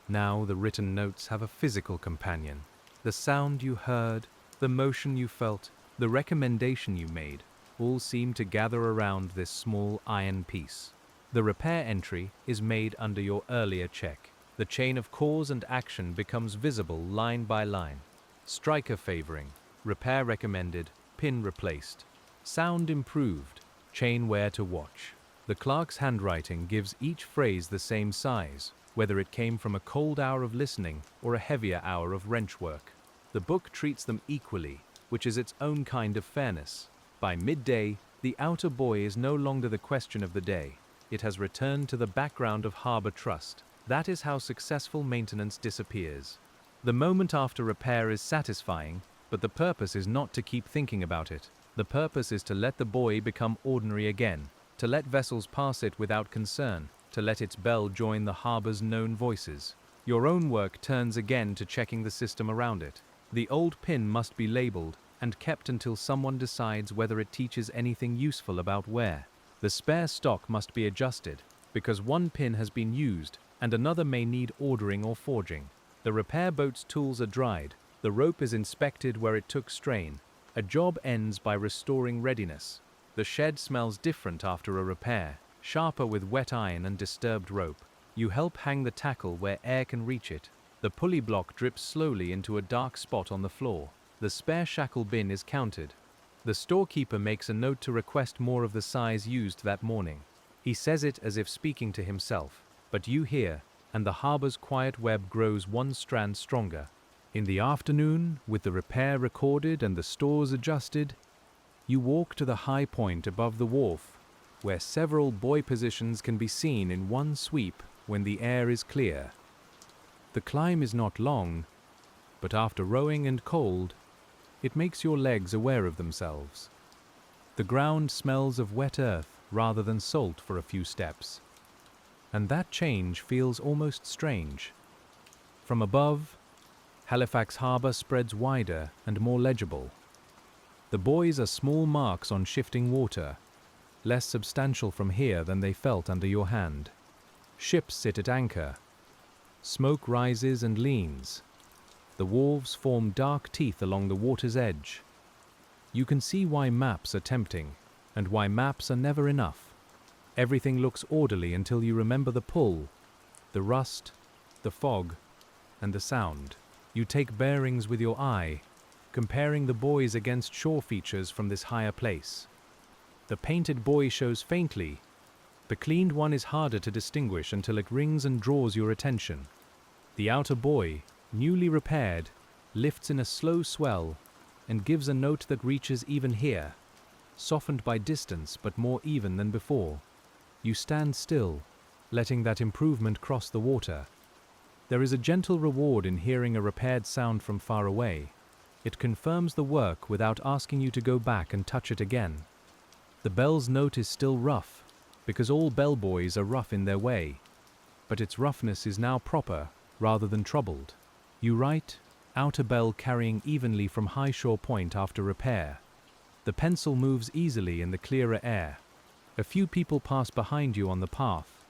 Now the written notes have a physical companion. The sound you heard, the motion you felt, the recommendation you made, all seem to gather around this small iron piece. The repair entry is made under your earlier check. The chain of cause and action becomes visible line by line. Striker favoring, repair recommended, pin replaced. Sound improved, chain wear to watch. The clerk's handwriting gives each phrase the same size, whether it came from a cold hour of listening or a heavier hour of wrench work. The book treats them equally, which is its own kind of fairness. By midday, the outer buoy is no longer the question of the day. It has returned to the background of harbor trust. That is how successful maintenance disappears. The moment after repair is satisfying, but the purpose is not to keep thinking about it. The purpose is to let the buoy become ordinary again, to let vessels pass it without concern, to let its bell join the harbor's known voices. Your own work turns again to checking the system around it. The old pin must be labeled and kept until someone decides whether it teaches anything useful about wear. The spare stock must be adjusted, because one pin has been used and another may need ordering or forging. The repair boat's tools are dried, the rope is inspected where it took strain. A job ends by restoring readiness. The shed smells different after a repair, sharper with wet iron and disturbed rope. You help hang the tackle where air can reach it. The pulley block drips slowly into a dark spot on the floor. The spare shackle bin is counted. The storekeeper makes a note to request more of the size used that morning. He says it as if speaking to himself, but you hear, and the harbor's quiet web grows one strand stronger. In the afternoon, with the repair recorded and the stores adjusted, you walk to the high point above the wharf, where several buoy positions can be seen in one sweep when the air is clear. The climb is not long, but after rowing and cold, it makes your legs aware of themselves. The ground smells of wet earth rather than salt for a few steps, and that change feels almost strange. From above, Halifax Harbour spreads wider and more legible. The buoys are small marks on shifting water, less substantial from here than they felt under your hand. Ships sit at anchor. Smoke rises and leans. The wharves form dark teeth along the water's edge. You can see why maps are tempting, and why maps are never enough. Everything looks orderly until you remember the pull, the rust, the fog, and the sound. You take bearings with your eye, comparing the buoys against shore features from this higher place. The painted buoy shows faintly. The cleaned one is harder to distinguish until it rings and draws your attention. The outer buoy, newly repaired, lifts in a slow swell and gives a note that reaches even here, softened by distance but more even than before. You stand still, letting that improvement cross the water. There is a gentle reward in hearing a repaired sound from far away. It confirms the work without asking you to go back and touch it again. The bell's note is still rough, because all bellboys are rough in their way, but its roughness is now proper rather than troubled. You write, outer bell carrying evenly from high shore point after repair. The pencil moves easily in the clearer air. A few people pass behind you on the path,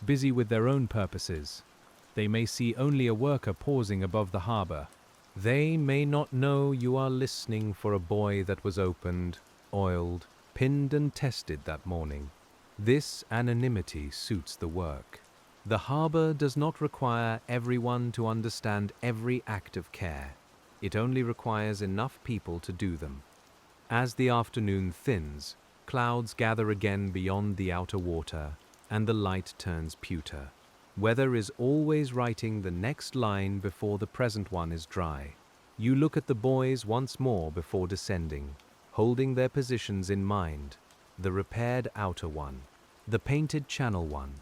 busy with their own purposes. They may see only a worker pausing above the harbour. They may not know you are listening for a buoy that was opened, oiled, pinned and tested that morning. This anonymity suits the work. The harbour does not require everyone to understand every act of care. It only requires enough people to do them. As the afternoon thins, clouds gather again beyond the outer water, and the light turns pewter. Weather is always writing the next line before the present one is dry. You look at the buoys once more before descending, holding their positions in mind. The repaired outer one, the painted channel one,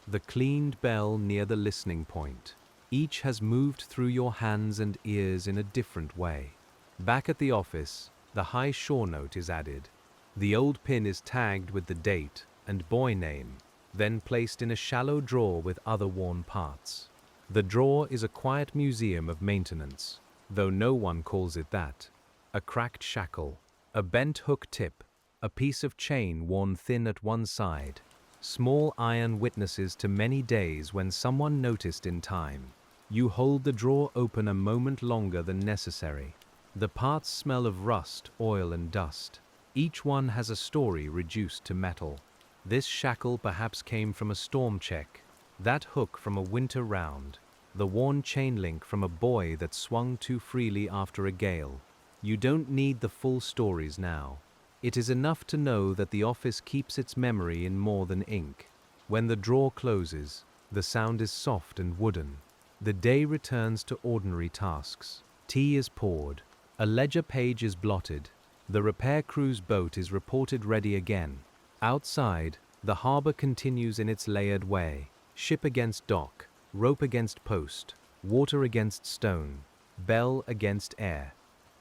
the cleaned bell near the listening point. Each has moved through your hands and ears in a different way. Back at the office, the high shore note is added. The old pin is tagged with the date and buoy name, then placed in a shallow drawer with other worn parts. The drawer is a quiet museum of maintenance, though no one calls it that. A cracked shackle, a bent hook tip, a piece of chain worn thin at one side, small iron witnesses to many days when someone noticed in time. You hold the drawer open a moment longer than necessary. The parts smell of rust, oil, and dust. Each one has a story reduced to metal. This shackle perhaps came from a storm check, that hook from a winter round, the worn chain link from a buoy that swung too freely after a gale. You don't need the full stories now. It is enough to know that the office keeps its memory in more than ink. When the drawer closes, the sound is soft and wooden. The day returns to ordinary tasks. Tea is poured. A ledger page is blotted. The repair crew's boat is reported ready again. Outside, the harbor continues in its layered way. Ship against dock, rope against post, water against stone, bell against air.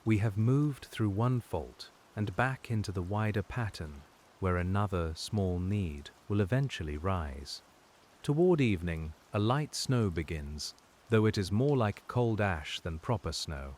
We have moved through one fault and back into the wider pattern, where another small need will eventually rise. Toward evening, a light snow begins, though it is more like cold ash than proper snow.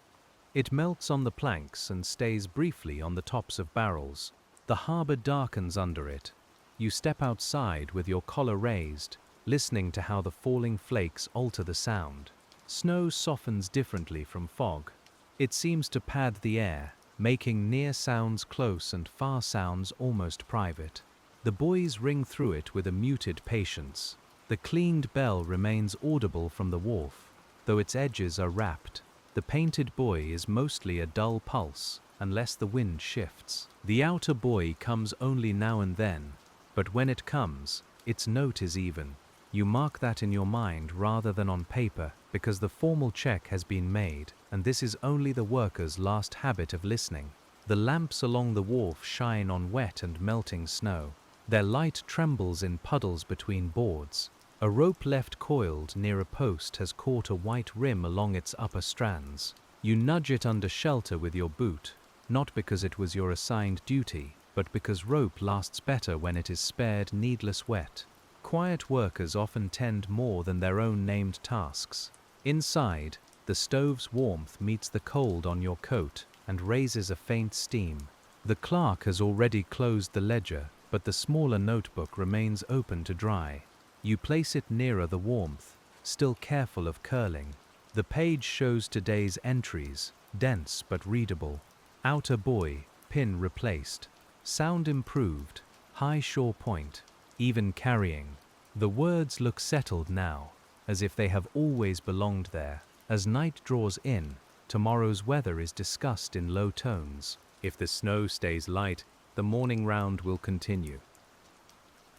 It melts on the planks and stays briefly on the tops of barrels. The harbor darkens under it. You step outside with your collar raised, listening to how the falling flakes alter the sound. Snow softens differently from fog. It seems to pad the air, making near sounds close and far sounds almost private. The buoys ring through it with a muted patience. The cleaned bell remains audible from the wharf, though its edges are wrapped. The painted buoy is mostly a dull pulse, unless the wind shifts. The outer buoy comes only now and then, but when it comes, its note is even. You mark that in your mind rather than on paper, because the formal check has been made, and this is only the workers' last habit of listening. The lamps along the wharf shine on wet and melting snow. Their light trembles in puddles between boards. A rope left coiled near a post has caught a white rim along its upper strands. You nudge it under shelter with your boot, not because it was your assigned duty, but because rope lasts better when it is spared needless wet. Quiet workers often tend more than their own named tasks. Inside, the stove's warmth meets the cold on your coat and raises a faint steam. The clerk has already closed the ledger, but the smaller notebook remains open to dry. You place it nearer the warmth, still careful of curling. The page shows today's entries, dense but readable. Outer buoy, pin replaced. Sound improved, high shore point, even carrying. The words look settled now, as if they have always belonged there. As night draws in, tomorrow's weather is discussed in low tones. If the snow stays light, the morning round will continue.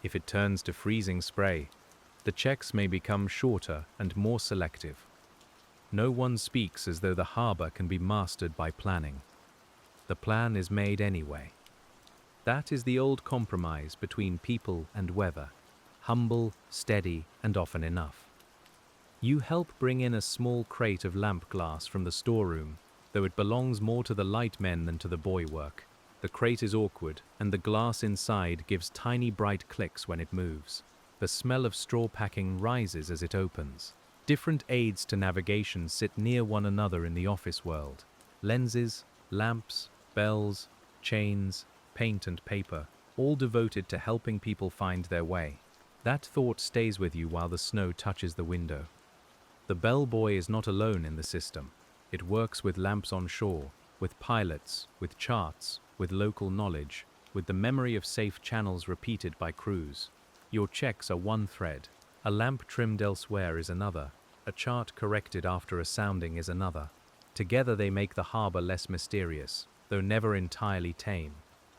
If it turns to freezing spray, the checks may become shorter and more selective. No one speaks as though the harbor can be mastered by planning. The plan is made anyway. That is the old compromise between people and weather. Humble, steady, and often enough. You help bring in a small crate of lamp glass from the storeroom, though it belongs more to the light men than to the buoy work. The crate is awkward, and the glass inside gives tiny bright clicks when it moves. The smell of straw packing rises as it opens. Different aids to navigation sit near one another in the office world. Lenses, lamps, bells, chains, paint and paper, all devoted to helping people find their way. That thought stays with you while the snow touches the window. The bellboy is not alone in the system. It works with lamps on shore, with pilots, with charts, with local knowledge, with the memory of safe channels repeated by crews. Your checks are one thread. A lamp trimmed elsewhere is another. A chart corrected after a sounding is another. Together they make the harbor less mysterious, though never entirely tame.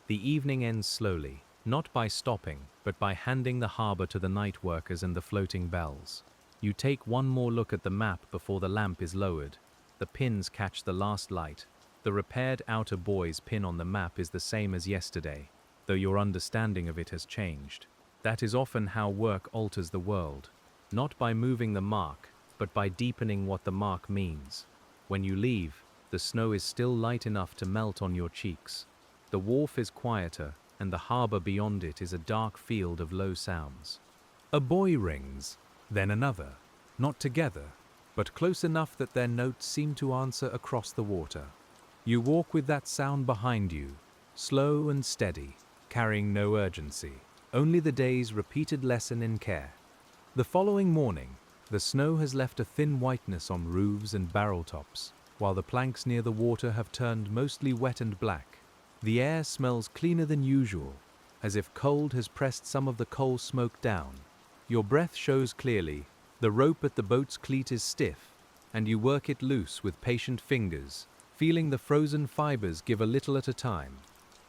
The evening ends slowly, not by stopping, but by handing the harbor to the night workers and the floating bells. You take one more look at the map before the lamp is lowered. The pins catch the last light. The repaired outer buoy's pin on the map is the same as yesterday, though your understanding of it has changed. That is often how work alters the world, not by moving the mark, but by deepening what the mark means. When you leave, the snow is still light enough to melt on your cheeks. The wharf is quieter, and the harbor beyond it is a dark field of low sounds. A buoy rings, then another, not together, but close enough that their notes seem to answer across the water. You walk with that sound behind you, slow and steady, carrying no urgency, only the day's repeated lesson in care. The following morning, the snow has left a thin whiteness on roofs and barrel tops, while the planks near the water have turned mostly wet and black. The air smells cleaner than usual, as if cold has pressed some of the coal smoke down. Your breath shows clearly, the rope at the boat's cleat is stiff, and you work it loose with patient fingers, feeling the frozen fibers give a little at a time.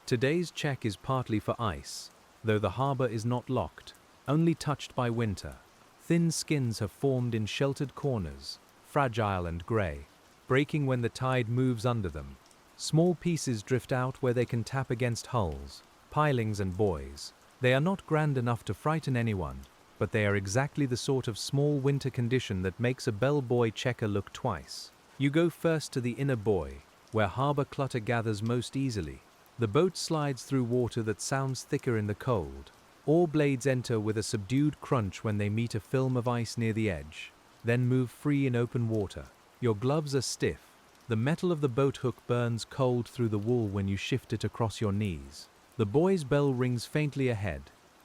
Today's check is partly for ice, though the harbor is not locked, only touched by winter. Thin skins have formed in sheltered corners, fragile and grey, breaking when the tide moves under them. Small pieces drift out where they can tap against hulls, pilings and buoys. They are not grand enough to frighten anyone, but they are exactly the sort of small winter condition that makes a bellboy checker look twice. You go first to the inner buoy, where harbor clutter gathers most easily. The boat slides through water that sounds thicker in the cold. Oar blades enter with a subdued crunch when they meet a film of ice near the edge, then move free in open water. Your gloves are stiff. The metal of the boat hook burns cold through the wool when you shift it across your knees. The buoy's bell rings faintly ahead.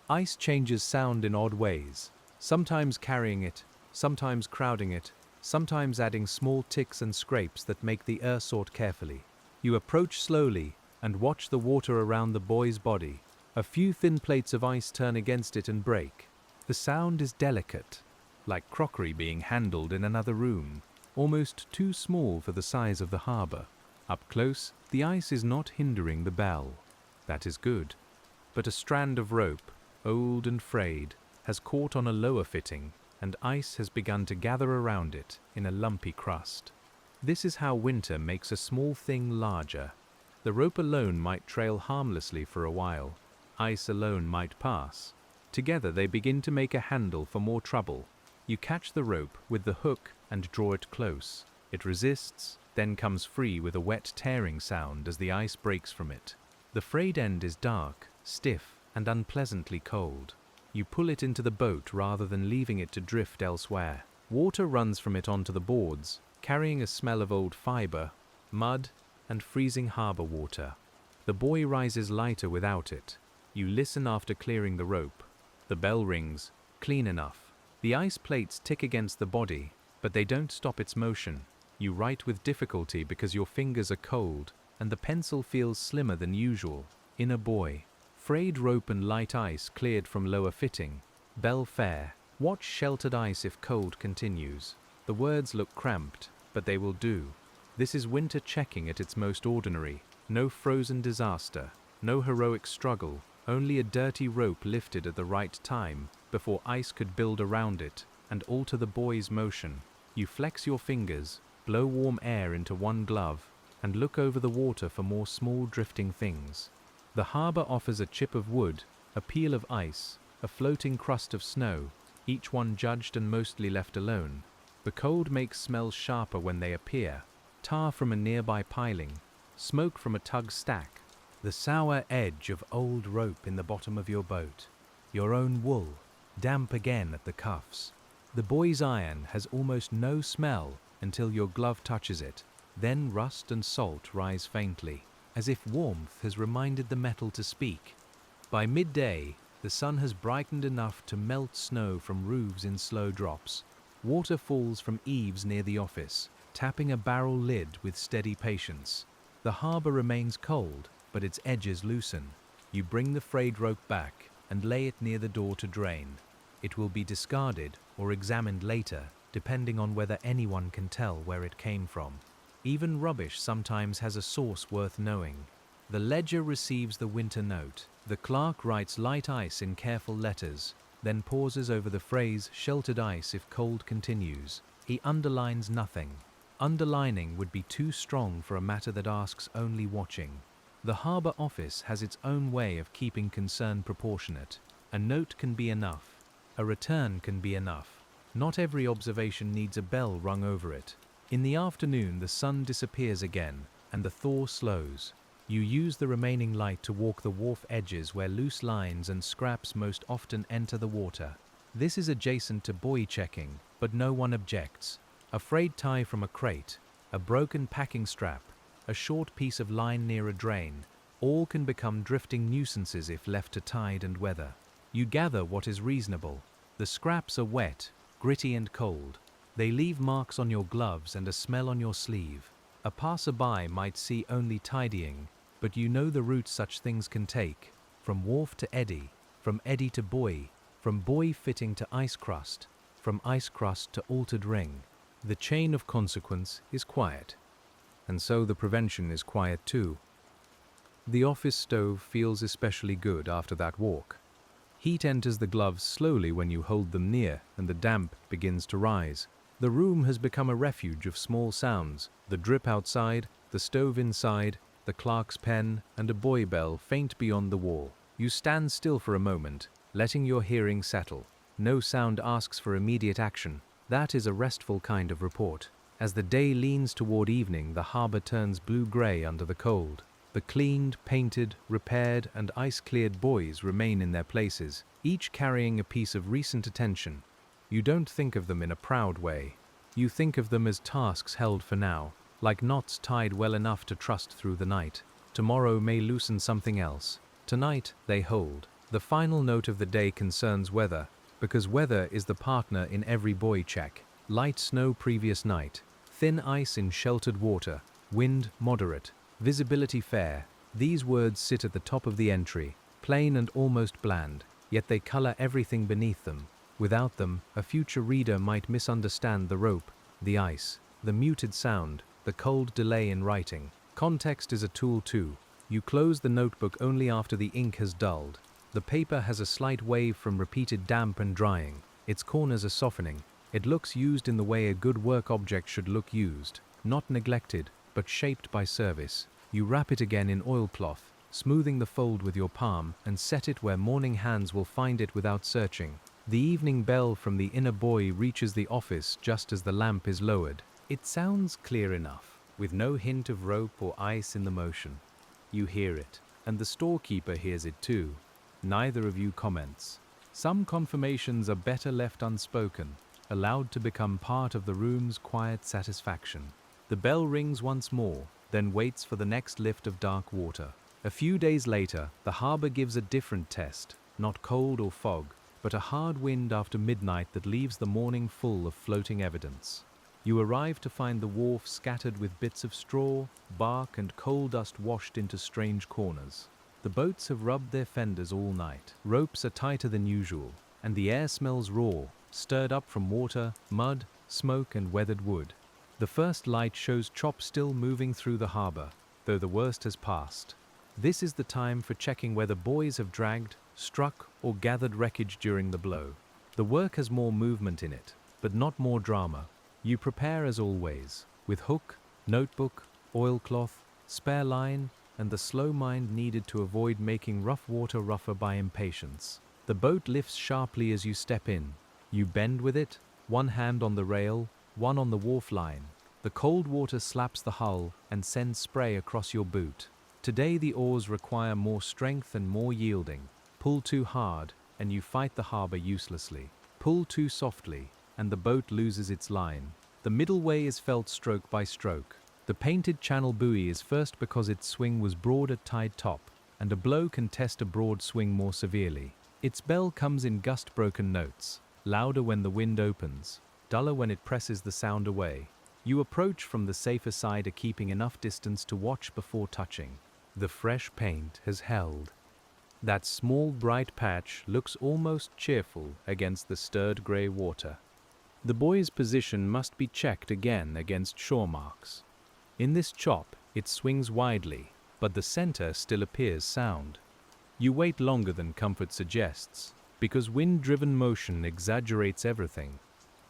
Ice changes sound in odd ways, sometimes carrying it, sometimes crowding it, sometimes adding small ticks and scrapes that make the air sort carefully. You approach slowly and watch the water around the buoy's body. A few thin plates of ice turn against it and break. The sound is delicate, like crockery being handled in another room, almost too small for the size of the harbor. Up close, the ice is not hindering the bell. That is good. But a strand of rope, old and frayed, has caught on a lower fitting, and ice has begun to gather around it in a lumpy crust. This is how winter makes a small thing larger. The rope alone might trail harmlessly for a while. Ice alone might pass. Together they begin to make a handle for more trouble. You catch the rope with the hook and draw it close. It resists, then comes free with a wet tearing sound as the ice breaks from it. The frayed end is dark, stiff, and unpleasantly cold. You pull it into the boat rather than leaving it to drift elsewhere. Water runs from it onto the boards, carrying a smell of old fiber, mud, and freezing harbor water. The buoy rises lighter without it. You listen after clearing the rope. The bell rings, clean enough. The ice plates tick against the body, but they don't stop its motion. You write with difficulty because your fingers are cold, and the pencil feels slimmer than usual. Inner buoy. Frayed rope and light ice cleared from lower fitting. Bell fair. Watch sheltered ice if cold continues. The words look cramped, but they will do. This is winter checking at its most ordinary. No frozen disaster, no heroic struggle, only a dirty rope lifted at the right time before ice could build around it and alter the buoy's motion. You flex your fingers, blow warm air into one glove, and look over the water for more small drifting things. The harbor offers a chip of wood, a peel of ice, a floating crust of snow, each one judged and mostly left alone. The cold makes smells sharper when they appear. Tar from a nearby piling, smoke from a tug stack, the sour edge of old rope in the bottom of your boat, your own wool, damp again at the cuffs. The buoy's iron has almost no smell until your glove touches it, then rust and salt rise faintly, as if warmth has reminded the metal to speak. By midday, the sun has brightened enough to melt snow from roofs in slow drops. Water falls from eaves near the office, tapping a barrel lid with steady patience. The harbor remains cold, but its edges loosen. You bring the frayed rope back and lay it near the door to drain. It will be discarded or examined later, depending on whether anyone can tell where it came from. Even rubbish sometimes has a source worth knowing. The ledger receives the winter note. The clerk writes light ice in careful letters, then pauses over the phrase sheltered ice if cold continues. He underlines nothing. Underlining would be too strong for a matter that asks only watching. The harbor office has its own way of keeping concern proportionate. A note can be enough. A return can be enough. Not every observation needs a bell rung over it. In the afternoon, the sun disappears again, and the thaw slows. You use the remaining light to walk the wharf edges where loose lines and scraps most often enter the water. This is adjacent to buoy checking, but no one objects. A frayed tie from a crate, a broken packing strap, a short piece of line near a drain, all can become drifting nuisances if left to tide and weather. You gather what is reasonable. The scraps are wet, gritty and cold. They leave marks on your gloves and a smell on your sleeve. A passerby might see only tidying, but you know the route such things can take, from wharf to eddy, from eddy to buoy, from buoy fitting to ice crust, from ice crust to altered ring. The chain of consequence is quiet, and so the prevention is quiet too. The office stove feels especially good after that walk. Heat enters the gloves slowly when you hold them near, and the damp begins to rise. The room has become a refuge of small sounds, the drip outside, the stove inside, the clerk's pen, and a buoy bell faint beyond the wall. You stand still for a moment, letting your hearing settle. No sound asks for immediate action. That is a restful kind of report. As the day leans toward evening, the harbor turns blue-gray under the cold. The cleaned, painted, repaired, and ice-cleared buoys remain in their places, each carrying a piece of recent attention. You don't think of them in a proud way. You think of them as tasks held for now, like knots tied well enough to trust through the night. Tomorrow may loosen something else. Tonight, they hold. The final note of the day concerns weather, because weather is the partner in every buoy check. Light snow previous night, thin ice in sheltered water, wind moderate, visibility fair. These words sit at the top of the entry, plain and almost bland, yet they color everything beneath them. Without them, a future reader might misunderstand the rope, the ice, the muted sound, the cold delay in writing. Context is a tool too. You close the notebook only after the ink has dulled. The paper has a slight wave from repeated damp and drying. Its corners are softening. It looks used in the way a good work object should look used, not neglected, but shaped by service. You wrap it again in oilcloth, smoothing the fold with your palm, and set it where morning hands will find it without searching. The evening bell from the inner buoy reaches the office just as the lamp is lowered. It sounds clear enough, with no hint of rope or ice in the motion. You hear it, and the storekeeper hears it too. Neither of you comments. Some confirmations are better left unspoken, allowed to become part of the room's quiet satisfaction. The bell rings once more, then waits for the next lift of dark water. A few days later, the harbor gives a different test, not cold or fog, but a hard wind after midnight that leaves the morning full of floating evidence. You arrive to find the wharf scattered with bits of straw, bark, and coal dust washed into strange corners. The boats have rubbed their fenders all night. Ropes are tighter than usual, and the air smells raw, stirred up from water, mud, smoke, and weathered wood. The first light shows Chop still moving through the harbor, though the worst has passed. This is the time for checking whether buoys have dragged, struck, or gathered wreckage during the blow. The work has more movement in it, but not more drama. You prepare as always, with hook, notebook, oilcloth, spare line, and the slow mind needed to avoid making rough water rougher by impatience. The boat lifts sharply as you step in. You bend with it, one hand on the rail, one on the wharf line. The cold water slaps the hull and sends spray across your boot. Today the oars require more strength and more yielding. Pull too hard, and you fight the harbor uselessly. Pull too softly, and the boat loses its line. The middle way is felt stroke by stroke. The painted channel buoy is first because its swing was broad at tide top, and a blow can test a broad swing more severely. Its bell comes in gust-broken notes, louder when the wind opens, duller when it presses the sound away. You approach from the safer side, keeping enough distance to watch before touching. The fresh paint has held. That small bright patch looks almost cheerful against the stirred grey water. The buoy's position must be checked again against shore marks. In this chop, it swings widely, but the center still appears sound. You wait longer than comfort suggests, because wind-driven motion exaggerates everything.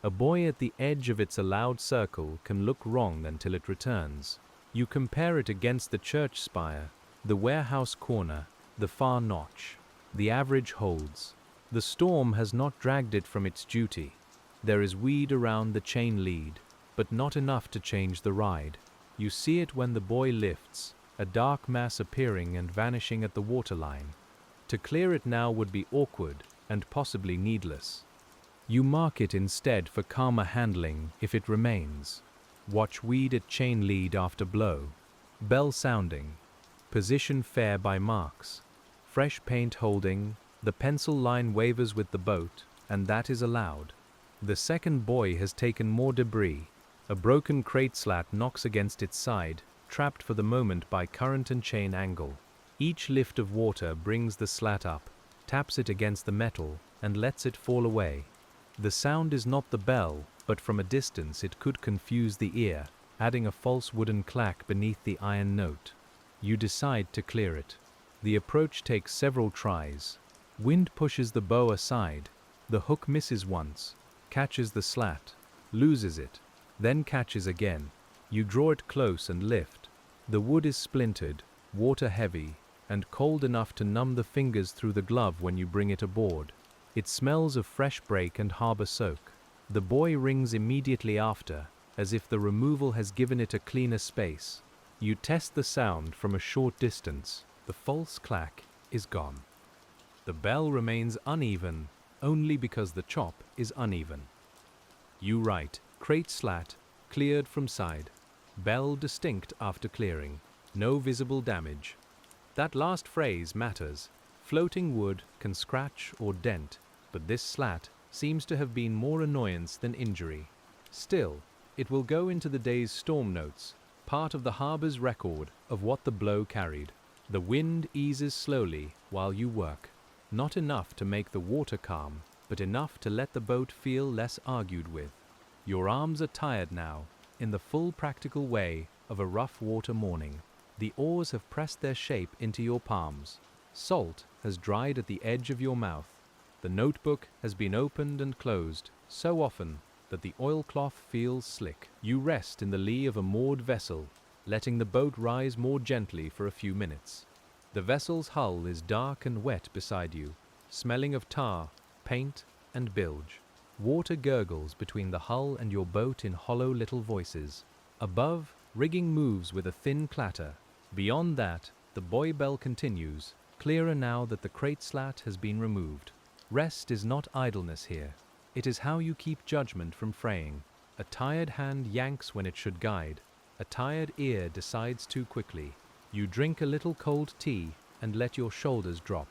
A buoy at the edge of its allowed circle can look wrong until it returns. You compare it against the church spire, the warehouse corner, the far notch. The average holds. The storm has not dragged it from its duty. There is weed around the chain lead, but not enough to change the ride. You see it when the buoy lifts, a dark mass appearing and vanishing at the waterline. To clear it now would be awkward and possibly needless. You mark it instead for calmer handling if it remains. Watch weed at chain lead after blow. Bell sounding. Position fair by marks. Fresh paint holding, the pencil line wavers with the boat, and that is allowed. The second buoy has taken more debris. A broken crate slat knocks against its side, trapped for the moment by current and chain angle. Each lift of water brings the slat up, taps it against the metal, and lets it fall away. The sound is not the bell, but from a distance it could confuse the ear, adding a false wooden clack beneath the iron note. You decide to clear it. The approach takes several tries. Wind pushes the bow aside. The hook misses once, catches the slat, loses it, then catches again. You draw it close and lift. The wood is splintered, water heavy, and cold enough to numb the fingers through the glove when you bring it aboard. It smells of fresh break and harbor soak. The buoy rings immediately after, as if the removal has given it a cleaner space. You test the sound from a short distance. The false clack is gone. The bell remains uneven, only because the chop is uneven. You write, crate slat, cleared from side. Bell distinct after clearing. No visible damage. That last phrase matters. Floating wood can scratch or dent, but this slat seems to have been more annoyance than injury. Still, it will go into the day's storm notes, part of the harbor's record of what the blow carried. The wind eases slowly while you work. Not enough to make the water calm, but enough to let the boat feel less argued with. Your arms are tired now, in the full practical way of a rough water morning. The oars have pressed their shape into your palms. Salt has dried at the edge of your mouth. The notebook has been opened and closed so often that the oilcloth feels slick. You rest in the lee of a moored vessel, letting the boat rise more gently for a few minutes. The vessel's hull is dark and wet beside you, smelling of tar, paint, and bilge. Water gurgles between the hull and your boat in hollow little voices. Above, rigging moves with a thin clatter. Beyond that, the buoy bell continues, clearer now that the crate slat has been removed. Rest is not idleness here. It is how you keep judgment from fraying. A tired hand yanks when it should guide. A tired ear decides too quickly. You drink a little cold tea and let your shoulders drop.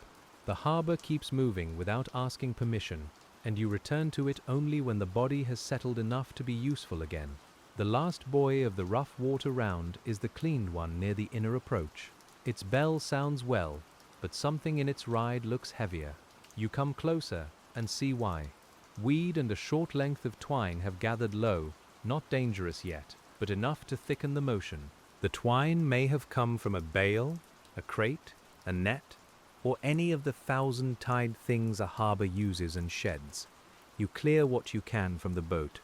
The harbor keeps moving without asking permission, and you return to it only when the body has settled enough to be useful again. The last buoy of the rough water round is the cleaned one near the inner approach. Its bell sounds well, but something in its ride looks heavier. You come closer and see why. Weed and a short length of twine have gathered low, not dangerous yet, but enough to thicken the motion. The twine may have come from a bale, a crate, a net, or any of the 1,000 tied things a harbor uses and sheds. You clear what you can from the boat,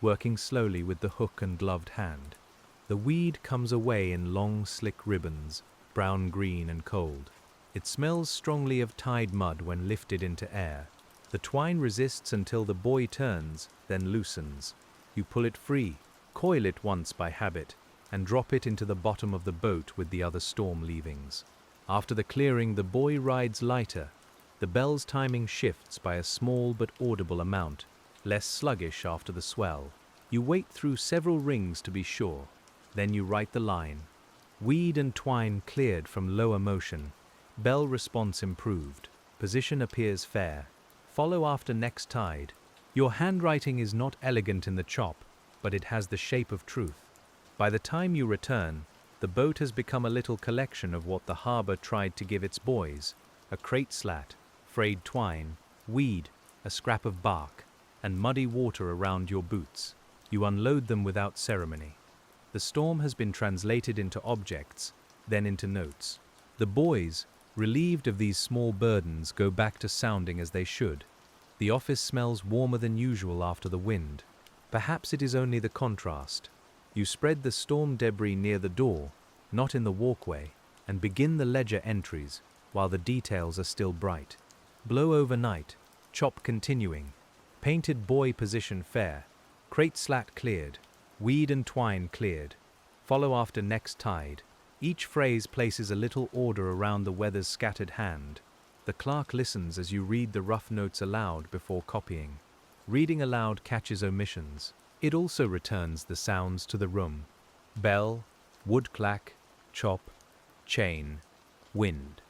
working slowly with the hook and gloved hand. The weed comes away in long, slick ribbons, brown-green and cold. It smells strongly of tide mud when lifted into air. The twine resists until the buoy turns, then loosens. You pull it free, coil it once by habit, and drop it into the bottom of the boat with the other storm leavings. After the clearing, the buoy rides lighter. The bell's timing shifts by a small but audible amount, less sluggish after the swell. You wait through several rings to be sure. Then you write the line. Weed and twine cleared from lower motion. Bell response improved. Position appears fair. Follow after next tide. Your handwriting is not elegant in the chop, but it has the shape of truth. By the time you return, the boat has become a little collection of what the harbor tried to give its boys: a crate slat, frayed twine, weed, a scrap of bark, and muddy water around your boots. You unload them without ceremony. The storm has been translated into objects, then into notes. The boys, relieved of these small burdens, go back to sounding as they should. The office smells warmer than usual after the wind. Perhaps it is only the contrast. You spread the storm debris near the door, not in the walkway, and begin the ledger entries while the details are still bright. Blow overnight, chop continuing, painted buoy position fair, crate slat cleared, weed and twine cleared. Follow after next tide. Each phrase places a little order around the weather's scattered hand. The clerk listens as you read the rough notes aloud before copying. Reading aloud catches omissions. It also returns the sounds to the room. Bell, wood clack, chop, chain, wind.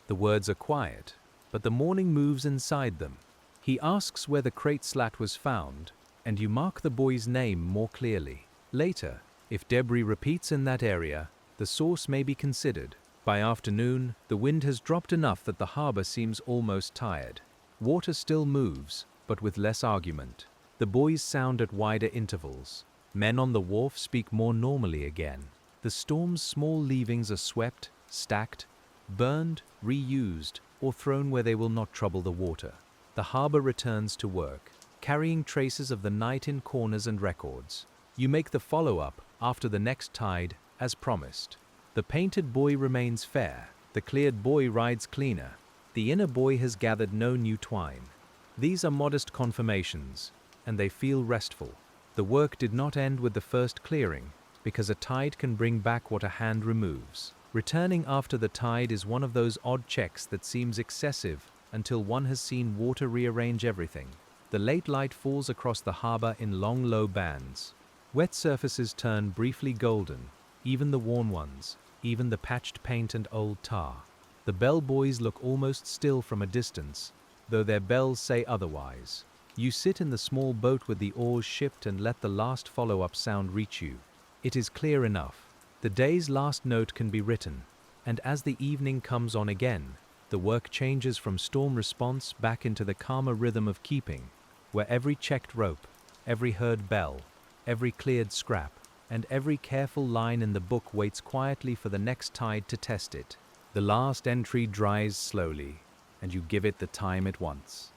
The words are quiet, but the morning moves inside them. He asks where the crate slat was found, and you mark the boy's name more clearly. Later, if debris repeats in that area, the source may be considered. By afternoon, the wind has dropped enough that the harbor seems almost tired. Water still moves, but with less argument. The buoys sound at wider intervals. Men on the wharf speak more normally again. The storm's small leavings are swept, stacked, burned, reused, or thrown where they will not trouble the water. The harbor returns to work, carrying traces of the night in corners and records. You make the follow-up after the next tide, as promised. The painted buoy remains fair. The cleared buoy rides cleaner. The inner buoy has gathered no new twine. These are modest confirmations, and they feel restful. The work did not end with the first clearing, because a tide can bring back what a hand removes. Returning after the tide is one of those odd checks that seems excessive until one has seen water rearrange everything. The late light falls across the harbor in long, low bands. Wet surfaces turn briefly golden, even the worn ones, even the patched paint and old tar. The bell buoys look almost still from a distance, though their bells say otherwise. You sit in the small boat with the oars shipped and let the last follow-up sound reach you. It is clear enough. The day's last note can be written, and as the evening comes on again, the work changes from storm response back into the calmer rhythm of keeping, where every checked rope, every heard bell, every cleared scrap, and every careful line in the book waits quietly for the next tide to test it. The last entry dries slowly, and you give it the time at once.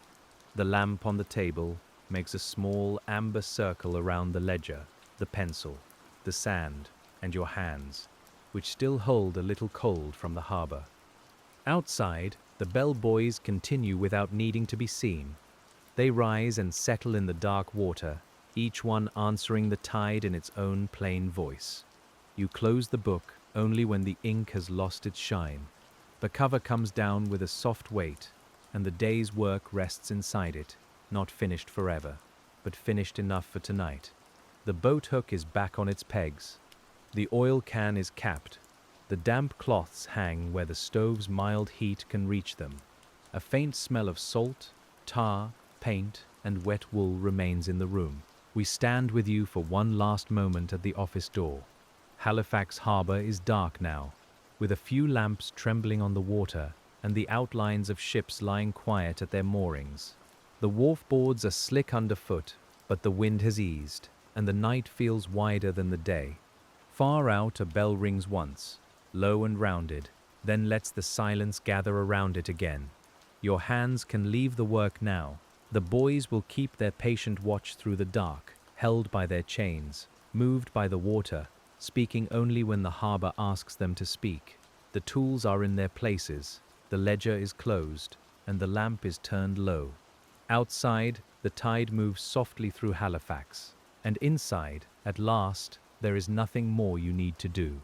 The lamp on the table makes a small amber circle around the ledger, the pencil, the sand, and your hands, which still hold a little cold from the harbor. Outside, the bell buoys continue without needing to be seen. They rise and settle in the dark water, each one answering the tide in its own plain voice. You close the book only when the ink has lost its shine. The cover comes down with a soft weight, and the day's work rests inside it, not finished forever, but finished enough for tonight. The boat hook is back on its pegs. The oil can is capped. The damp cloths hang where the stove's mild heat can reach them. A faint smell of salt, tar, paint, and wet wool remains in the room. We stand with you for one last moment at the office door. Halifax Harbor is dark now, with a few lamps trembling on the water and the outlines of ships lying quiet at their moorings. The wharf boards are slick underfoot, but the wind has eased, and the night feels wider than the day. Far out, a bell rings once, low and rounded, then lets the silence gather around it again. Your hands can leave the work now. The boys will keep their patient watch through the dark, held by their chains, moved by the water, speaking only when the harbor asks them to speak. The tools are in their places, the ledger is closed, and the lamp is turned low. Outside, the tide moves softly through Halifax, and inside, at last, there is nothing more you need to do.